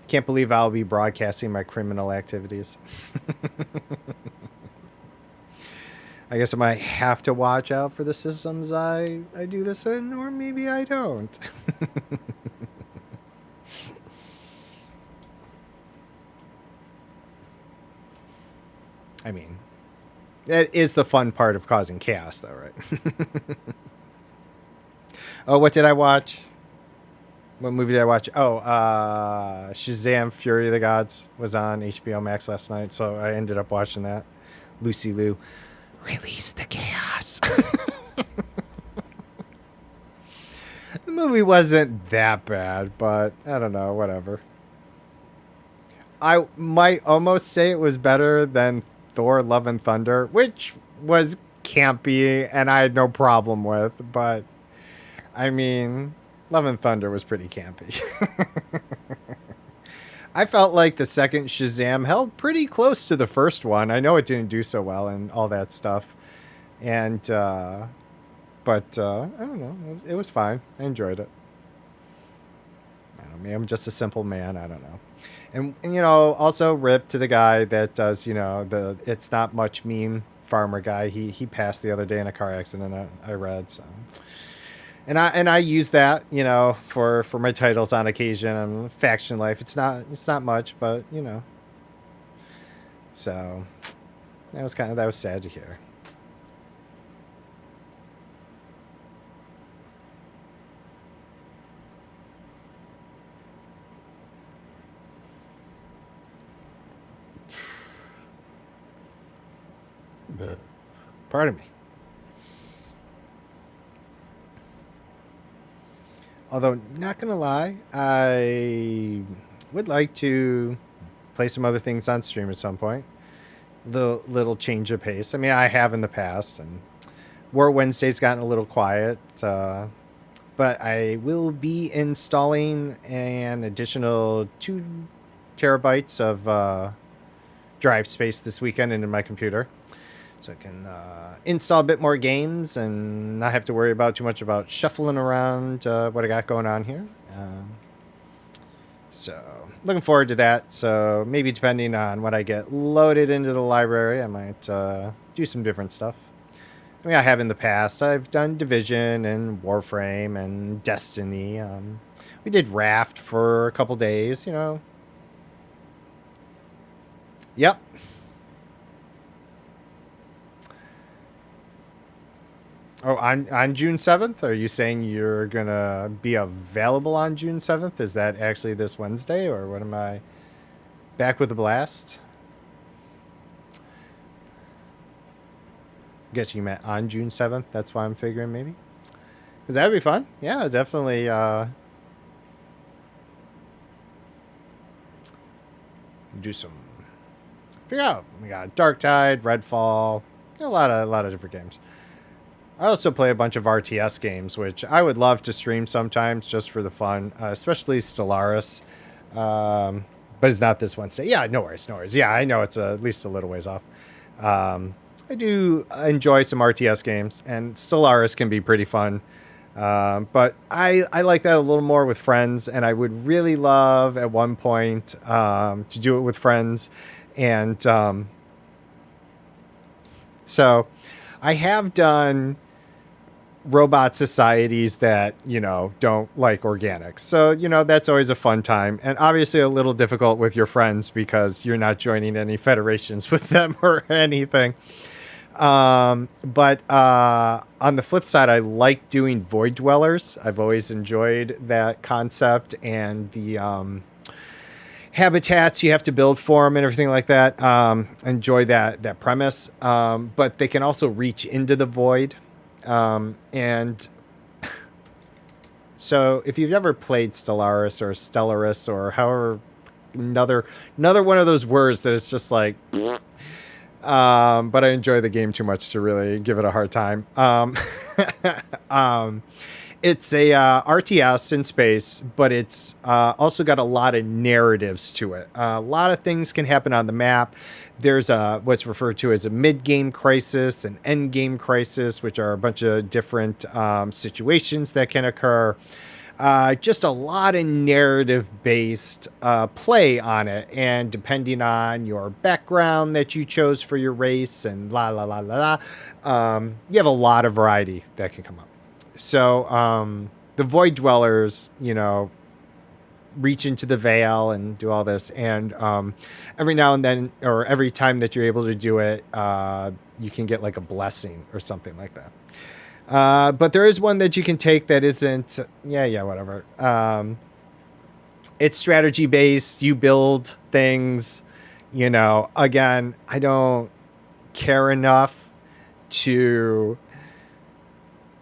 Can't believe I'll be broadcasting my criminal activities. I guess I might have to watch out for the systems I do this in, or maybe I don't. I mean, that is the fun part of causing chaos, though, right? Oh, what did I watch? What movie did I watch? Oh, Shazam! Fury of the Gods was on HBO Max last night, so I ended up watching that. Lucy Liu, release the chaos. The movie wasn't that bad, but I don't know, whatever. I might almost say it was better than Thor: Love and Thunder, which was campy and I had no problem with, but I mean, Love and Thunder was pretty campy. I felt like the second Shazam held pretty close to the first one. I know it didn't do so well and all that stuff. And, but I don't know. It was fine. I enjoyed it. I don't know. Maybe I'm just a simple man. I don't know. And also rip to the guy that does, the It's Not Much meme farmer guy. He passed the other day in a car accident. I read, so. And I use that, for my titles on occasion. Faction Life. It's not much, but So that was sad to hear. Pardon me. Although, not going to lie, I would like to play some other things on stream at some point. The little change of pace. I mean, I have in the past, and War Wednesday's gotten a little quiet. But I will be installing an additional 2 terabytes of drive space this weekend into my computer. So I can install a bit more games and not have to worry about too much about shuffling around what I got going on here. So looking forward to that. So maybe depending on what I get loaded into the library, I might do some different stuff. I mean, I have in the past. I've done Division and Warframe and Destiny. We did Raft for a couple days, Yep. Oh, on June 7th? Are you saying you're going to be available on June 7th? Is that actually this Wednesday, or what am I? Back with a blast? Guess you meant on June 7th. That's why I'm figuring maybe. Because that would be fun. Yeah, definitely. Do some. Figure out. We got Dark Tide, Redfall, a lot of different games. I also play a bunch of RTS games, which I would love to stream sometimes just for the fun, especially Stellaris. But it's not this Wednesday. Yeah, no worries, no worries. Yeah, I know it's at least a little ways off. I do enjoy some RTS games, and Stellaris can be pretty fun. But I like that a little more with friends, and I would really love at one point to do it with friends. And so I have done robot societies that, don't like organics. So, that's always a fun time, and obviously a little difficult with your friends because you're not joining any federations with them or anything. But on the flip side, I like doing void dwellers. I've always enjoyed that concept and the habitats you have to build for them and everything like that. Enjoy that premise. But they can also reach into the void. And so if you've ever played Stellaris or Stellaris or however another one of those words that it's just like, but I enjoy the game too much to really give it a hard time. It's a RTS in space, but it's also got a lot of narratives to it. A lot of things can happen on the map. There's what's referred to as a mid-game crisis, an end-game crisis, which are a bunch of different situations that can occur. Just a lot of narrative-based play on it, and depending on your background that you chose for your race and you have a lot of variety that can come up. So the Void Dwellers, reach into the veil and do all this, and every now and then, or every time that you're able to do it, you can get like a blessing or something like that. But there is one that you can take that isn't, whatever. It's strategy based. You build things, again, I don't care enough to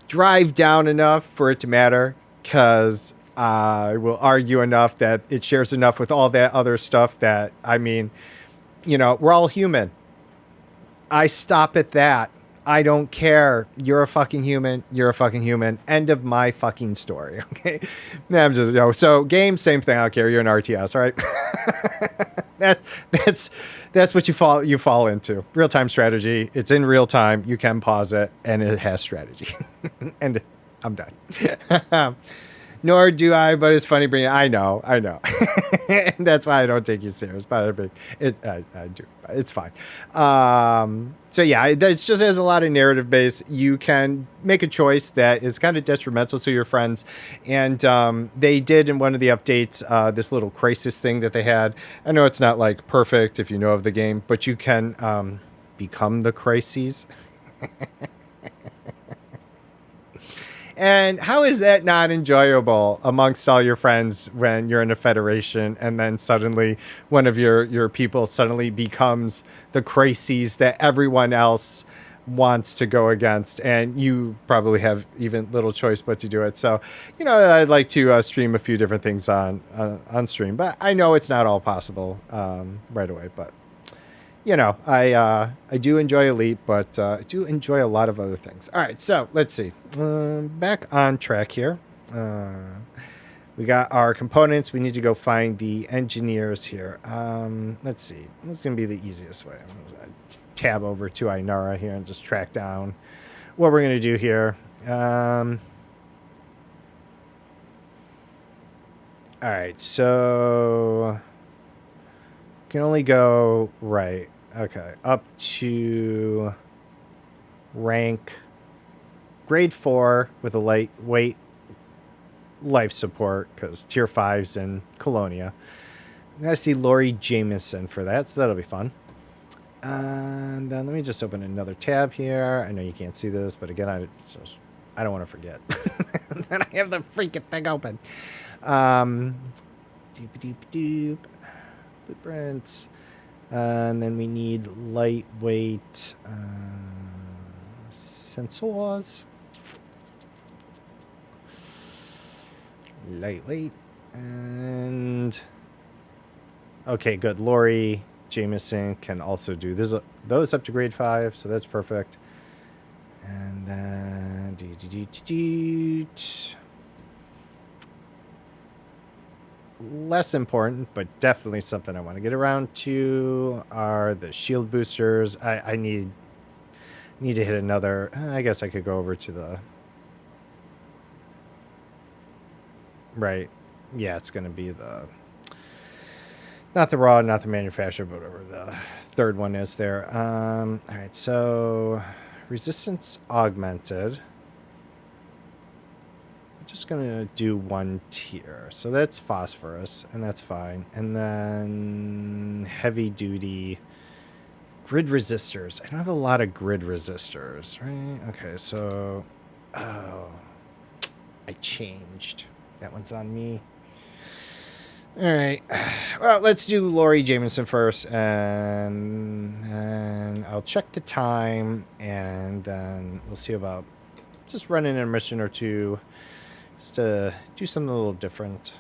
drive down enough for it to matter, because I will argue enough that it shares enough with all that other stuff that, we're all human. I stop at that. I don't care. You're a fucking human. You're a fucking human. End of my fucking story. Okay. I'm just, so game, same thing. I don't care. You're an RTS. All right. That's what you fall into. Real time strategy. It's in real time. You can pause it, and it has strategy. And I'm done. Nor do I, but it's funny bringing. I know. And that's why I don't take you serious. But I do. It's fine. So yeah, it just has a lot of narrative base. You can make a choice that is kind of detrimental to your friends, and they did in one of the updates this little crisis thing that they had. I know it's not like perfect if you know of the game, but you can become the crises. And how is that not enjoyable amongst all your friends when you're in a federation and then suddenly one of your people suddenly becomes the crises that everyone else wants to go against, and you probably have even little choice but to do it. So, I'd like to stream a few different things on stream, but I know it's not all possible right away. But I do enjoy Elite, but I do enjoy a lot of other things. All right, so let's see. Back on track here. We got our components. We need to go find the engineers here. Let's see. What's going to be the easiest way? I'm going to tab over to Inara here and just track down what we're going to do here. All right, so can only go right. Okay, up to rank grade 4 with a lightweight life support, because tier 5's in Colonia. I gotta see Lori Jameson for that, so that'll be fun. And then let me just open another tab here. I know you can't see this, but again, I don't want to forget that I have the freaking thing open. Doop doop doop. Blueprints. And then we need lightweight sensors. Lightweight. And okay, good. Lori Jameson can also do those up to grade 5, so that's perfect. And then less important, but definitely something I want to get around to are the shield boosters. I need to hit another. I guess I could go over to the right. Yeah, it's going to be not the raw, not the manufacturer, but whatever the third one is there. All right, so resistance augmented. I'm just going to do 1 tier. So that's phosphorus, and that's fine. And then heavy duty grid resistors. I don't have a lot of grid resistors, right? Okay, so oh, I changed. That one's on me. All right. Well, let's do Lori Jameson first, and I'll check the time, and then we'll see about just running a mission or two, just to do something a little different.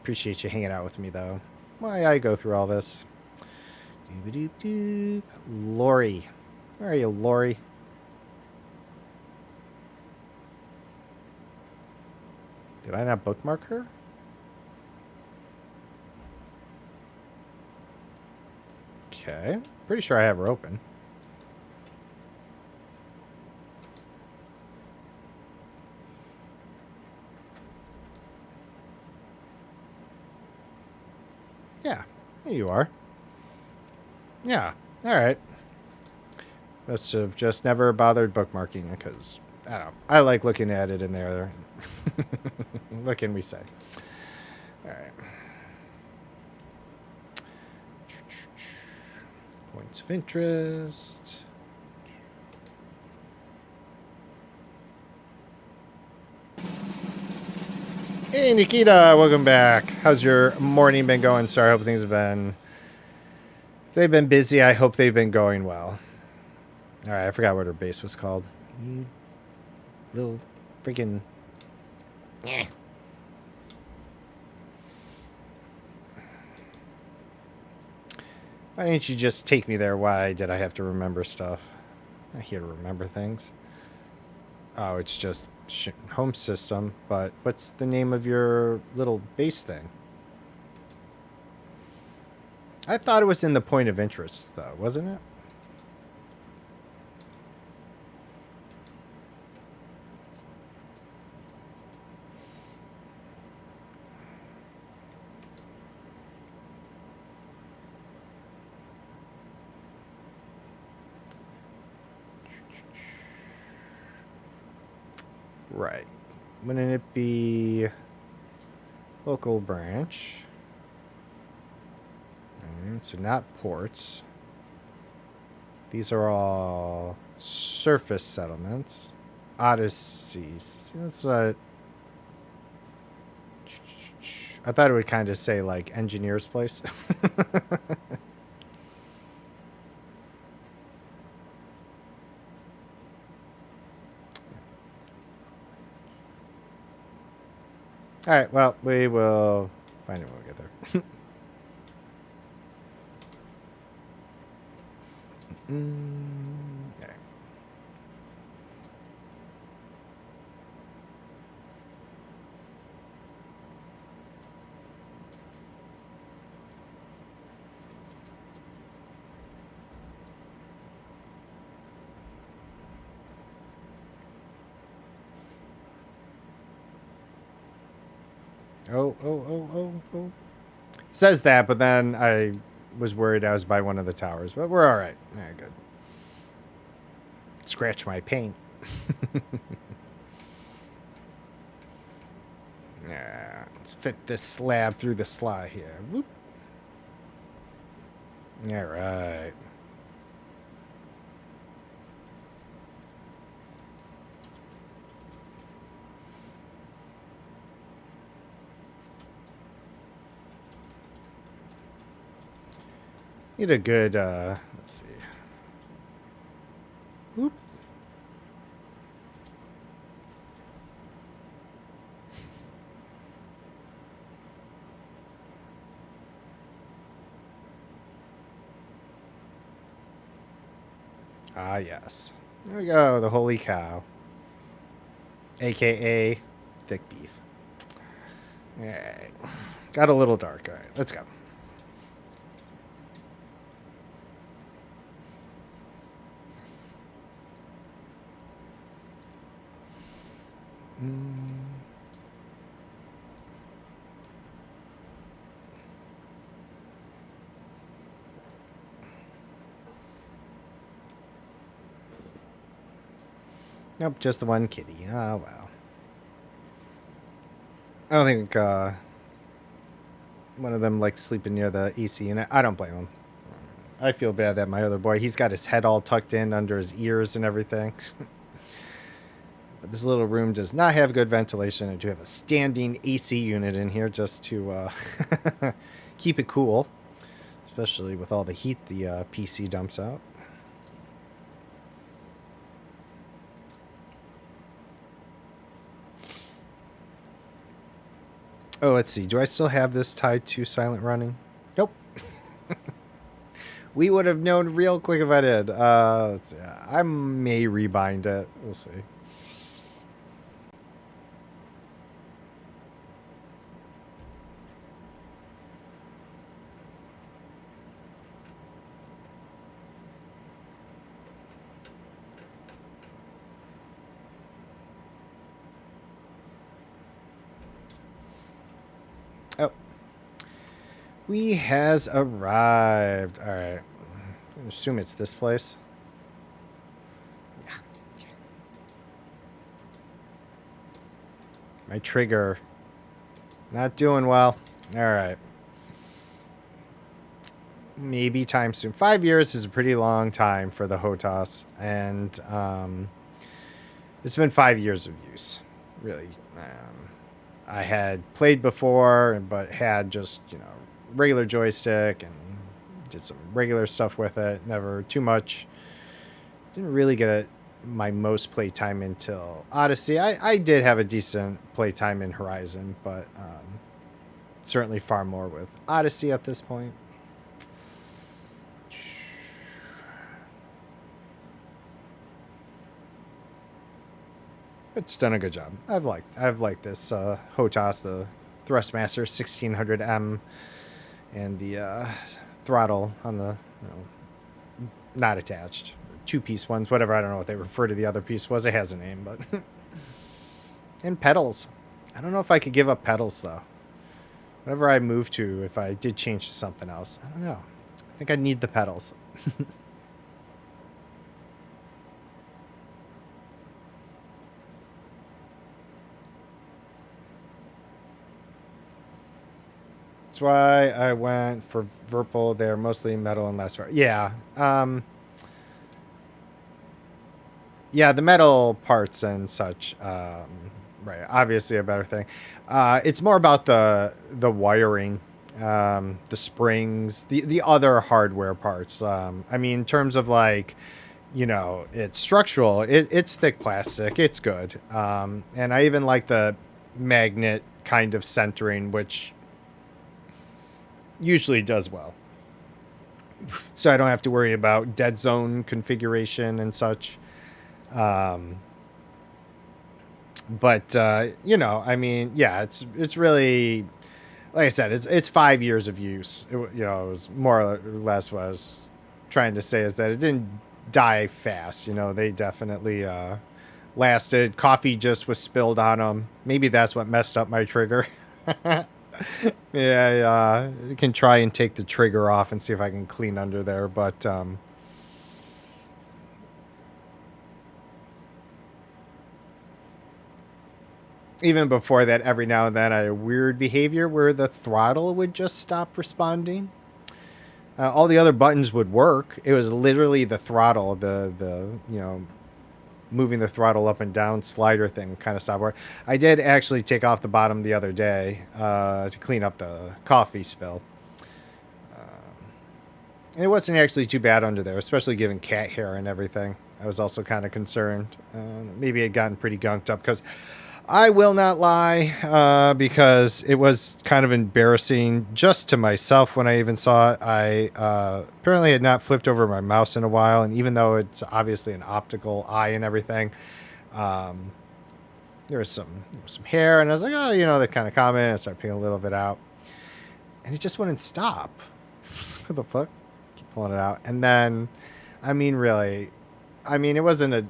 Appreciate you hanging out with me, though. Why I go through all this. Doop-a-doop-doop. Lori. Where are you, Lori? Did I not bookmark her? Okay. Pretty sure I have her open. Yeah. There you are. Yeah. All right. Must have just never bothered bookmarking because I don't know. I like looking at it in there. What can we say? All right. Points of interest. Hey, Nikita, welcome back. How's your morning been going? Sorry, I hope things have been... If they've been busy, I hope they've been going well. All right, I forgot what her base was called. You little freaking... Eh. Why didn't you just take me there? Why did I have to remember stuff? I'm not here to remember things. Oh, it's just home system, but what's the name of your little base thing? I thought it was in the point of interest, though, wasn't it? Right. Wouldn't it be local branch? So not ports. These are all surface settlements. Odysseys. See, that's what... I thought it would kind of say, like, engineer's place. All right, well, we will find it when we get there. All right. Oh. Says that, but then I was worried I was by one of the towers, but we're all right. All right, good. Scratch my paint. Yeah, let's fit this slab through the slot here. Whoop. All right. Need a good, let's see. Whoop. Ah, yes. There we go, the holy cow. AKA thick beef. Alright. Got a little dark. Alright, let's go. Nope, just the one kitty. Oh, well. I don't think one of them likes sleeping near the AC unit. I don't blame him. I feel bad that my other boy, he's got his head all tucked in under his ears and everything. But this little room does not have good ventilation. I do have a standing AC unit in here just to keep it cool, especially with all the heat the PC dumps out. Oh, let's see. Do I still have this tied to silent running? Nope. We would have known real quick if I did. Let's see. I may rebind it. We'll see. Oh. We has arrived. All right. I assume it's this place. Yeah. My trigger. Not doing well. All right. Maybe time soon. 5 years is a pretty long time for the HOTAS. And it's been 5 years of use. Really. I had played before, but had just, regular joystick and did some regular stuff with it. Never too much. Didn't really get my most play time until Odyssey. I did have a decent play time in Horizon, but certainly far more with Odyssey at this point. It's done a good job. I've liked this HOTAS, the Thrustmaster 1600M, and the throttle on the not attached, two-piece ones, whatever. I don't know what they refer to the other piece was. It has a name, but and pedals. I don't know if I could give up pedals though. Whatever I move to, if I did change to something else, I don't know. I think I need the pedals. That's why I went for Virpil. They're mostly metal and less. Yeah. Yeah, the metal parts and such. Right. Obviously a better thing. It's more about the wiring, the springs, the other hardware parts. I mean, in terms of like, it's structural. It's thick plastic. It's good. And I even like the magnet kind of centering, which usually does well. So I don't have to worry about dead zone configuration and such. But I mean, yeah, it's really, like I said, it's 5 years of use. It was more or less what I was trying to say is that it didn't die fast. They definitely lasted. Coffee just was spilled on them. Maybe that's what messed up my trigger. Yeah, I can try and take the trigger off and see if I can clean under there, but even before that, every now and then I had a weird behavior where the throttle would just stop responding. All the other buttons would work. It was literally the throttle, the moving the throttle up and down slider thing kind of stopped working. I did actually take off the bottom the other day to clean up the coffee spill. And it wasn't actually too bad under there, especially given cat hair and everything. I was also kind of concerned. Maybe it had gotten pretty gunked up because I will not lie, because it was kind of embarrassing just to myself when I even saw it. I apparently had not flipped over my mouse in a while, and even though it's obviously an optical eye and everything, there was some hair, and I was like, oh, that kind of common. I started picking a little bit out, and it just wouldn't stop. What the fuck? Keep pulling it out, and then, really, it wasn't a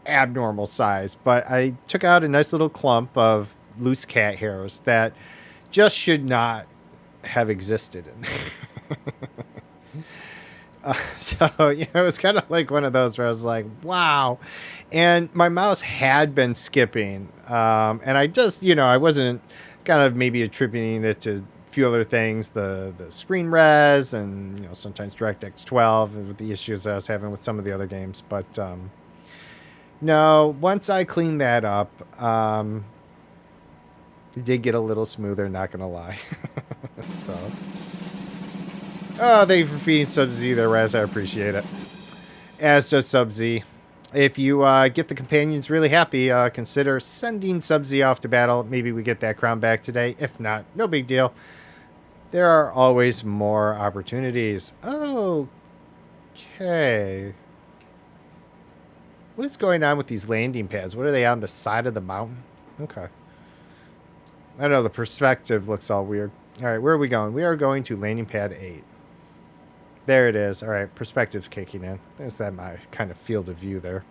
abnormal size, but I took out a nice little clump of loose cat hairs that just should not have existed in there. So, it was kind of like one of those where I was like, wow. And my mouse had been skipping. And I just, I wasn't kind of maybe attributing it to a few other things, the screen res and, sometimes DirectX 12 with the issues I was having with some of the other games. But, no, once I cleaned that up, it did get a little smoother, not going to lie. So, oh, thank you for feeding Sub-Z there, Raz. I appreciate it. As does Sub-Z. If you get the companions really happy, consider sending Sub-Z off to battle. Maybe we get that crown back today. If not, no big deal. There are always more opportunities. Okay. What is going on with these landing pads? What are they on the side of the mountain? Okay. I don't know. The perspective looks all weird. All right, where are we going? We are going to landing pad 8. There it is. All right, perspective's kicking in. There's that my kind of field of view there.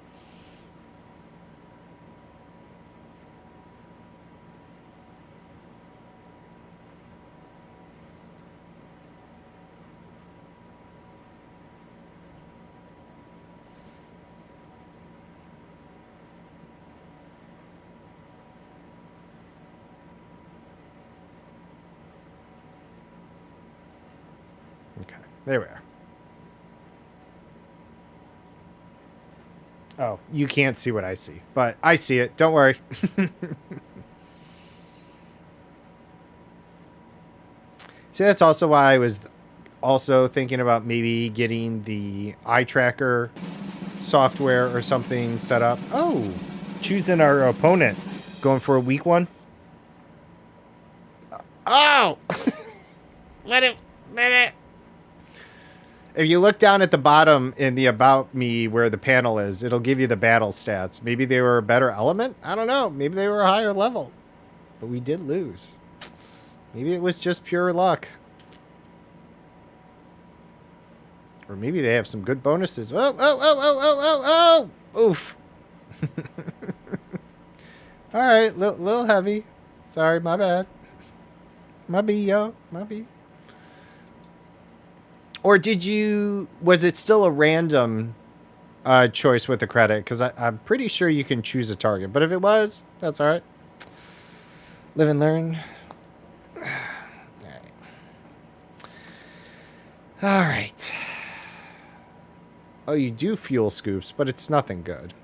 Okay, there we are. Oh, you can't see what I see, but I see it. Don't worry. See, that's also why I was also thinking about maybe getting the eye tracker software or something set up. Oh, choosing our opponent. Going for a weak one. Oh! Let it. If you look down at the bottom in the About Me where the panel is, it'll give you the battle stats. Maybe they were a better element? I don't know. Maybe they were a higher level. But we did lose. Maybe it was just pure luck. Or maybe they have some good bonuses. Oh! Oof. Alright, little heavy. Sorry, my bad. My B, yo. My B. Or was it still a random choice with the credit? Because I'm pretty sure you can choose a target. But if it was, that's all right. Live and learn. All right. Oh, you do fuel scoops, but it's nothing good.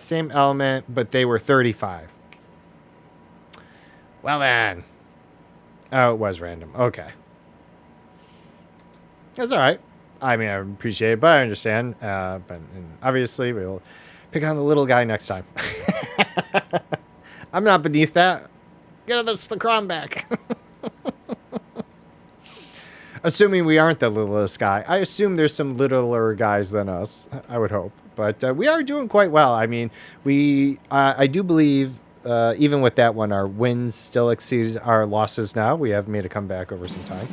Same element, but they were 35. Well then. Oh, it was random. Okay. That's all right. I appreciate it, but I understand. But obviously, we'll pick on the little guy next time. I'm not beneath that. Get us the crown back. Assuming we aren't the littlest guy. I assume there's some littler guys than us. I would hope. But we are doing quite well. I do believe, even with that one, our wins still exceeded our losses now. We have made a comeback over some time.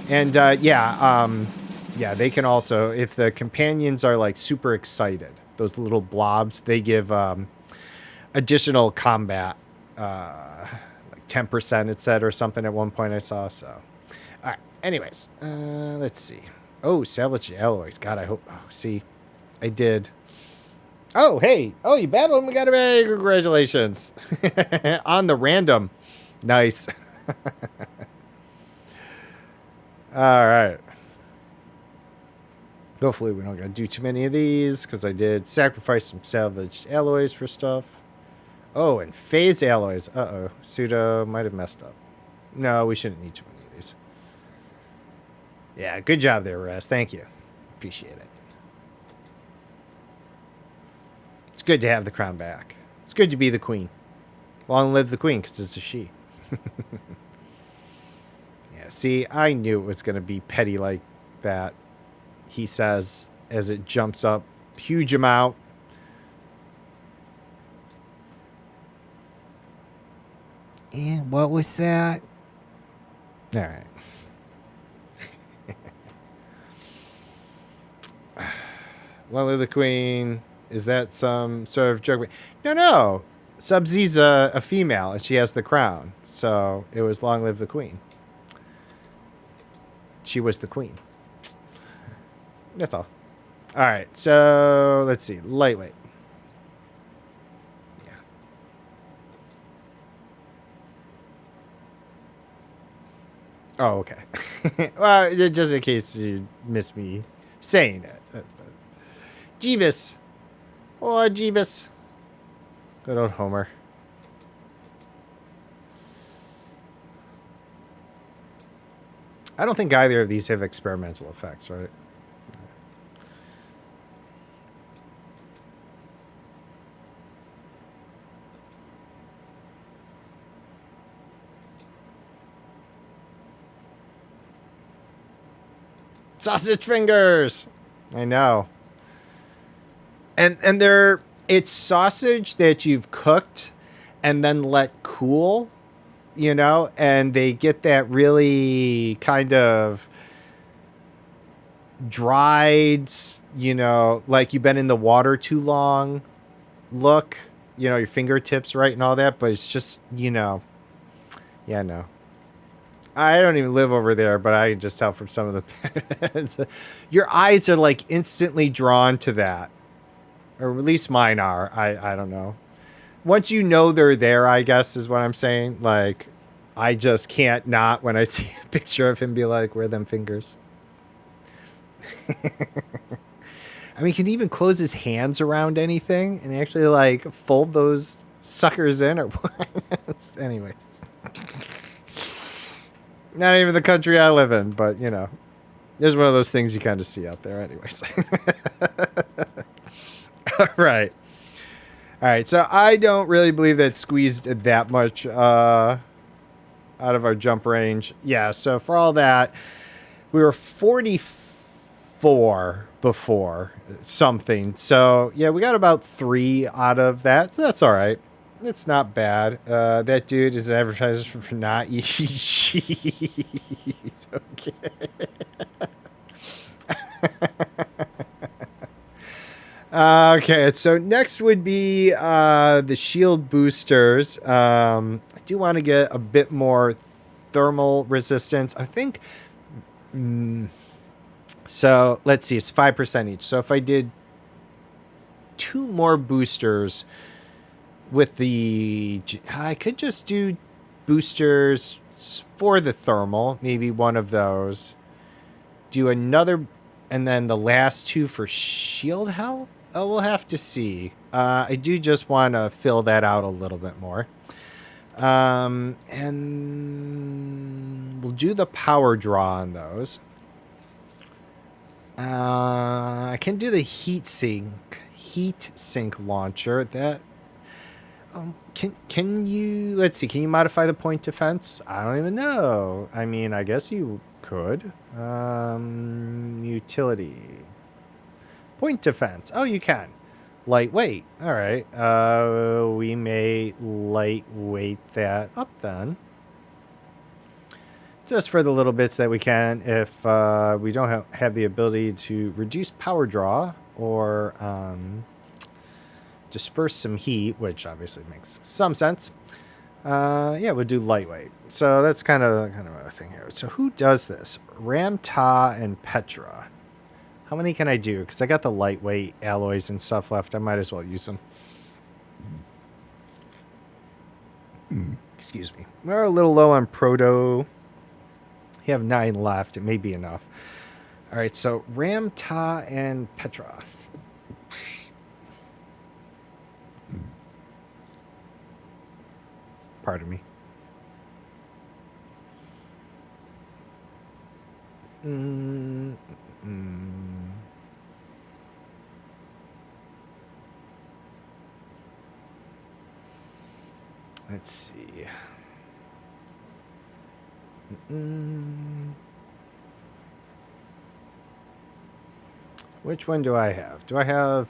And, they can also, if the companions are, like, super excited, those little blobs, they give additional combat, like 10% it said or something at one point I saw, so. All right, anyways, let's see. Oh, salvage alloys. God, I hope, see, I did. Oh, hey, you battled and we got a bag. Congratulations. On the random. Nice. All right. Hopefully we don't got to do too many of these because I did sacrifice some salvaged alloys for stuff. Oh, and phase alloys. Uh-oh. Pseudo might have messed up. No, we shouldn't need too many of Yeah, good job there, Raz. Thank you. Appreciate it. It's good to have the crown back. It's good to be the queen. Long live the queen, because it's a she. Yeah, see, I knew it was going to be petty like that, he says, as it jumps up. Huge amount. And what was that? All right. Long live the queen. Is that some sort of joke? No, no. Sub-Z's a female, and she has the crown. So it was long live the queen. She was the queen. That's all. All right. So let's see. Lightweight. Yeah. Oh, okay. Well, just in case you missed me saying it. Jeebus. Oh, Jeebus. Good old Homer. I don't think either of these have experimental effects, right? Sausage fingers. I know. And they're it's sausage that you've cooked and then let cool, you know, and they get that really kind of dried, you know, like you've been in the water too long look, you know, your fingertips right and all that, but it's just, you know, yeah, no. I don't even live over there, but I can just tell from some of the your eyes are like instantly drawn to that. Or at least mine are. I don't know. Once you know they're there, I guess is what I'm saying. Like, I just can't not when I see a picture of him be like, where are them fingers? I mean, he can even close his hands around anything and actually like fold those suckers in or what? Anyways. Not even the country I live in, but you know, there's one of those things you kind of see out there anyways. All right. All right, so I don't really believe that squeezed that much out of our jump range. Yeah, so for all that, we were 44 before something. So, yeah, we got about 3 out of that, so that's all right. It's not bad. That dude is an advertiser for not eating cheese. Okay. Okay, so next would be the shield boosters. I do want to get a bit more thermal resistance. I think. So let's see, it's 5% each. So if I did 2 more boosters with the, I could just do boosters for the thermal, maybe one of those. Do another, and then the last 2 for shield health. Oh, we'll have to see. I do just want to fill that out a little bit more. And we'll do the power draw on those. I can do the heat sink launcher. That can you, let's see, can you modify the point defense? I don't even know. I mean, I guess you could. Utility. Point defense. Oh, you can. Lightweight. All right. We may lightweight that up then. Just for the little bits that we can. If we don't have the ability to reduce power draw or disperse some heat, which obviously makes some sense. Yeah, we'll do lightweight. So that's kind of a thing here. So who does this? Ramta and Petra. How many can I do? Because I got the lightweight alloys and stuff left. I might as well use them. Excuse me. We're a little low on proto. You have 9 left. It may be enough. All right, so Ramta and Petra. Pardon me. Mm, mm. Let's see. Which one do I have? Do I have...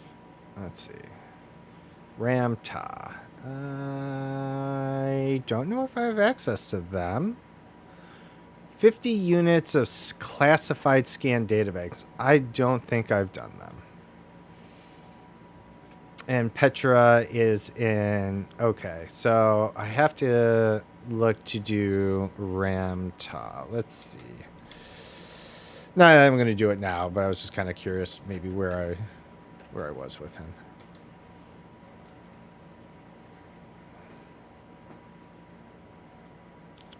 Let's see. Ramta. I don't know if I have access to them. 50 units of classified scan databanks. I don't think I've done them. And Petra is in... Okay, so I have to look to do Ramta. Let's see. No, I'm going to do it now, but I was just kind of curious maybe where I was with him.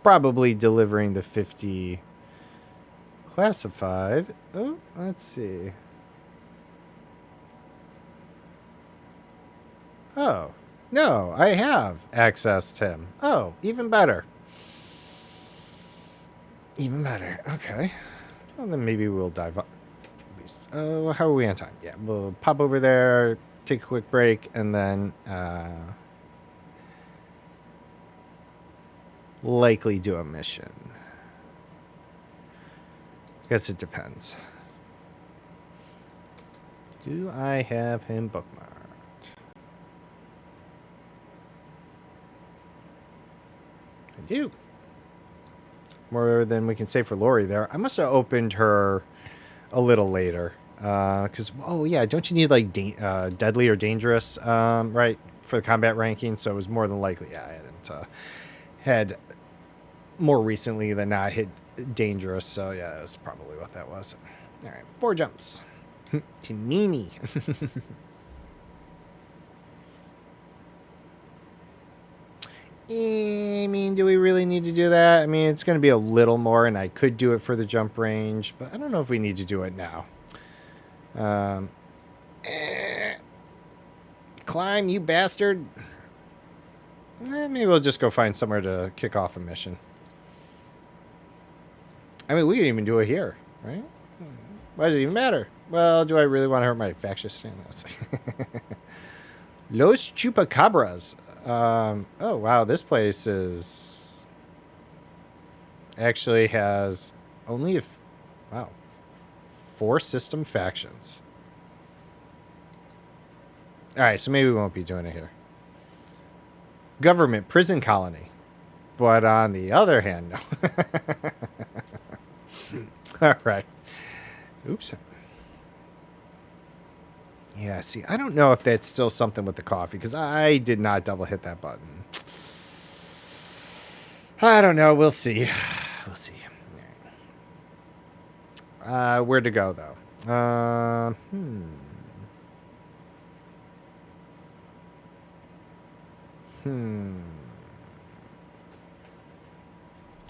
Probably delivering the 50 classified. Oh, let's see. Oh, no, I have accessed him. Oh, even better. Even better. Okay. Well, then maybe we'll dive up. At least. How are we on time? Yeah, we'll pop over there, take a quick break, and then likely do a mission. Guess it depends. Do I have him bookmarked? I do. More than we can say for Lori there. I must have opened her a little later. Because, oh yeah, don't you need like deadly or dangerous, right, for the combat ranking? So it was more than likely, yeah, I hadn't had more recently than not hit dangerous. So yeah, that's probably what that was. All right, 4 jumps. Tinini. I mean, do we really need to do that? I mean, it's going to be a little more, and I could do it for the jump range, but I don't know if we need to do it now. Climb, you bastard. Maybe we'll just go find somewhere to kick off a mission. I mean, we can even do it here, right? Why does it even matter? Well, do I really want to hurt my factious stand? Los Chupacabras. Oh, wow, this place is... actually has only... wow. 4 system factions. Alright, so maybe we won't be doing it here. Government prison colony. But on the other hand, no. Alright. Oops. Yeah, see, I don't know if that's still something with the coffee, because I did not double hit that button. I don't know. We'll see. We'll see. Where to go, though?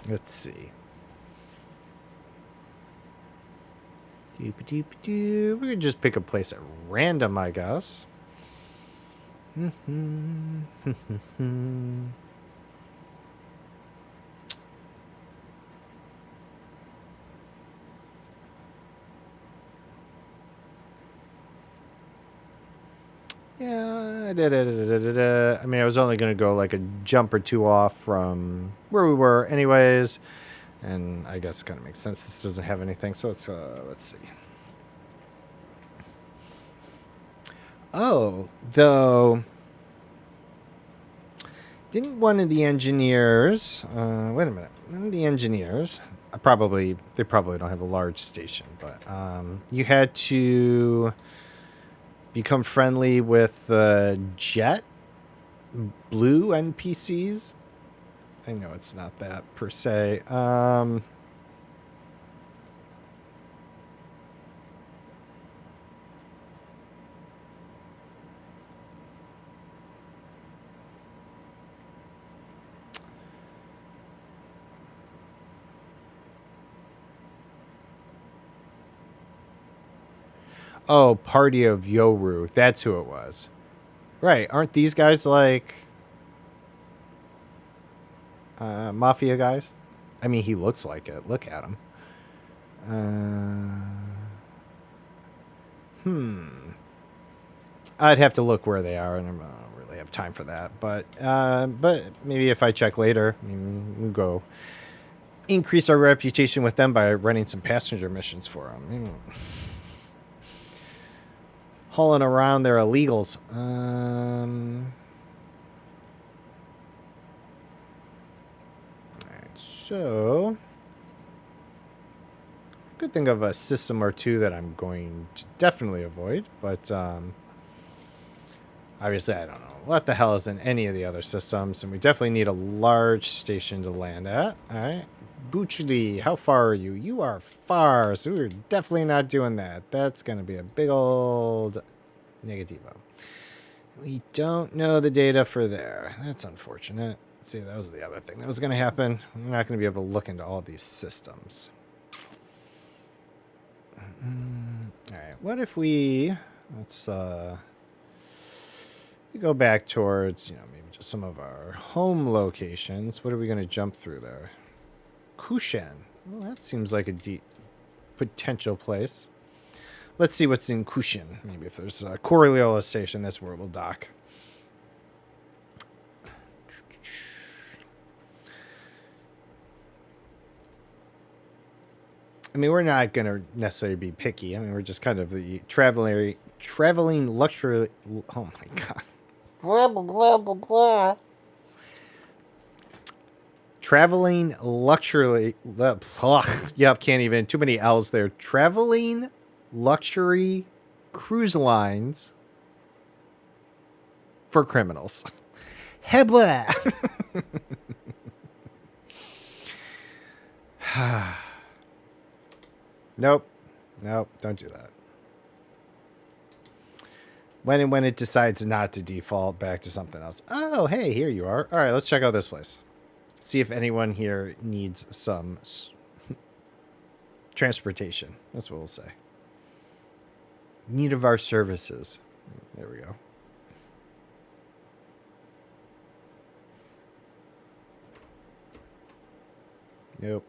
Let's see. We could just pick a place at random, I guess. Yeah, I mean, I was only going to go like a jump or 2 off from where we were anyways. And I guess it kind of makes sense. This doesn't have anything, so let's see. Oh, though, didn't one of the engineers... wait a minute. One of the engineers... they probably don't have a large station, but you had to become friendly with Jet Blue NPCs. I know it's not that per se. Oh, Party of Yoru. That's who it was. Right. Aren't these guys like... mafia guys? I mean, he looks like it. Look at him. I'd have to look where they are, and I don't really have time for that. But maybe if I check later, I mean, we'll go increase our reputation with them by running some passenger missions for them. You know, hauling around their illegals. Alright, so I could think of a system or two that I'm going to definitely avoid, but obviously I don't know what the hell is in any of the other systems, and we definitely need a large station to land at. Alright. Buchli, how far are you? You are far, so we're definitely not doing that. That's going to be a big old negativo. We don't know the data for there. That's unfortunate. See, that was the other thing that was going to happen. We're not going to be able to look into all these systems. Alright, what if we... Let's, we go back towards, you know, maybe just some of our home locations. What are we going to jump through there? Kushan. Well, that seems like a deep potential place. Let's see what's in Kushan. Maybe if there's a Coriolis station, that's where we'll dock. I mean, we're not going to necessarily be picky. I mean, we're just kind of the traveling luxury. Oh my God. Blah, blah, blah, blah, blah. Traveling luxury. Yep, can't even. Too many L's there. Traveling luxury cruise lines for criminals. Hebla. Nope. Nope. Don't do that. When it decides not to default back to something else. Oh, hey, here you are. All right, let's check out this place. See if anyone here needs some transportation. That's what we'll say. Need of our services. There we go. Nope.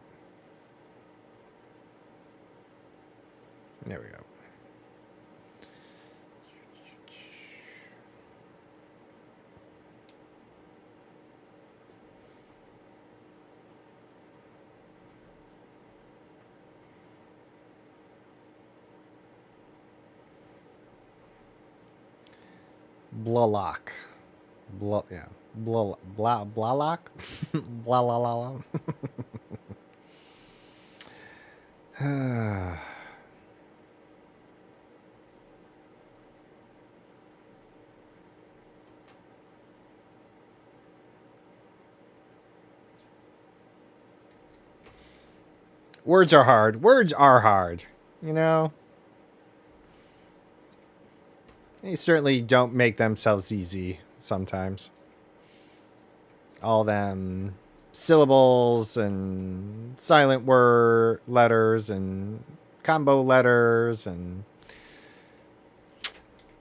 There we go. Blalock. Yeah. Blalock? Blah. Words are hard. Words are hard. You know? They certainly don't make themselves easy sometimes. All them syllables and silent word letters and combo letters and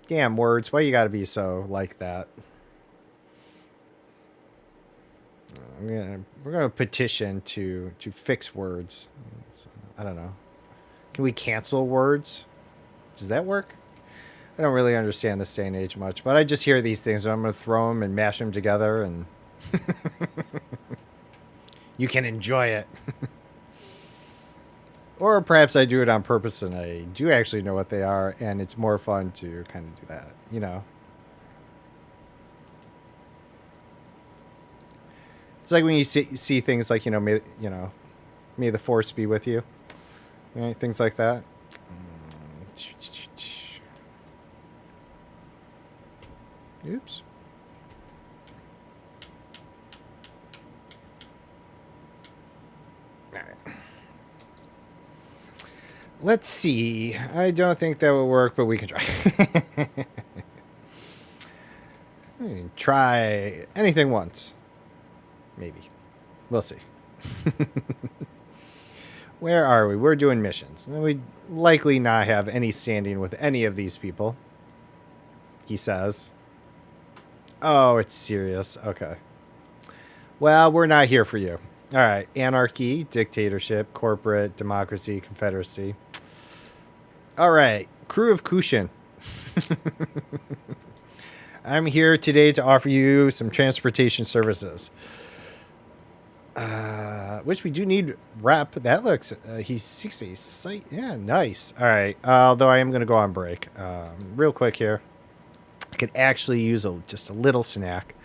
damn words. Why you gotta be so like that? We're gonna petition to fix words. I don't know. Can we cancel words? Does that work? I don't really understand this day and age much, but I just hear these things and I'm going to throw them and mash them together and you can enjoy it. Or perhaps I do it on purpose and I do actually know what they are and it's more fun to kind of do that, you know. It's like when you see things like, may the force be with you. Right? Things like that. Oops. All right. Let's see. I don't think that will work, but we can try. We can try anything once. Maybe. We'll see. Where are we? We're doing missions. We'd likely not have any standing with any of these people. He says. Oh, it's serious. Okay. Well, we're not here for you. All right. Anarchy, dictatorship, corporate, democracy, confederacy. All right. Crew of Kushin. I'm here today to offer you some transportation services. Which we do need rep. That looks, he seeks a site. Yeah, nice. All right. Although I am going to go on break. Real quick here. I could actually use just a little snack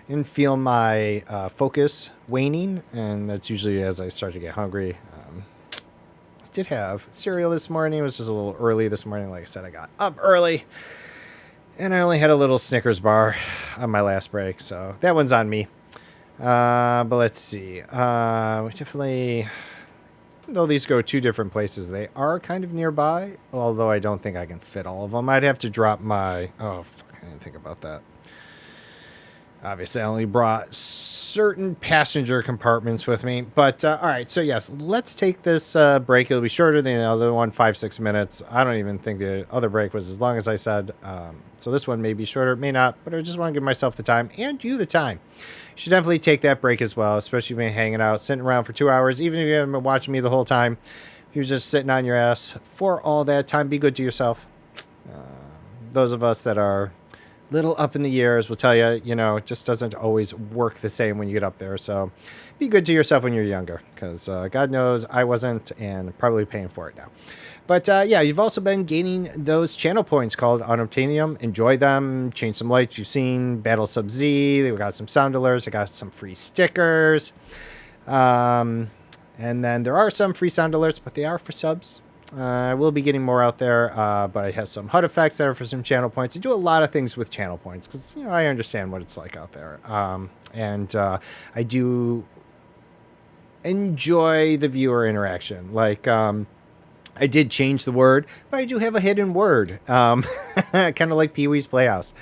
and feel my focus waning. And that's usually as I start to get hungry. I did have cereal this morning. It was just a little early this morning. Like I said, I got up early. And I only had a little Snickers bar on my last break. So that one's on me. But let's see. We definitely, though these go two different places, they are kind of nearby. Although I don't think I can fit all of them. I'd have to drop my. Oh, fuck, I didn't think about that. Obviously, I only brought certain passenger compartments with me. But all right, so yes, let's take this break. It'll be shorter than the other one, 5-6 minutes. I don't even think the other break was as long as I said. So this one may be shorter, may not, but I just want to give myself the time and you the time. You should definitely take that break as well, especially if you've been hanging out, sitting around for 2 hours, even if you haven't been watching me the whole time. If you're just sitting on your ass for all that time, be good to yourself. Those of us that are little up in the years will tell you, it just doesn't always work the same when you get up there. So be good to yourself when you're younger, because God knows I wasn't, and probably paying for it now. But yeah, you've also been gaining those channel points called Unobtainium. Enjoy them. Change some lights. You've seen Battle Sub Z. We got some sound alerts. I got some free stickers. And then there are some free sound alerts, but they are for subs. I will be getting more out there, but I have some HUD effects that are for some channel points. I do a lot of things with channel points because I understand what it's like out there, and I do enjoy the viewer interaction. Like I did change the word, but I do have a hidden word, kind of like Pee Wee's Playhouse.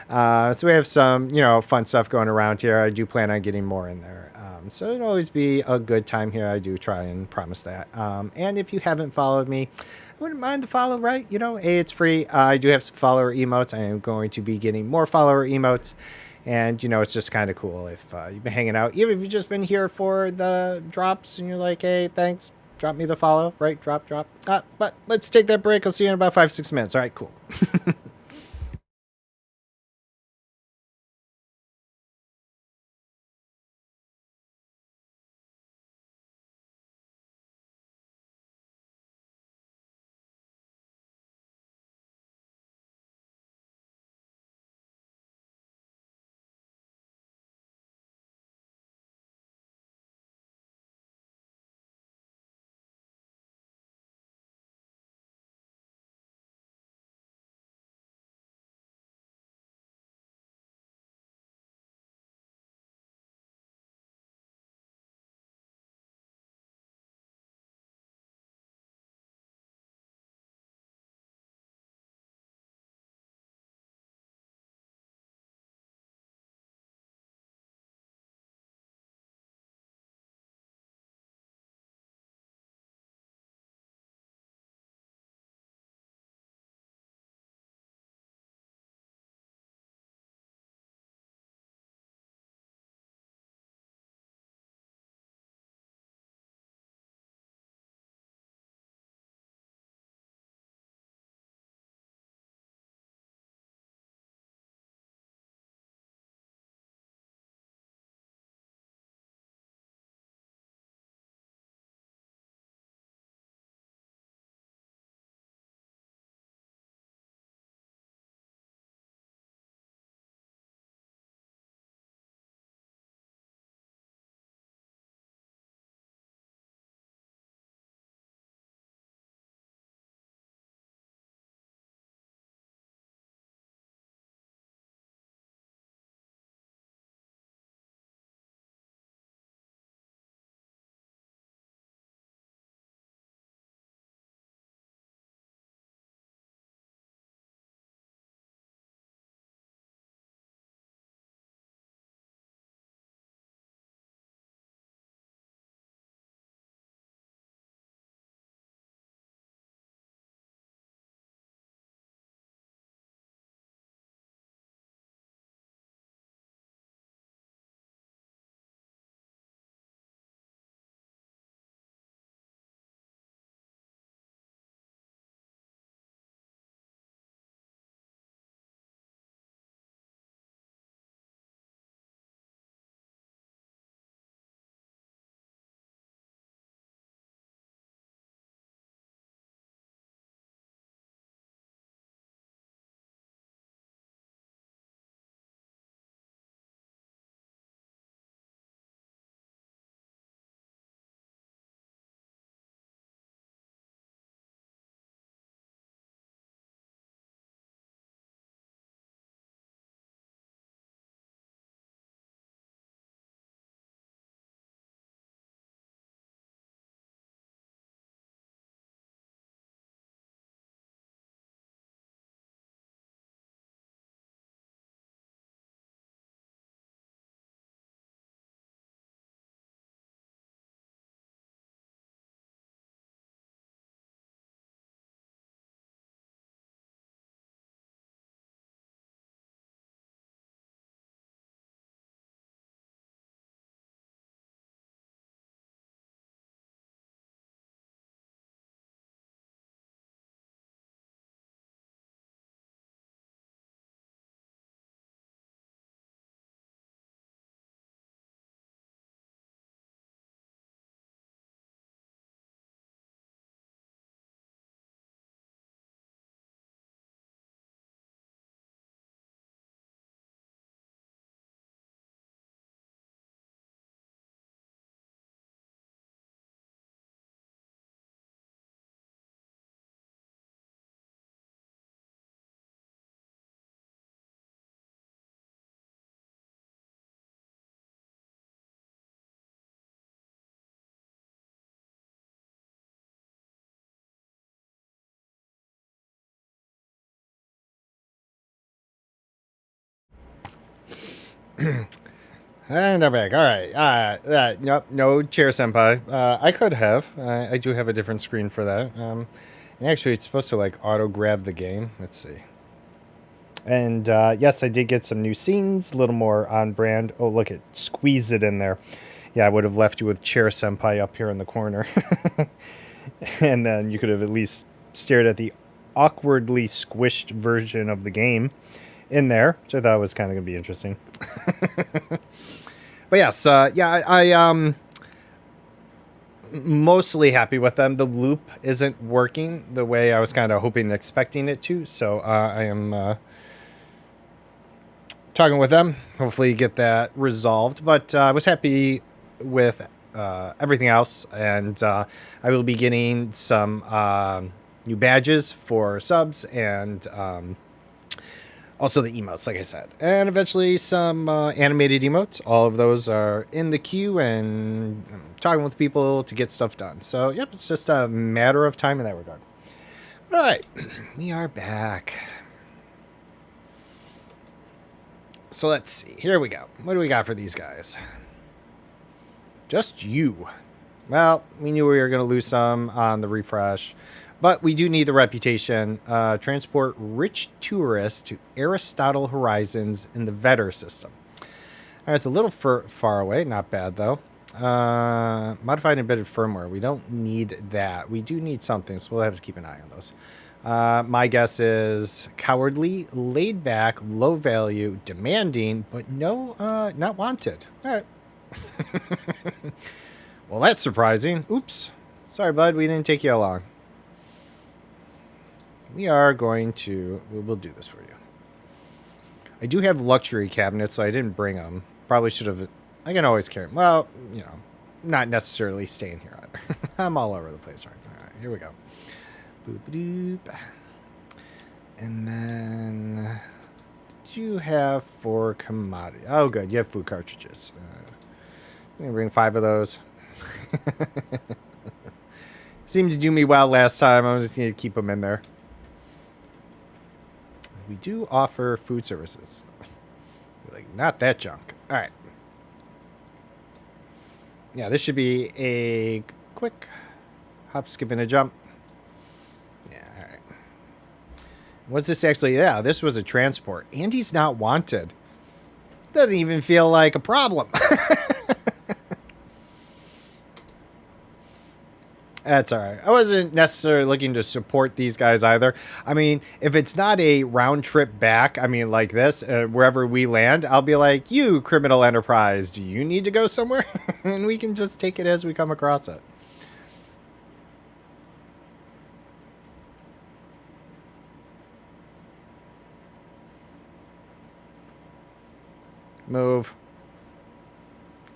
So we have some, fun stuff going around here. I do plan on getting more in there. So it'll always be a good time here. I do try and promise that. And if you haven't followed me, I wouldn't mind the follow, right? It's free. I do have some follower emotes. I am going to be getting more follower emotes. And, it's just kind of cool if you've been hanging out. Even if you've just been here for the drops and you're like, hey, thanks. Drop me the follow, right? Drop. But let's take that break. I'll see you in about 5-6 minutes. All right, cool. And I'm back. All right. Nope, no chair senpai. I could have. I do have a different screen for that. And actually, it's supposed to like auto grab the game. Let's see. And yes, I did get some new scenes, a little more on brand. Oh, look, it squeezed it in there. Yeah, I would have left you with chair senpai up here in the corner. And then you could have at least stared at the awkwardly squished version of the game in there, which I thought was kind of going to be interesting. But yes, I mostly happy with them. The loop isn't working the way I was kind of hoping and expecting it to, so I am talking with them. Hopefully get that resolved. But I was happy with everything else, and I will be getting some new badges for subs and also the emotes, like I said. And eventually some animated emotes. All of those are in the queue, and I'm talking with people to get stuff done. So, yep, it's just a matter of time in that regard. All right, we are back. So let's see. Here we go. What do we got for these guys? Just you. Well, we knew we were going to lose some on the refresh. But we do need the reputation. Transport rich tourists to Aristotle Horizons in the Vetter system. It's a little far away. Not bad, though. Modified and embedded firmware. We don't need that. We do need something, so we'll have to keep an eye on those. My guess is cowardly, laid back, low value, demanding, but no, not wanted. All right. Well, that's surprising. Oops. Sorry, bud. We didn't take you along. We are going to... We'll do this for you. I do have luxury cabinets, so I didn't bring them. Probably should have... I can always carry them. Well, you know, not necessarily staying here either. I'm all over the place right now. All right, here we go. Boop-a-doop. And then... Did you have 4 commodity? Oh, good. You have food cartridges. I'm going to bring 5 of those. Seemed to do me well last time. I'm just going to keep them in there. We do offer food services. Like, not that junk. All right. Yeah, this should be a quick hop, skip, and a jump. Yeah, all right. Was this actually... Yeah, this was a transport. Andy's not wanted. Doesn't even feel like a problem. That's all right. I wasn't necessarily looking to support these guys either. I mean, if it's not a round trip back, I mean, like this, wherever we land, I'll be like, you criminal enterprise, do you need to go somewhere? And we can just take it as we come across it. Move.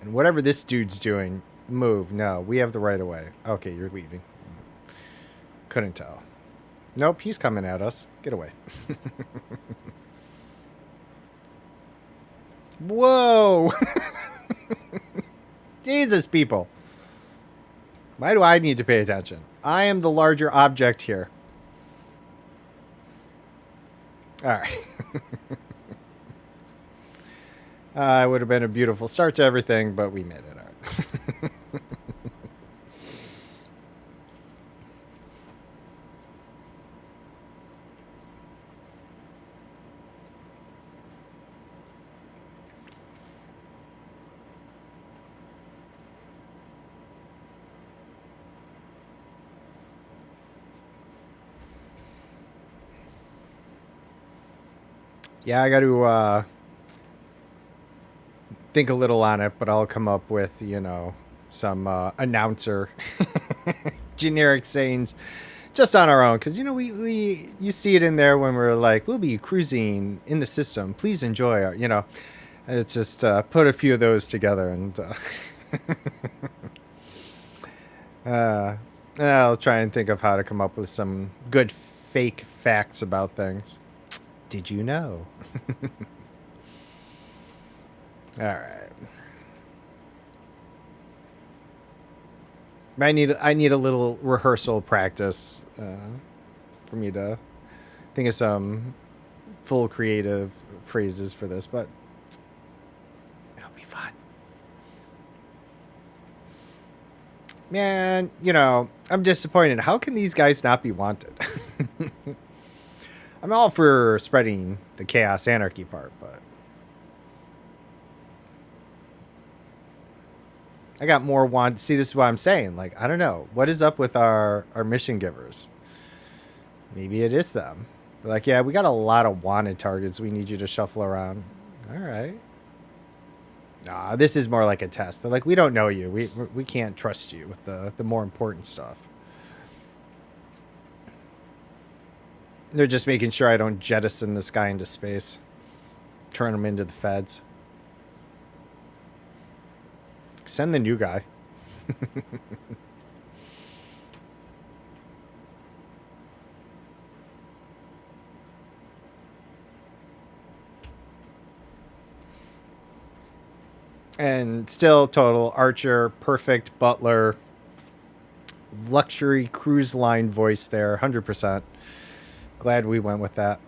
And whatever this dude's doing... Move. No, we have the right of way. Okay, you're leaving. Couldn't tell. Nope, he's coming at us. Get away. Whoa! Jesus, people. Why do I need to pay attention? I am the larger object here. All right. It would have been a beautiful start to everything, but we made it. All right. Yeah, I got to think a little on it, but I'll come up with, you know, some announcer generic sayings just on our own. Because, you know, you see it in there when we're like, we'll be cruising in the system. Please enjoy our, you know, it's just put a few of those together and I'll try and think of how to come up with some good fake facts about things. Did you know? All right. I need a little rehearsal practice for me to think of some full creative phrases for this, but Man, you know, I'm disappointed. How can these guys not be wanted? I'm all for spreading the chaos anarchy part, but I got more want. See, this is what I'm saying. Like, I don't know. What is up with our mission givers? Maybe it is them. They're like, yeah, we got a lot of wanted targets. We need you to shuffle around. All right. Nah, this is more like a test. They're like, we don't know you. We can't trust you with the more important stuff. They're just making sure I don't jettison this guy into space, turn him into the feds. Send the new guy. And still total Archer, perfect Butler, luxury cruise line voice there, 100%. Glad we went with that.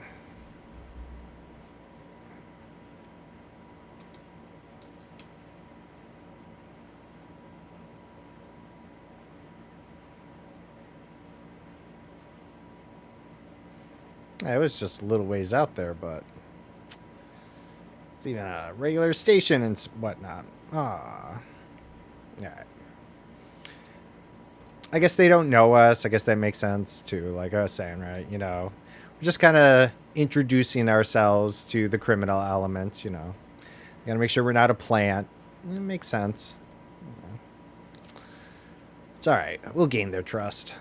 It was just a little ways out there, but it's even a regular station and whatnot. Ah, yeah. I guess they don't know us. I guess that makes sense too. Like I was saying, right? You know, we're just kind of introducing ourselves to the criminal elements. You know, gotta make sure we're not a plant. It makes sense. It's all right. We'll gain their trust.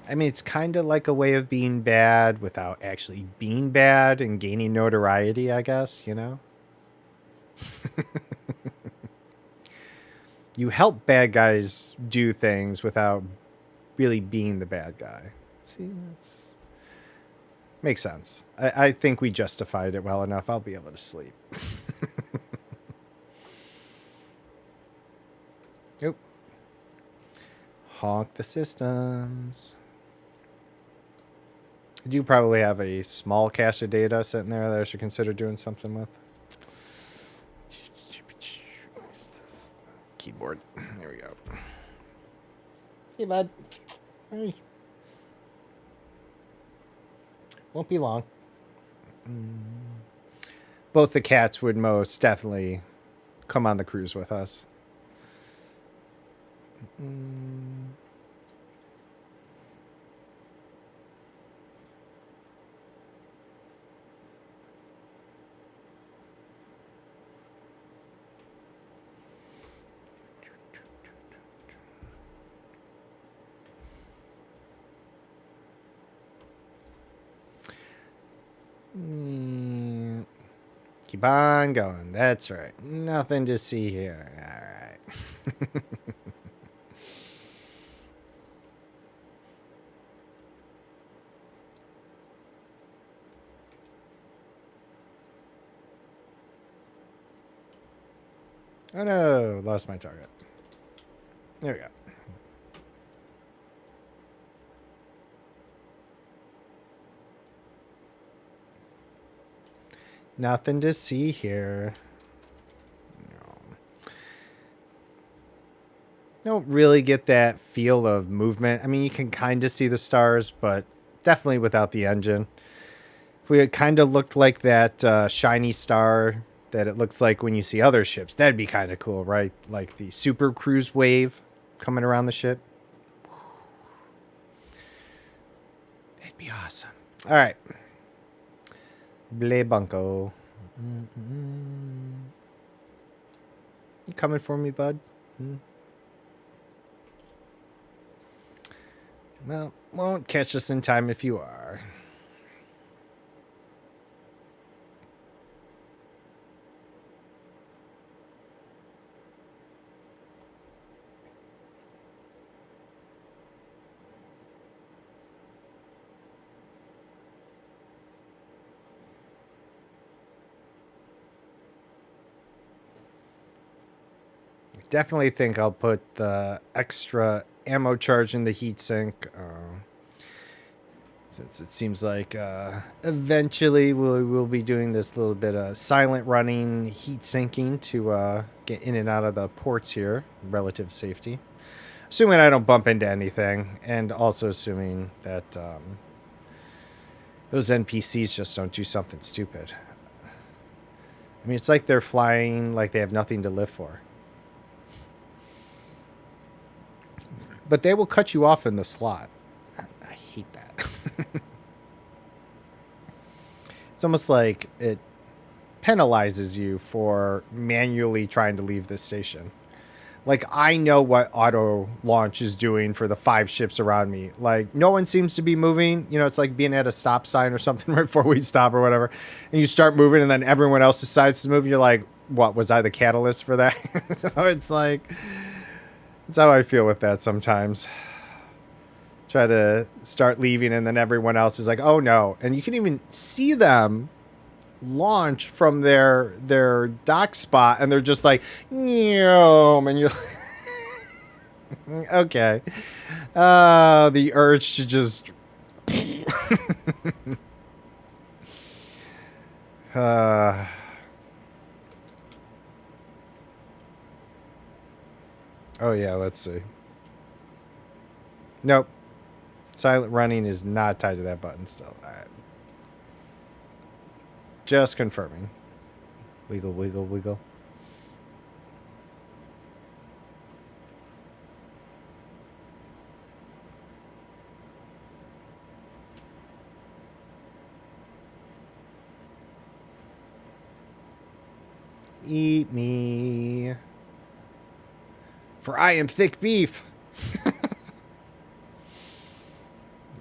I mean, it's kind of like a way of being bad without actually being bad and gaining notoriety, I guess, you know? You help bad guys do things without really being the bad guy. See, that's makes sense. I think we justified it well enough. I'll be able to sleep. Nope. Honk the systems. I do probably have a small cache of data sitting there that I should consider doing something with. Where's this keyboard? There we go. Hey, bud. Hey. Won't be long. Both the cats would most definitely come on the cruise with us. Keep on going. That's right. Nothing to see here. All right. Oh no, lost my target. There we go. Nothing to see here. No. Don't really get that feel of movement. I mean, you can kind of see the stars, but definitely without the engine. If we had kind of looked like that shiny star that it looks like when you see other ships, that'd be kind of cool, right? Like the super cruise wave coming around the ship. That'd be awesome. All right. Ble Bunko. You coming for me, bud? Well, won't catch us in time if you are. Definitely think I'll put the extra ammo charge in the heatsink. Since it seems like eventually we'll be doing this little bit of silent running, heat sinking to get in and out of the ports here, relative safety. Assuming I don't bump into anything, and also assuming that those NPCs just don't do something stupid. I mean, it's like they're flying like they have nothing to live for. But they will cut you off in the slot. I hate that. It's almost like it penalizes you for manually trying to leave this station. Like, I know what auto launch is doing for the 5 ships around me. Like, no one seems to be moving. You know, it's like being at a stop sign or something right before we stop or whatever. And you start moving and then everyone else decides to move. You're like, what, was I the catalyst for that? So it's like, that's how I feel with that sometimes. Try to start leaving and then everyone else is like, oh no. And you can even see them launch from their dock spot and they're just like, and you're okay. The urge to just oh yeah, let's see. Nope. Silent running is not tied to that button still. All right. Just confirming. Wiggle, wiggle, wiggle. Eat me. For I am thick beef.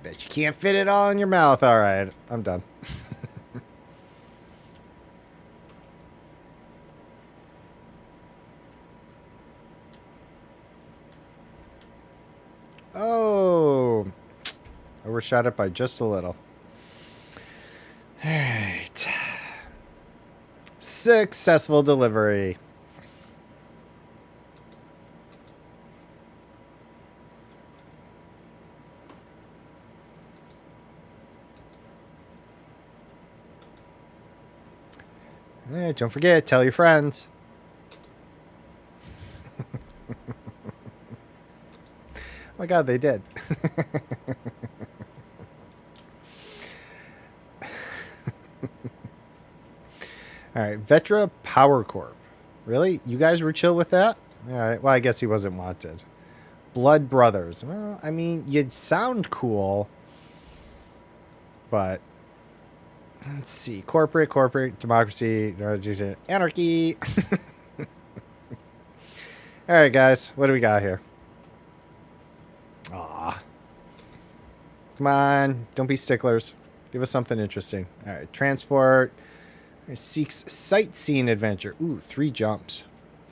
Bet you can't fit it all in your mouth. All right, I'm done. Oh, overshot it by just a little. All right. Successful delivery. Hey, don't forget, tell your friends. Oh my god, they did. Alright, Vetra Power Corp. Really? You guys were chill with that? Alright, well, I guess he wasn't wanted. Blood Brothers. Well, I mean, you'd sound cool, but let's see. Corporate, democracy, anarchy. Alright, guys, what do we got here? Aw. Come on, don't be sticklers. Give us something interesting. Alright, transport. Seeks sightseeing adventure. Ooh, 3 jumps.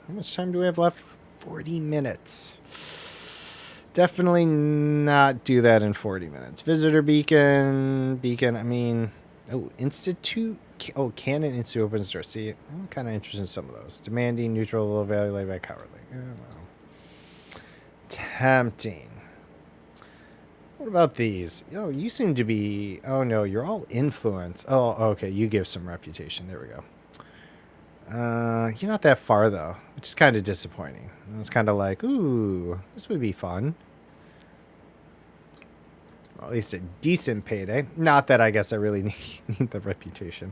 How much time do we have left? 40 minutes. Definitely not do that in 40 minutes. Visitor beacon. I mean, oh, Institute. Oh, Canon Institute open source. See, I'm kind of interested in some of those. Demanding, neutral, low value, laid back, cowardly. Oh, well. Tempting. What about these? Oh, you seem to be... Oh, no, you're all influence. Oh, okay, you give some reputation. There we go. You're not that far, though, which is kind of disappointing. It's kind of like, ooh, this would be fun. Well, at least a decent payday. Not that I guess I really need the reputation.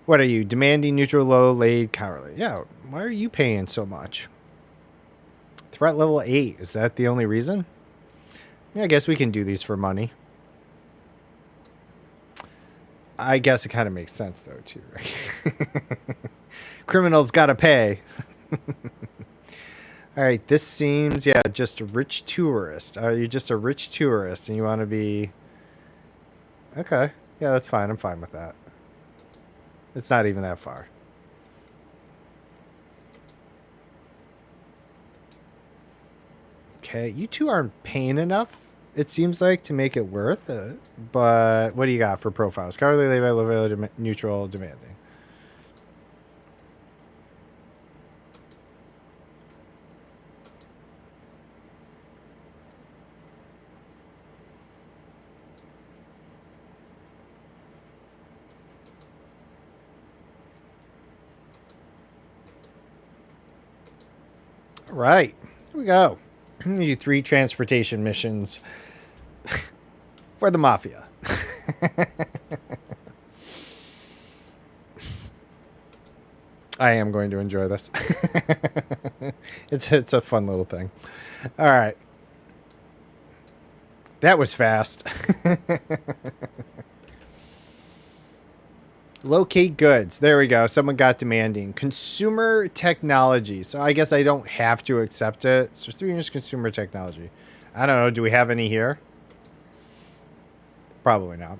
What are you? Demanding, neutral, low, laid, cowardly. Yeah, why are you paying so much? Threat level 8. Is that the only reason? Yeah, I guess we can do these for money. I guess it kind of makes sense, though, too, right? Criminals gotta pay. All right, this seems, yeah, just a rich tourist. Are you just a rich tourist and you want to be... Okay, yeah, that's fine. I'm fine with that. It's not even that far. Okay, you two aren't paying enough, it seems like, to make it worth it. But what do you got for profiles? Cowardly, laid back, low value, neutral, demanding. Right. Here we go. You 3 transportation missions for the mafia. I am going to enjoy this. It's a fun little thing. All right. That was fast. Locate goods. There we go. Someone got demanding. Consumer technology. So I guess I don't have to accept it. So 3 years consumer technology. I don't know. Do we have any here? Probably not.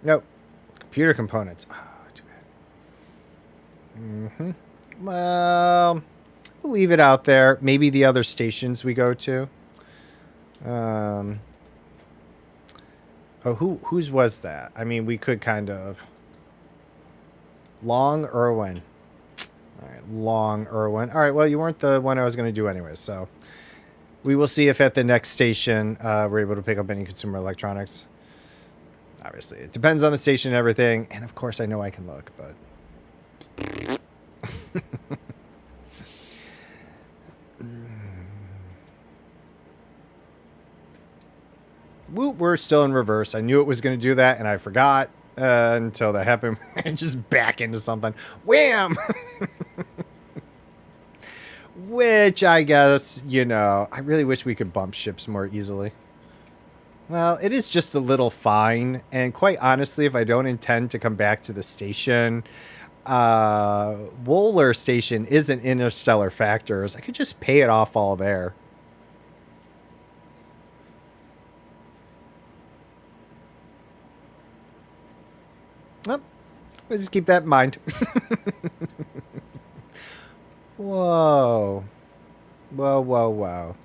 Nope. Computer components. Oh, too bad. Well, we'll leave it out there. Maybe the other stations we go to. Oh, whose was that? I mean, we could kind of. Long Irwin. All right, Long Irwin. All right, well, you weren't the one I was going to do anyway, so we will see if at the next station we're able to pick up any consumer electronics. Obviously, it depends on the station and everything, and of course, I know I can look, but. Whoop, we're still in reverse. I knew it was going to do that, and I forgot until that happened. And just back into something. Wham! Which, I guess, you know, I really wish we could bump ships more easily. Well, it is just a little fine. And quite honestly, if I don't intend to come back to the station, Wohler Station isn't Interstellar Factors. I could just pay it off all there. Well, we'll just keep that in mind. Whoa. Whoa, whoa, whoa.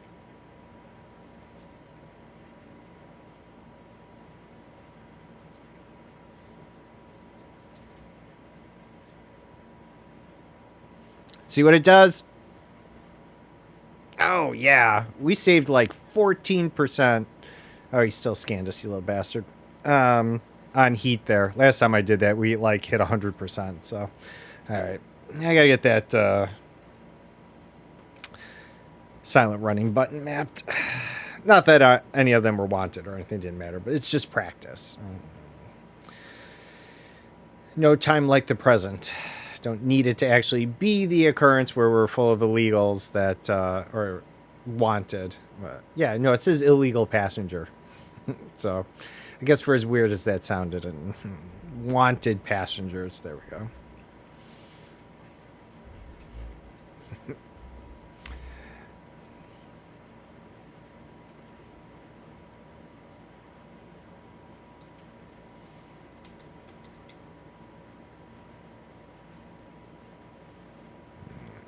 See what it does? Oh, yeah. We saved like 14%. Oh, he still scanned us, you little bastard. On heat there. Last time I did that, we like hit 100%. So, all right. I gotta get that silent running button mapped. Not that any of them were wanted or anything, didn't matter, but it's just practice. No time like the present. Don't need it to actually be the occurrence where we're full of illegals that are wanted. Yeah, no, it says illegal passenger. So I guess for as weird as that sounded, and wanted passengers, there we go.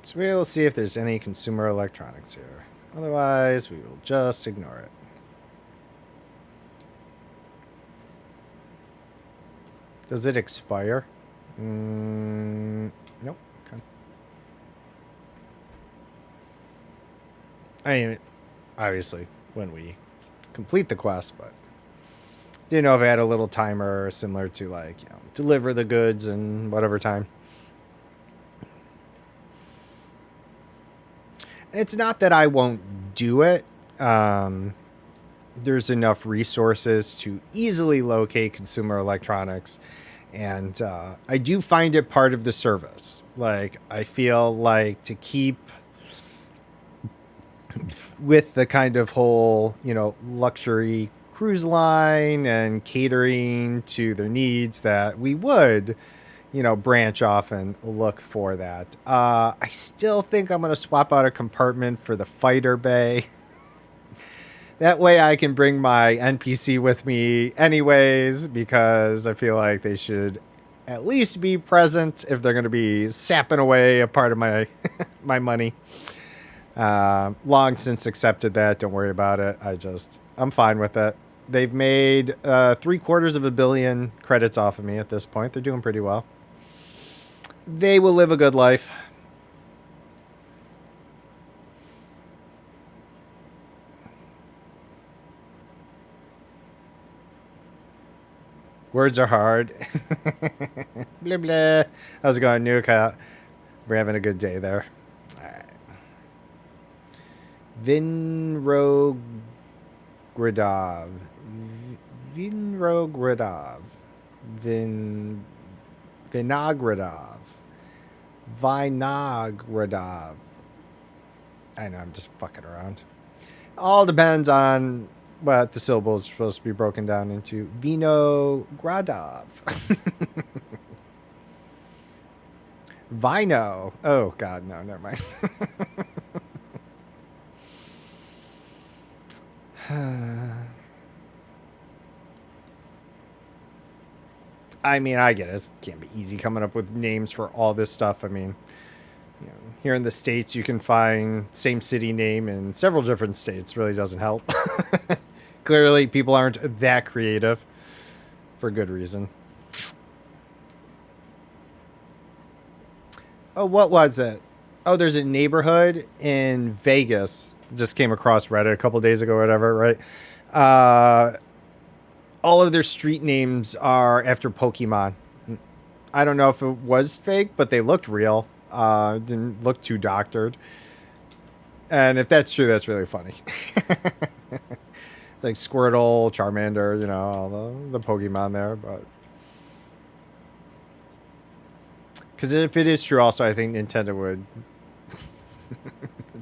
So we'll see if there's any consumer electronics here. Otherwise, we will just ignore it. Does it expire? Nope. Okay. I mean, obviously, when we complete the quest, but didn't know if it had a little timer similar to, like, you know, deliver the goods in whatever time. It's not that I won't do it. There's enough resources to easily locate consumer electronics. And I do find it part of the service. Like, I feel like to keep with the kind of whole, you know, luxury cruise line and catering to their needs, that we would, you know, branch off and look for that. I still think I'm going to swap out a compartment for the fighter bay. That way I can bring my NPC with me anyways, because I feel like they should at least be present if they're going to be sapping away a part of my my money. Long since accepted that. Don't worry about it. I'm fine with it. They've made 750 million credits off of me at this point. They're doing pretty well. They will live a good life. Words are hard. Blah, blah. How's it going, Nuka? We're having a good day there. All right. Vinrogradov. Vinrogradov. Vinogradov. Vinogradov. I know, I'm just fucking around. All depends on what the syllables are supposed to be broken down into. Vinogradov. Vino. Oh, God, no, never mind. I mean, I get it. It can't be easy coming up with names for all this stuff. I mean, you know, here in the States, you can find same city name in several different states. Really doesn't help. Clearly, people aren't that creative for good reason. Oh, what was it? Oh, there's a neighborhood in Vegas. Just came across Reddit a couple days ago or whatever, right? All of their street names are after Pokemon. I don't know if it was fake, but they looked real. Didn't look too doctored. And if that's true, that's really funny. Like Squirtle, Charmander, you know, all the Pokemon there. But because if it is true, also, I think Nintendo would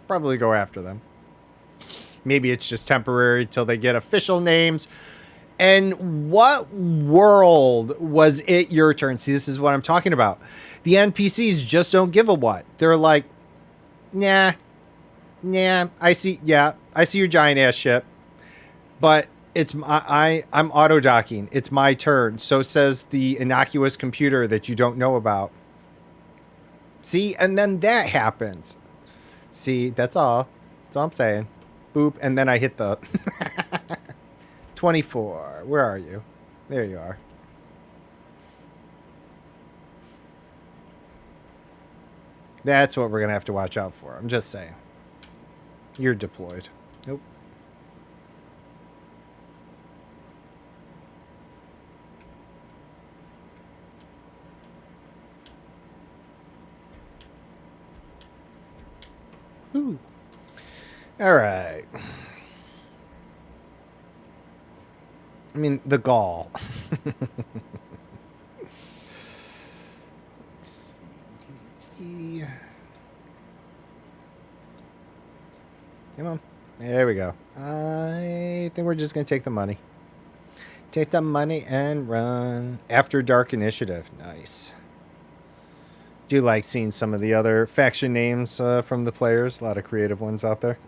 probably go after them. Maybe it's just temporary till they get official names. And what world was it your turn? See, this is what I'm talking about. The NPCs just don't give a what. They're like, nah, I see your giant ass ship. But I'm auto docking. It's my turn. So says the innocuous computer that you don't know about. See, and then that happens. See, that's all. That's all I'm saying. Boop, and then I hit the 24. Where are you? There you are. That's what we're going to have to watch out for. I'm just saying. You're deployed. Nope. Ooh. All right. I mean, the gall. Let's see. Come on. There we go. I think we're just going to take the money. Take the money and run. After Dark Initiative. Nice. Do like seeing some of the other faction names from the players. A lot of creative ones out there.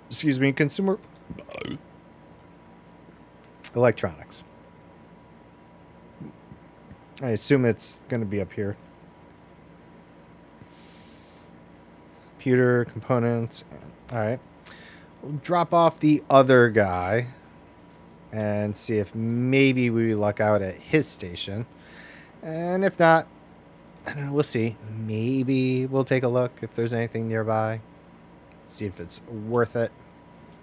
Excuse me, consumer electronics. I assume it's going to be up here. Computer components. All right. We'll drop off the other guy and see if maybe we luck out at his station. And if not, I don't know, we'll see. Maybe we'll take a look if there's anything nearby. See if it's worth it.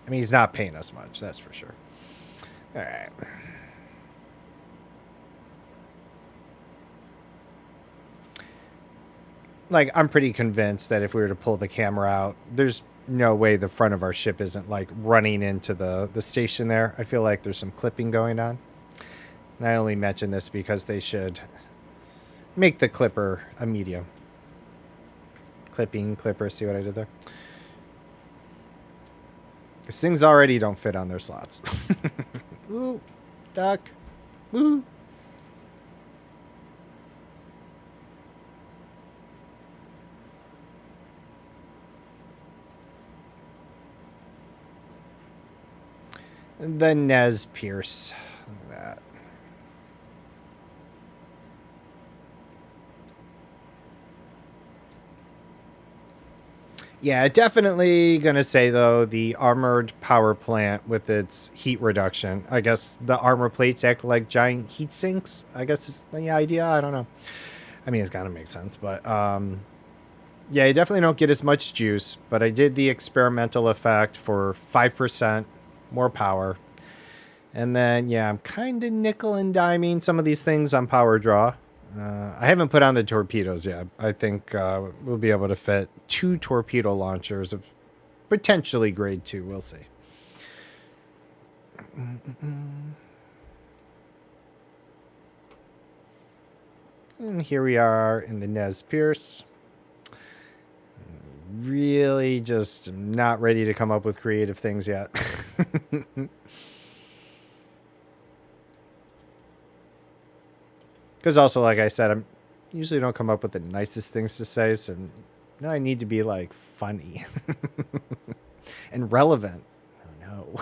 I mean, he's not paying us much, that's for sure. All right. Like, I'm pretty convinced that if we were to pull the camera out, there's no way the front of our ship isn't, like, running into the station there. I feel like there's some clipping going on. And I only mention this because they should make the clipper a medium. Clipper, see what I did there? Because things already don't fit on their slots. Ooh, duck. Woo. The Nez Pierce. Look at that. Yeah, definitely gonna say though the armored power plant with its heat reduction. I guess the armor plates act like giant heat sinks. I guess is the idea. I don't know. I mean, it's gotta make sense, but yeah, you definitely don't get as much juice. But I did the experimental effect for 5% more power, And then, yeah, I'm kind of nickel and diming some of these things on power draw. I haven't put on the torpedoes yet. I think we'll be able to fit 2 torpedo launchers of potentially grade 2. We'll see. And here we are in the Nez Pierce. Really just not ready to come up with creative things yet. Because also, like I said, I'm usually don't come up with the nicest things to say, so now I need to be like funny and relevant. Oh no.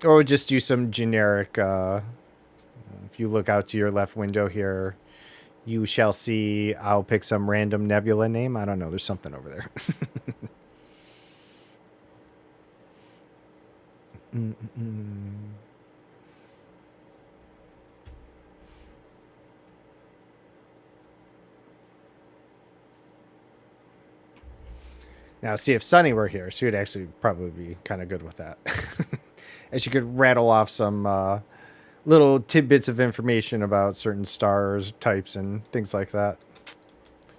Or just do some generic if you look out to your left window here, you shall see, I'll pick some random nebula name. I don't know, there's something over there. Now, see, if Sunny were here, she would actually probably be kind of good with that. And she could rattle off some little tidbits of information about certain stars, types, and things like that.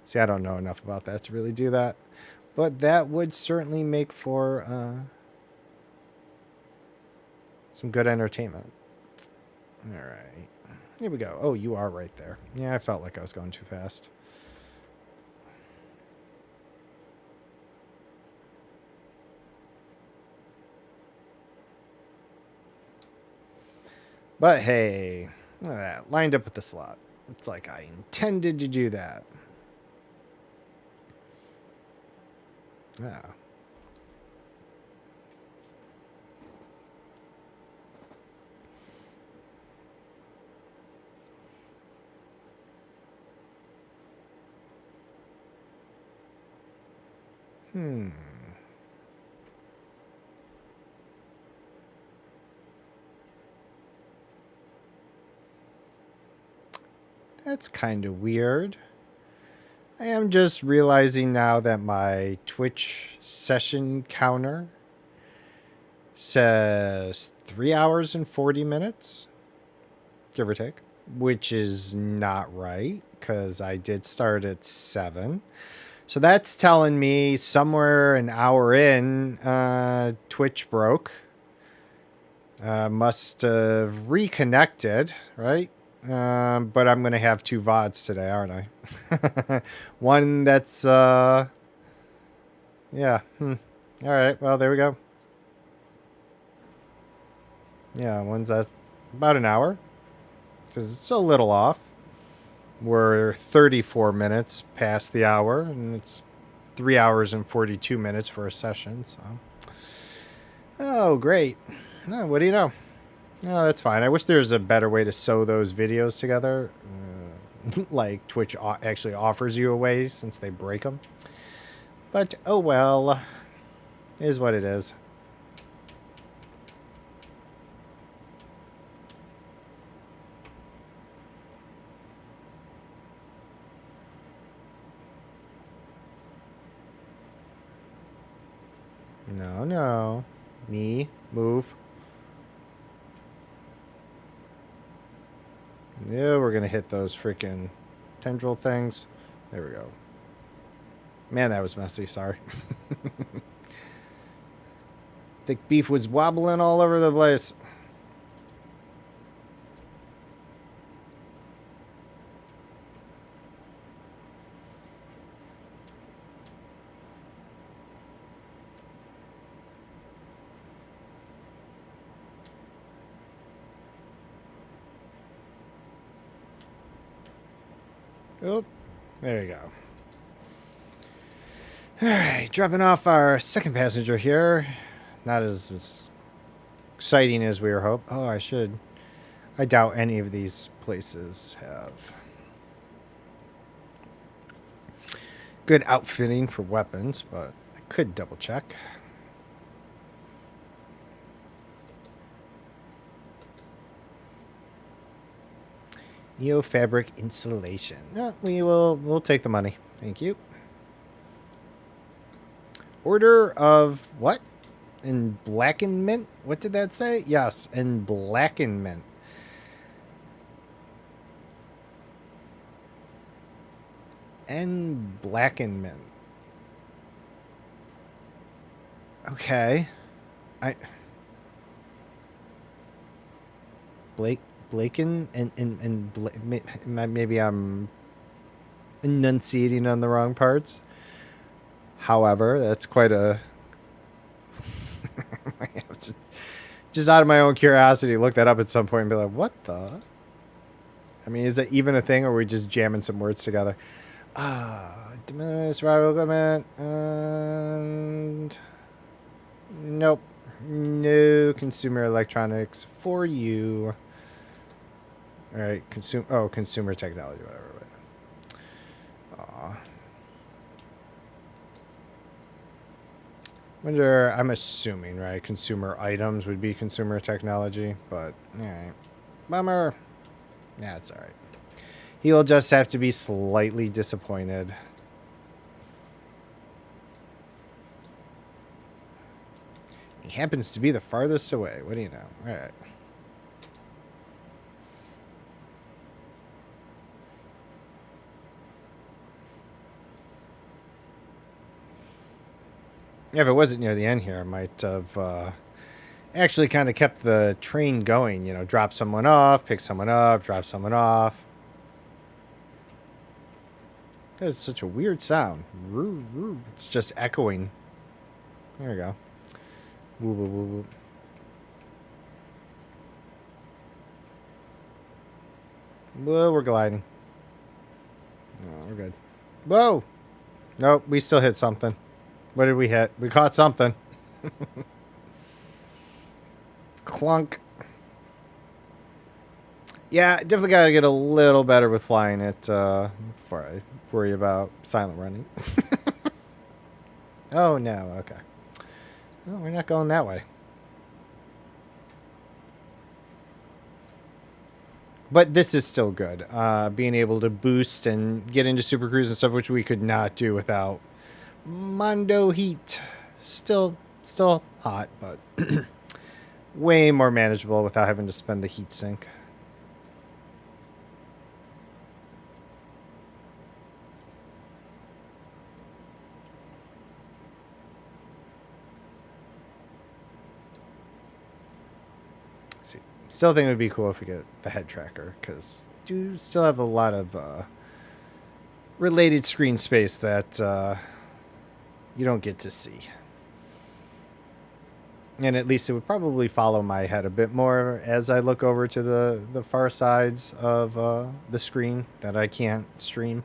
See, I don't know enough about that to really do that. But that would certainly make for some good entertainment. All right. Here we go. Oh, you are right there. Yeah, I felt like I was going too fast. But hey, look at that. Lined up with the slot. It's like I intended to do that. Yeah. That's kind of weird. I am just realizing now that my Twitch session counter says 3 hours and 40 minutes, give or take, which is not right because I did start at 7. So that's telling me somewhere an hour in, Twitch broke. Must have reconnected, right? But I'm going to have 2 VODs today, aren't I? One that's, yeah. All right. Well, there we go. Yeah, one's at about an hour. Because it's a little off. We're 34 minutes past the hour, and it's 3 hours and 42 minutes for a session, so. Oh, great. Oh, what do you know? Oh, that's fine. I wish there was a better way to sew those videos together. Like Twitch actually offers you a way since they break them. But, oh well. It is what it is. No, no. Me. Move. Yeah, we're going to hit those freaking tendril things. There we go. Man, that was messy. Sorry. Thick beef was wobbling all over the place. Oh, there you go. All right, dropping off our second passenger here. Not as exciting as we were hoping. Oh, I doubt any of these places have good outfitting for weapons, but I could double check. Neo fabric insulation. No, we'll take the money. Thank you. Order of what? Emblackenment? What did that say? Yes, emblackenment. Emblackenment. Okay. I Blaken maybe I'm enunciating on the wrong parts. However, that's quite a I have to, just out of my own curiosity, look that up at some point and be like, what the? I mean, is that even a thing, or are we just jamming some words together? Survival equipment, and nope, no consumer electronics for you. All right, consumer technology, whatever. Aw. Wonder, I'm assuming, right? Consumer items would be consumer technology, but alright. Bummer. Yeah, it's alright. He'll just have to be slightly disappointed. He happens to be the farthest away. What do you know? Alright. Yeah, if it wasn't near the end here, I might have actually kind of kept the train going. You know, drop someone off, pick someone up, drop someone off. That's such a weird sound. It's just echoing. There we go. Woo, woo, woo, woo. Whoa, we're gliding. Oh, we're good. Whoa! Nope, we still hit something. What did we hit? We caught something. Clunk. Yeah, definitely got to get a little better with flying it before I worry about silent running. Oh, no. Okay. Well, we're not going that way. But this is still good. Being able to boost and get into Super Cruise and stuff, which we could not do without Mondo Heat. Still hot, but way more manageable without having to spend the heat sink. See, still think it would be cool if we get the head tracker, because we do still have a lot of related screen space that you don't get to see. And at least it would probably follow my head a bit more as I look over to the far sides of the screen that I can't stream.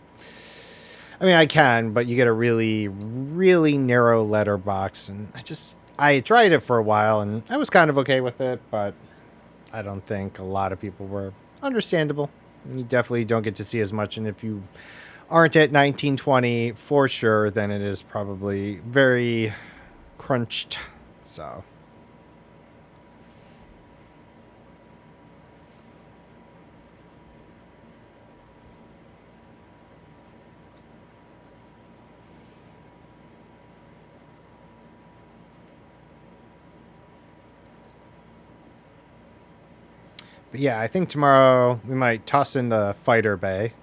I mean, I can, but you get a really, really narrow letterbox. And I tried it for a while and I was kind of okay with it, but I don't think a lot of people were. Understandable. You definitely don't get to see as much. And if you aren't at 1920 for sure, then it is probably very crunched. So. But yeah, I think tomorrow we might toss in the fighter bay.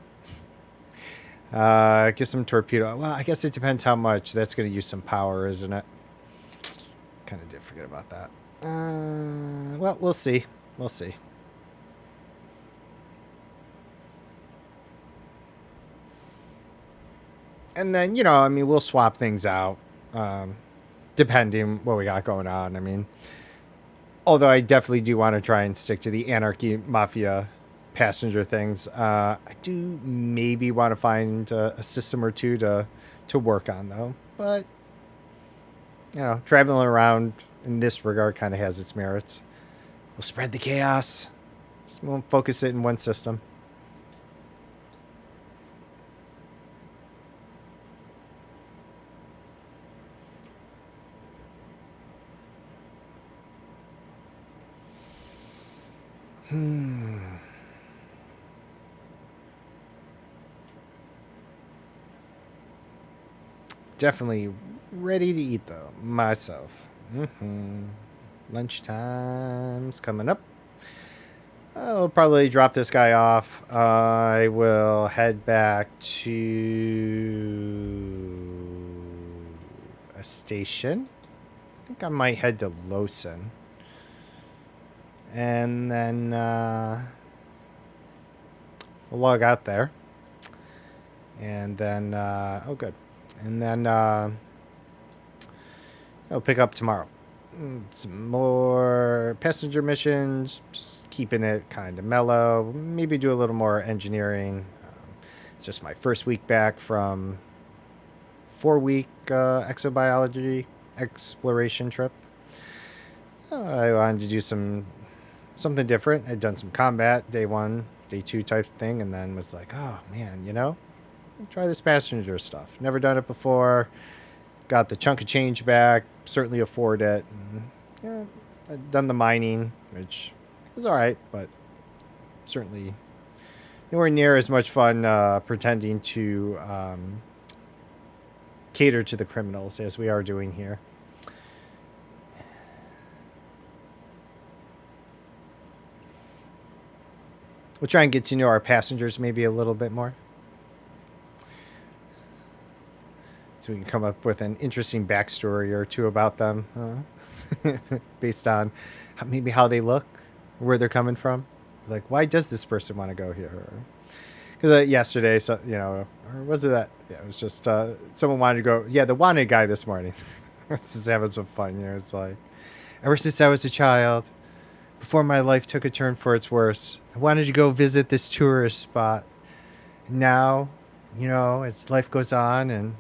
Get some torpedo. Well, I guess it depends how much. That's going to use some power, isn't it? Kind of did forget about that. Well, we'll see. We'll see. And then, I mean, we'll swap things out, depending what we got going on. I mean, although I definitely do want to try and stick to the Anarchy Mafia passenger things, I do maybe want to find a system or two to work on, though. But, traveling around in this regard kind of has its merits. We'll spread the chaos. Just won't focus it in one system. Definitely ready to eat, though, myself. Lunchtime's coming up. I'll probably drop this guy off. I will head back to a station. I think I might head to Lawson. And then we'll log out there. And then, oh, good. And then I'll pick up tomorrow. Some more passenger missions, just keeping it kind of mellow. Maybe do a little more engineering. It's just my first week back from 4-week exobiology exploration trip. I wanted to do something different. I'd done some combat, day 1, day 2 type thing, and then was like, oh man, try this passenger stuff. Never done it before. Got the chunk of change back. Certainly afford it. And, yeah, I'd done the mining, which was all right, but certainly nowhere near as much fun pretending to cater to the criminals as we are doing here. We'll try and get to know our passengers maybe a little bit more, so we can come up with an interesting backstory or two about them, based on maybe how they look, where they're coming from. Like, why does this person want to go here? Because yesterday, so or was it that? Yeah, it was just someone wanted to go. Yeah, the wanted guy this morning. Just having some fun. It's like, ever since I was a child, before my life took a turn for its worse, I wanted to go visit this tourist spot. And now, as life goes on and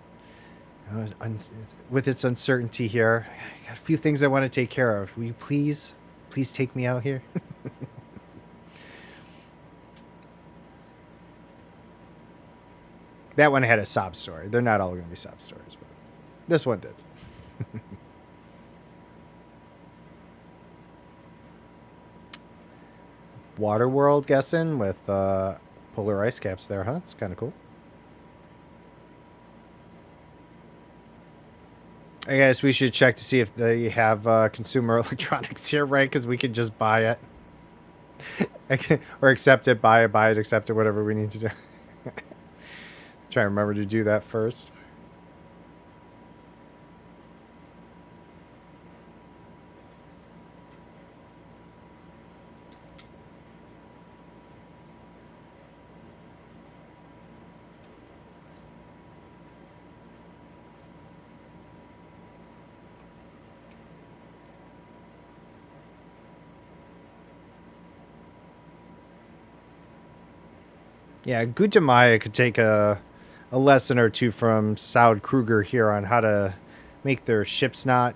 with its uncertainty here, I got a few things I want to take care of. Will you please take me out here? That one had a sob story. They're not all going to be sob stories, but this one did. Water World, guessing, with polar ice caps there, huh? It's kind of cool. I guess we should check to see if they have consumer electronics here, right? Because we could just buy it. Or accept it, buy it, accept it, whatever we need to do. Try to remember to do that first. Yeah, Gutamaya could take a lesson or two from Saud Kruger here on how to make their ships not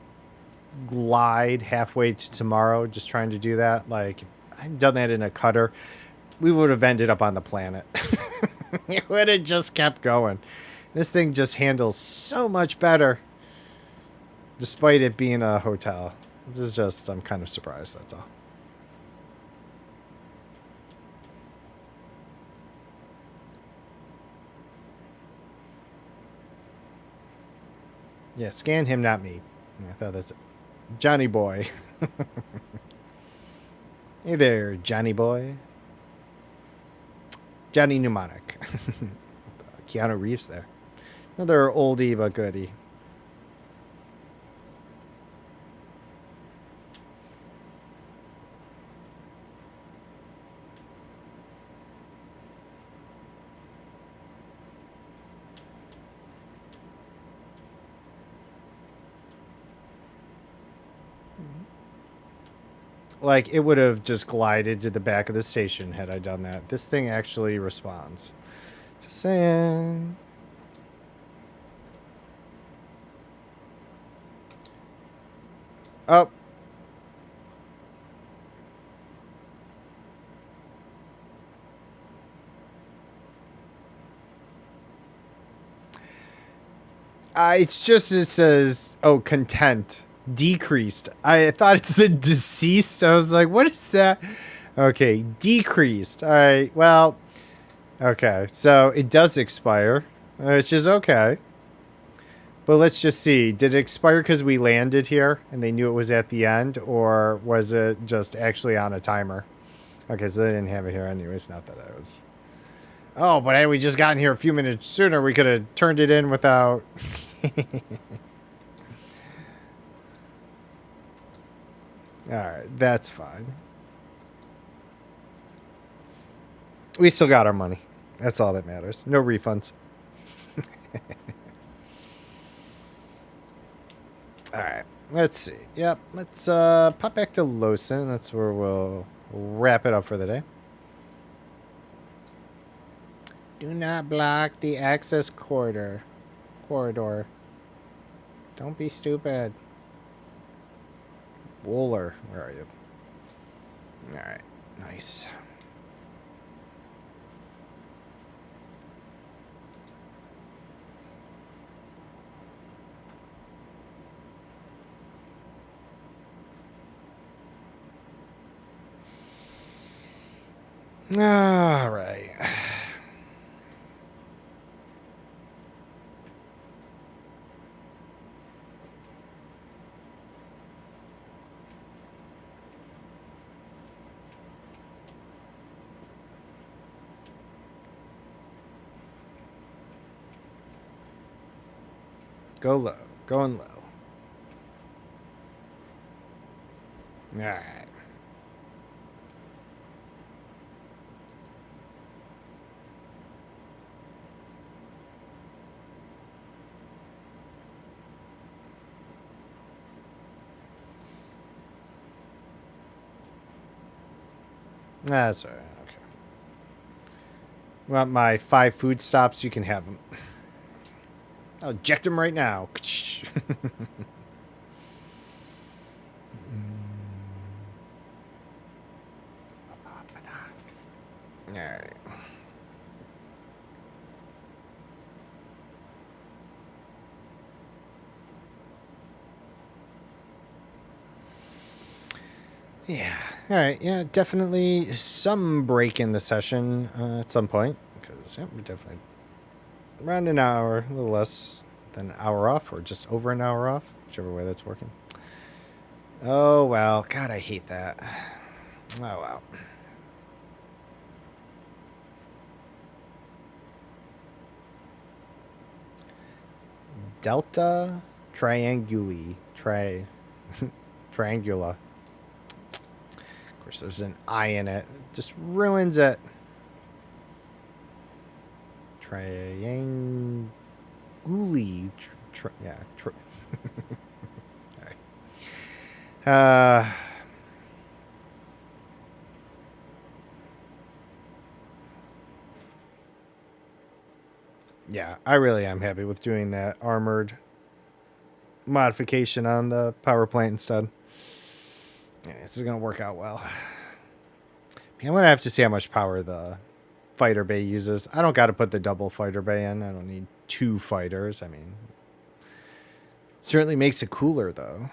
glide halfway to tomorrow. Just trying to do that. Like, I'd done that in a cutter, we would have ended up on the planet. It would have just kept going. This thing just handles so much better, despite it being a hotel. This is just, I'm kind of surprised, that's all. Yeah, scan him, not me. I thought that's it. Johnny boy. Hey there, Johnny boy. Johnny Mnemonic. Keanu Reeves there. Another oldie but goodie. Like, it would have just glided to the back of the station had I done that. This thing actually responds. Just saying. Oh. It's just, it says, oh, content. Decreased. I thought it said deceased. I was like, what is that? Okay, decreased. All right, well, okay. So it does expire, which is okay. But let's just see. Did it expire because we landed here and they knew it was at the end, or was it just actually on a timer? Okay, so they didn't have it here anyways. Not that I was. Oh, but had we just gotten here a few minutes sooner, we could have turned it in without. Alright, that's fine. We still got our money. That's all that matters. No refunds. Alright, let's see. Yep, let's pop back to Lawson. That's where we'll wrap it up for the day. Do not block the access corridor. Don't be stupid. Wooler, where are you? Alright, nice. Alright. Go low. Going low. Alright. That's alright. Okay. Want my 5 food stops? You can have them. I'll eject them right now. Alright. Yeah. All right. Yeah, definitely some break in the session at some point because yeah, we're definitely around an hour, a little less than an hour off, or just over an hour off, whichever way that's working. Oh well, God, I hate that. Oh well. Delta Trianguli. Triangula. Of course, there's an I in it. Just ruins it. Trianguli. Yeah. All right. Yeah, I really am happy with doing that armored modification on the power plant instead. Yeah, this is going to work out well. I'm going to have to see how much power the fighter bay uses. I don't got to put the double fighter bay in. I don't need 2 fighters. I mean, certainly makes it cooler, though.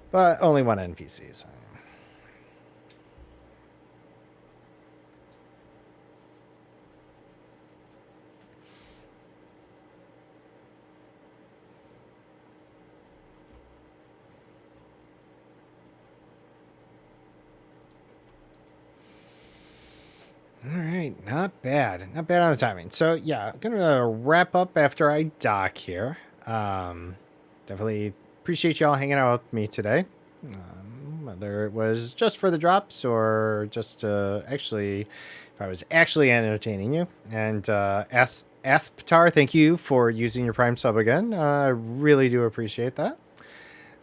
But only 1 NPC, so. All right, not bad. Not bad on the timing. So, yeah, I'm going to wrap up after I dock here. Definitely appreciate y'all hanging out with me today. Whether it was just for the drops or just actually, if I was actually entertaining you. And Asptar, thank you for using your Prime sub again. I really do appreciate that.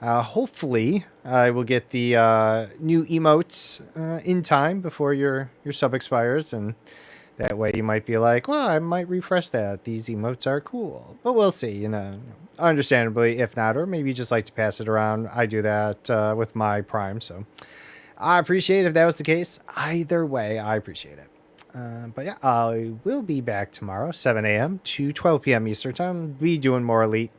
Hopefully, I will get the new emotes in time before your sub expires, and that way you might be like, well, I might refresh that. These emotes are cool. But we'll see, you know. Understandably, if not, or maybe you just like to pass it around. I do that with my Prime, so I appreciate it if that was the case. Either way, I appreciate it. But yeah, I will be back tomorrow, 7 a.m. to 12 p.m. Eastern Time. Be doing more Elite.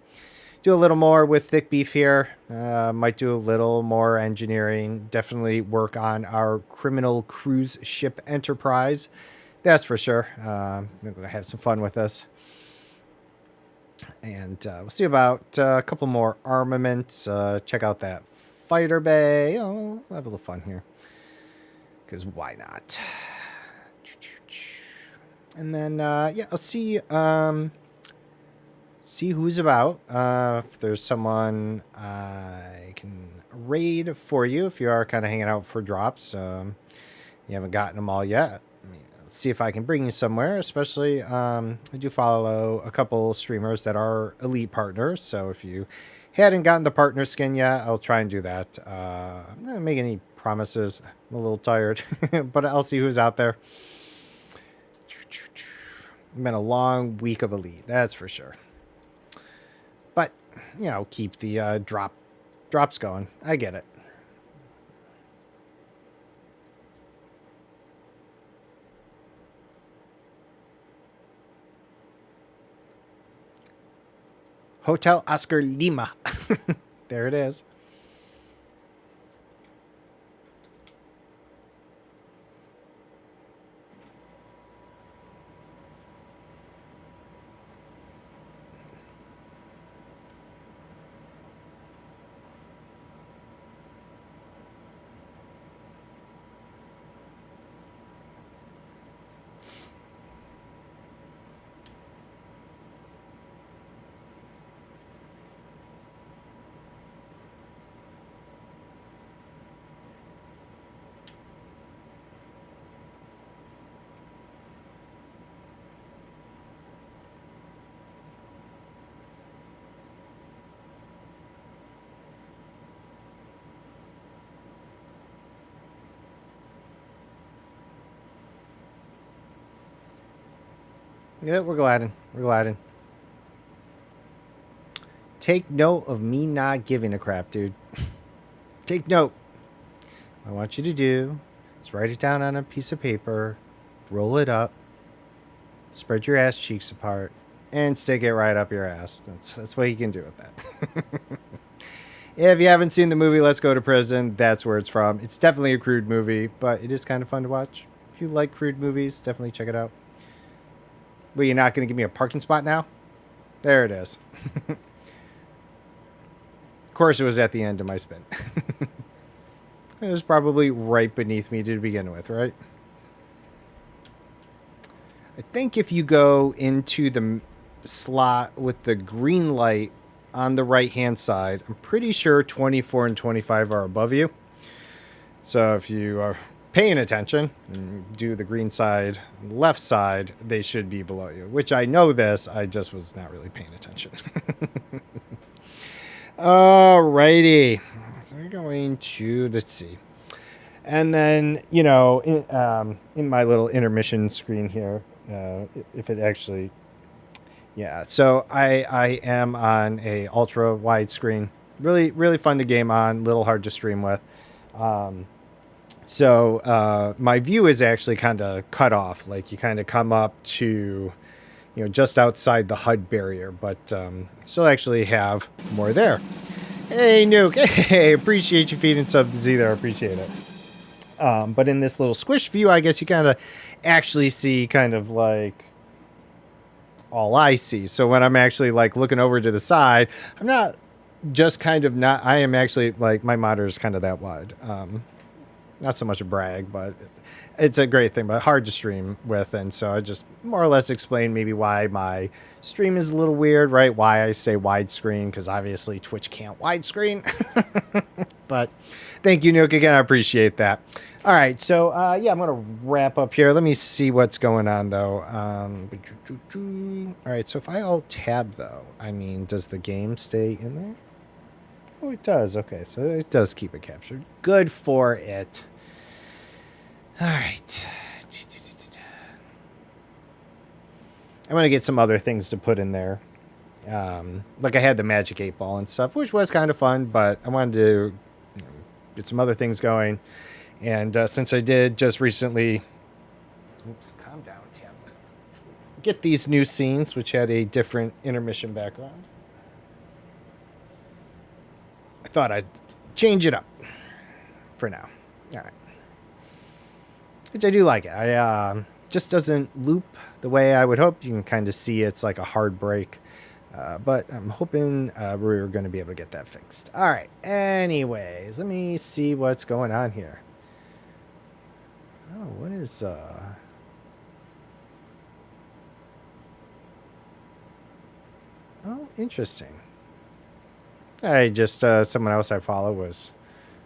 Do a little more with Thick Beef here. Might do a little more engineering. Definitely work on our criminal cruise ship enterprise. That's for sure. I'm going to have some fun with this. And we'll see about a couple more armaments. Check out that fighter bay. Oh, we'll have a little fun here. Because why not? And then, yeah, I'll see see who's about. If there's someone I can raid for you if you are kind of hanging out for drops. You haven't gotten them all yet. Let's see if I can bring you somewhere, especially I do follow a couple streamers that are elite partners. So if you hadn't gotten the partner skin yet, I'll try and do that. I'm not making any promises. I'm a little tired, but I'll see who's out there. It's been a long week of elite, that's for sure. But, you know, keep the drops going. I get it. Hotel Oscar Lima. There it is. Yeah, we're gliding. We're gliding. Take note of me not giving a crap, dude. Take note. What I want you to do is write it down on a piece of paper, roll it up, spread your ass cheeks apart, and stick it right up your ass. That's what you can do with that. If you haven't seen the movie Let's Go to Prison, that's where it's from. It's definitely a crude movie, but it is kind of fun to watch. If you like crude movies, definitely check it out. But you're not going to give me a parking spot now? There it is. Of course, it was at the end of my spin. It was probably right beneath me to begin with, right? I think if you go into the slot with the green light on the right-hand side, I'm pretty sure 24 and 25 are above you. So if you are paying attention and do the green side, left side, they should be below you. Which I know this, I just was not really paying attention. Alrighty. So we're going to, let's see. And then, you know, in my little intermission screen here, if it actually, yeah. So I am on a ultra wide screen. Really, really fun to game on. Little hard to stream with. So my view is actually kind of cut off. Like you kind of come up to, you know, just outside the HUD barrier, but still actually have more there. Hey, Nuke. Hey, appreciate you feeding sub to Z there. Appreciate it. But in this little squish view, I guess you kind of actually see kind of like all I see. So when I'm actually like looking over to the side, I'm not just kind of not, I am actually like my monitor is kind of that wide. Not so much a brag, but it's a great thing, but hard to stream with. And so I just more or less explain maybe why my stream is a little weird, right? Why I say widescreen, because obviously Twitch can't widescreen. But thank you, Nuke, again. I appreciate that. All right, so yeah, I'm going to wrap up here. Let me see what's going on, though. All right, so if I alt-tab, though, I mean, does the game stay in there? Oh, it does. Okay, so it does keep it captured. Good for it. All right. I'm going to get some other things to put in there. Like I had the Magic 8 Ball and stuff, which was kind of fun, but I wanted to get some other things going. And since I did just recently... Oops, calm down, Tim. Get these new scenes, which had a different intermission background. I thought I'd change it up for now. All right. Which I do like it. I just doesn't loop the way I would hope. You can kind of see it's like a hard break. But I'm hoping we're going to be able to get that fixed. All right. Anyways, let me see what's going on here. Oh, what is... Oh, interesting. I just, someone else I follow was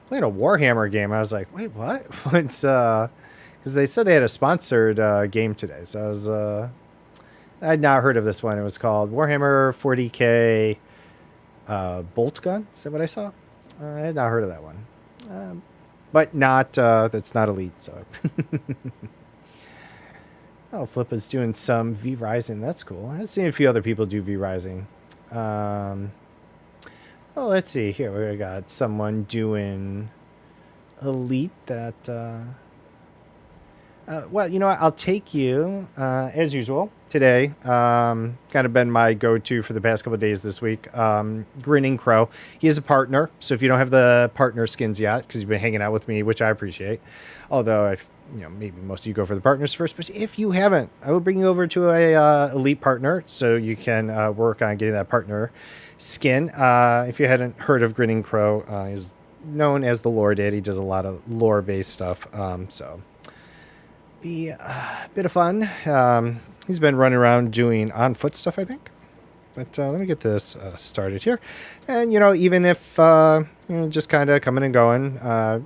playing a Warhammer game. I was like, wait, what? What's, because they said they had a sponsored game today. So I was, I'd not heard of this one. It was called Warhammer 40K Bolt Gun. Is that what I saw? I had not heard of that one. But not, that's not Elite, so. Oh, Flippa's doing some V Rising. That's cool. I've seen a few other people do V Rising. Oh, let's see. Here we got someone doing Elite that. Well, you know what? I'll take you as usual today. Kind of been my go-to for the past couple of days this week. Grinning Crow. He is a partner, so if you don't have the partner skins yet, because you've been hanging out with me, which I appreciate. Although I've maybe most of you go for the partners first, but if you haven't, I will bring you over to a elite partner so you can work on getting that partner skin. If you hadn't heard of Grinning Crow, he's known as the lore dad. He does a lot of lore based stuff. So be a bit of fun. He's been running around doing on foot stuff, I think. But let me get this started here. And, even if, just kind of coming and going,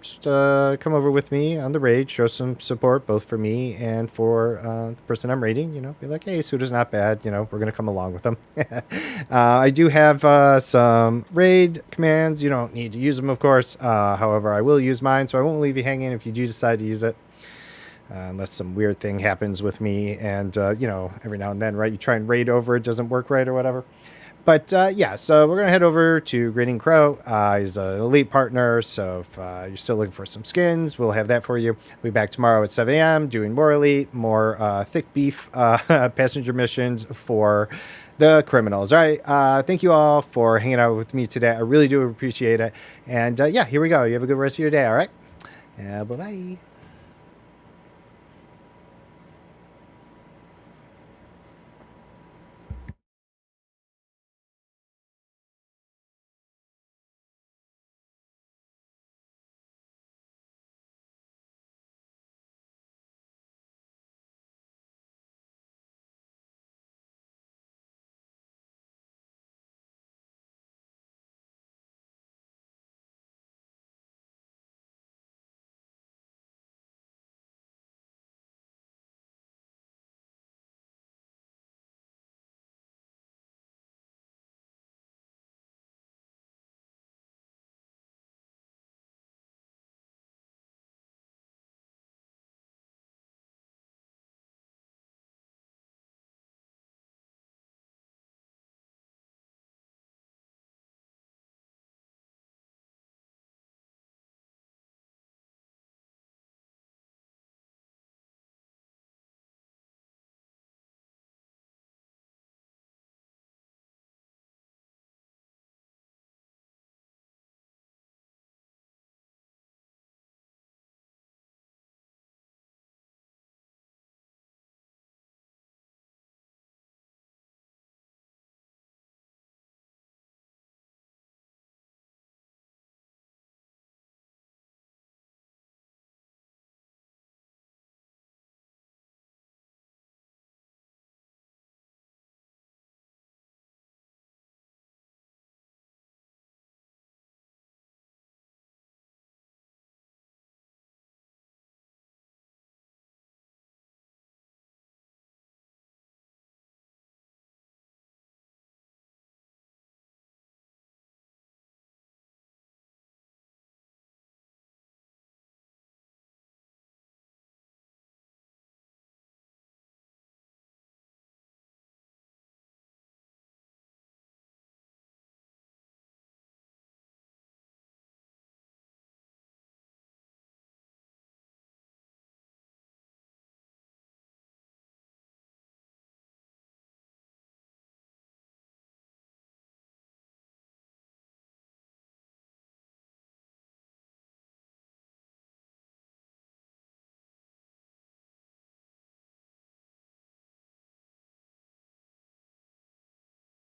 just come over with me on the raid, show some support, both for me and for the person I'm raiding, be like, hey, Suda's not bad, we're going to come along with them. I do have some raid commands. You don't need to use them, of course. However, I will use mine, so I won't leave you hanging if you do decide to use it. Unless some weird thing happens with me and, every now and then, right, you try and raid over, it doesn't work right or whatever. But, yeah, so we're going to head over to Grinning Crow. He's an elite partner, so if you're still looking for some skins, we'll have that for you. We'll be back tomorrow at 7 a.m. doing more elite, more thick beef passenger missions for the criminals. All right, thank you all for hanging out with me today. I really do appreciate it. And, yeah, here we go. You have a good rest of your day, all right? Bye-bye.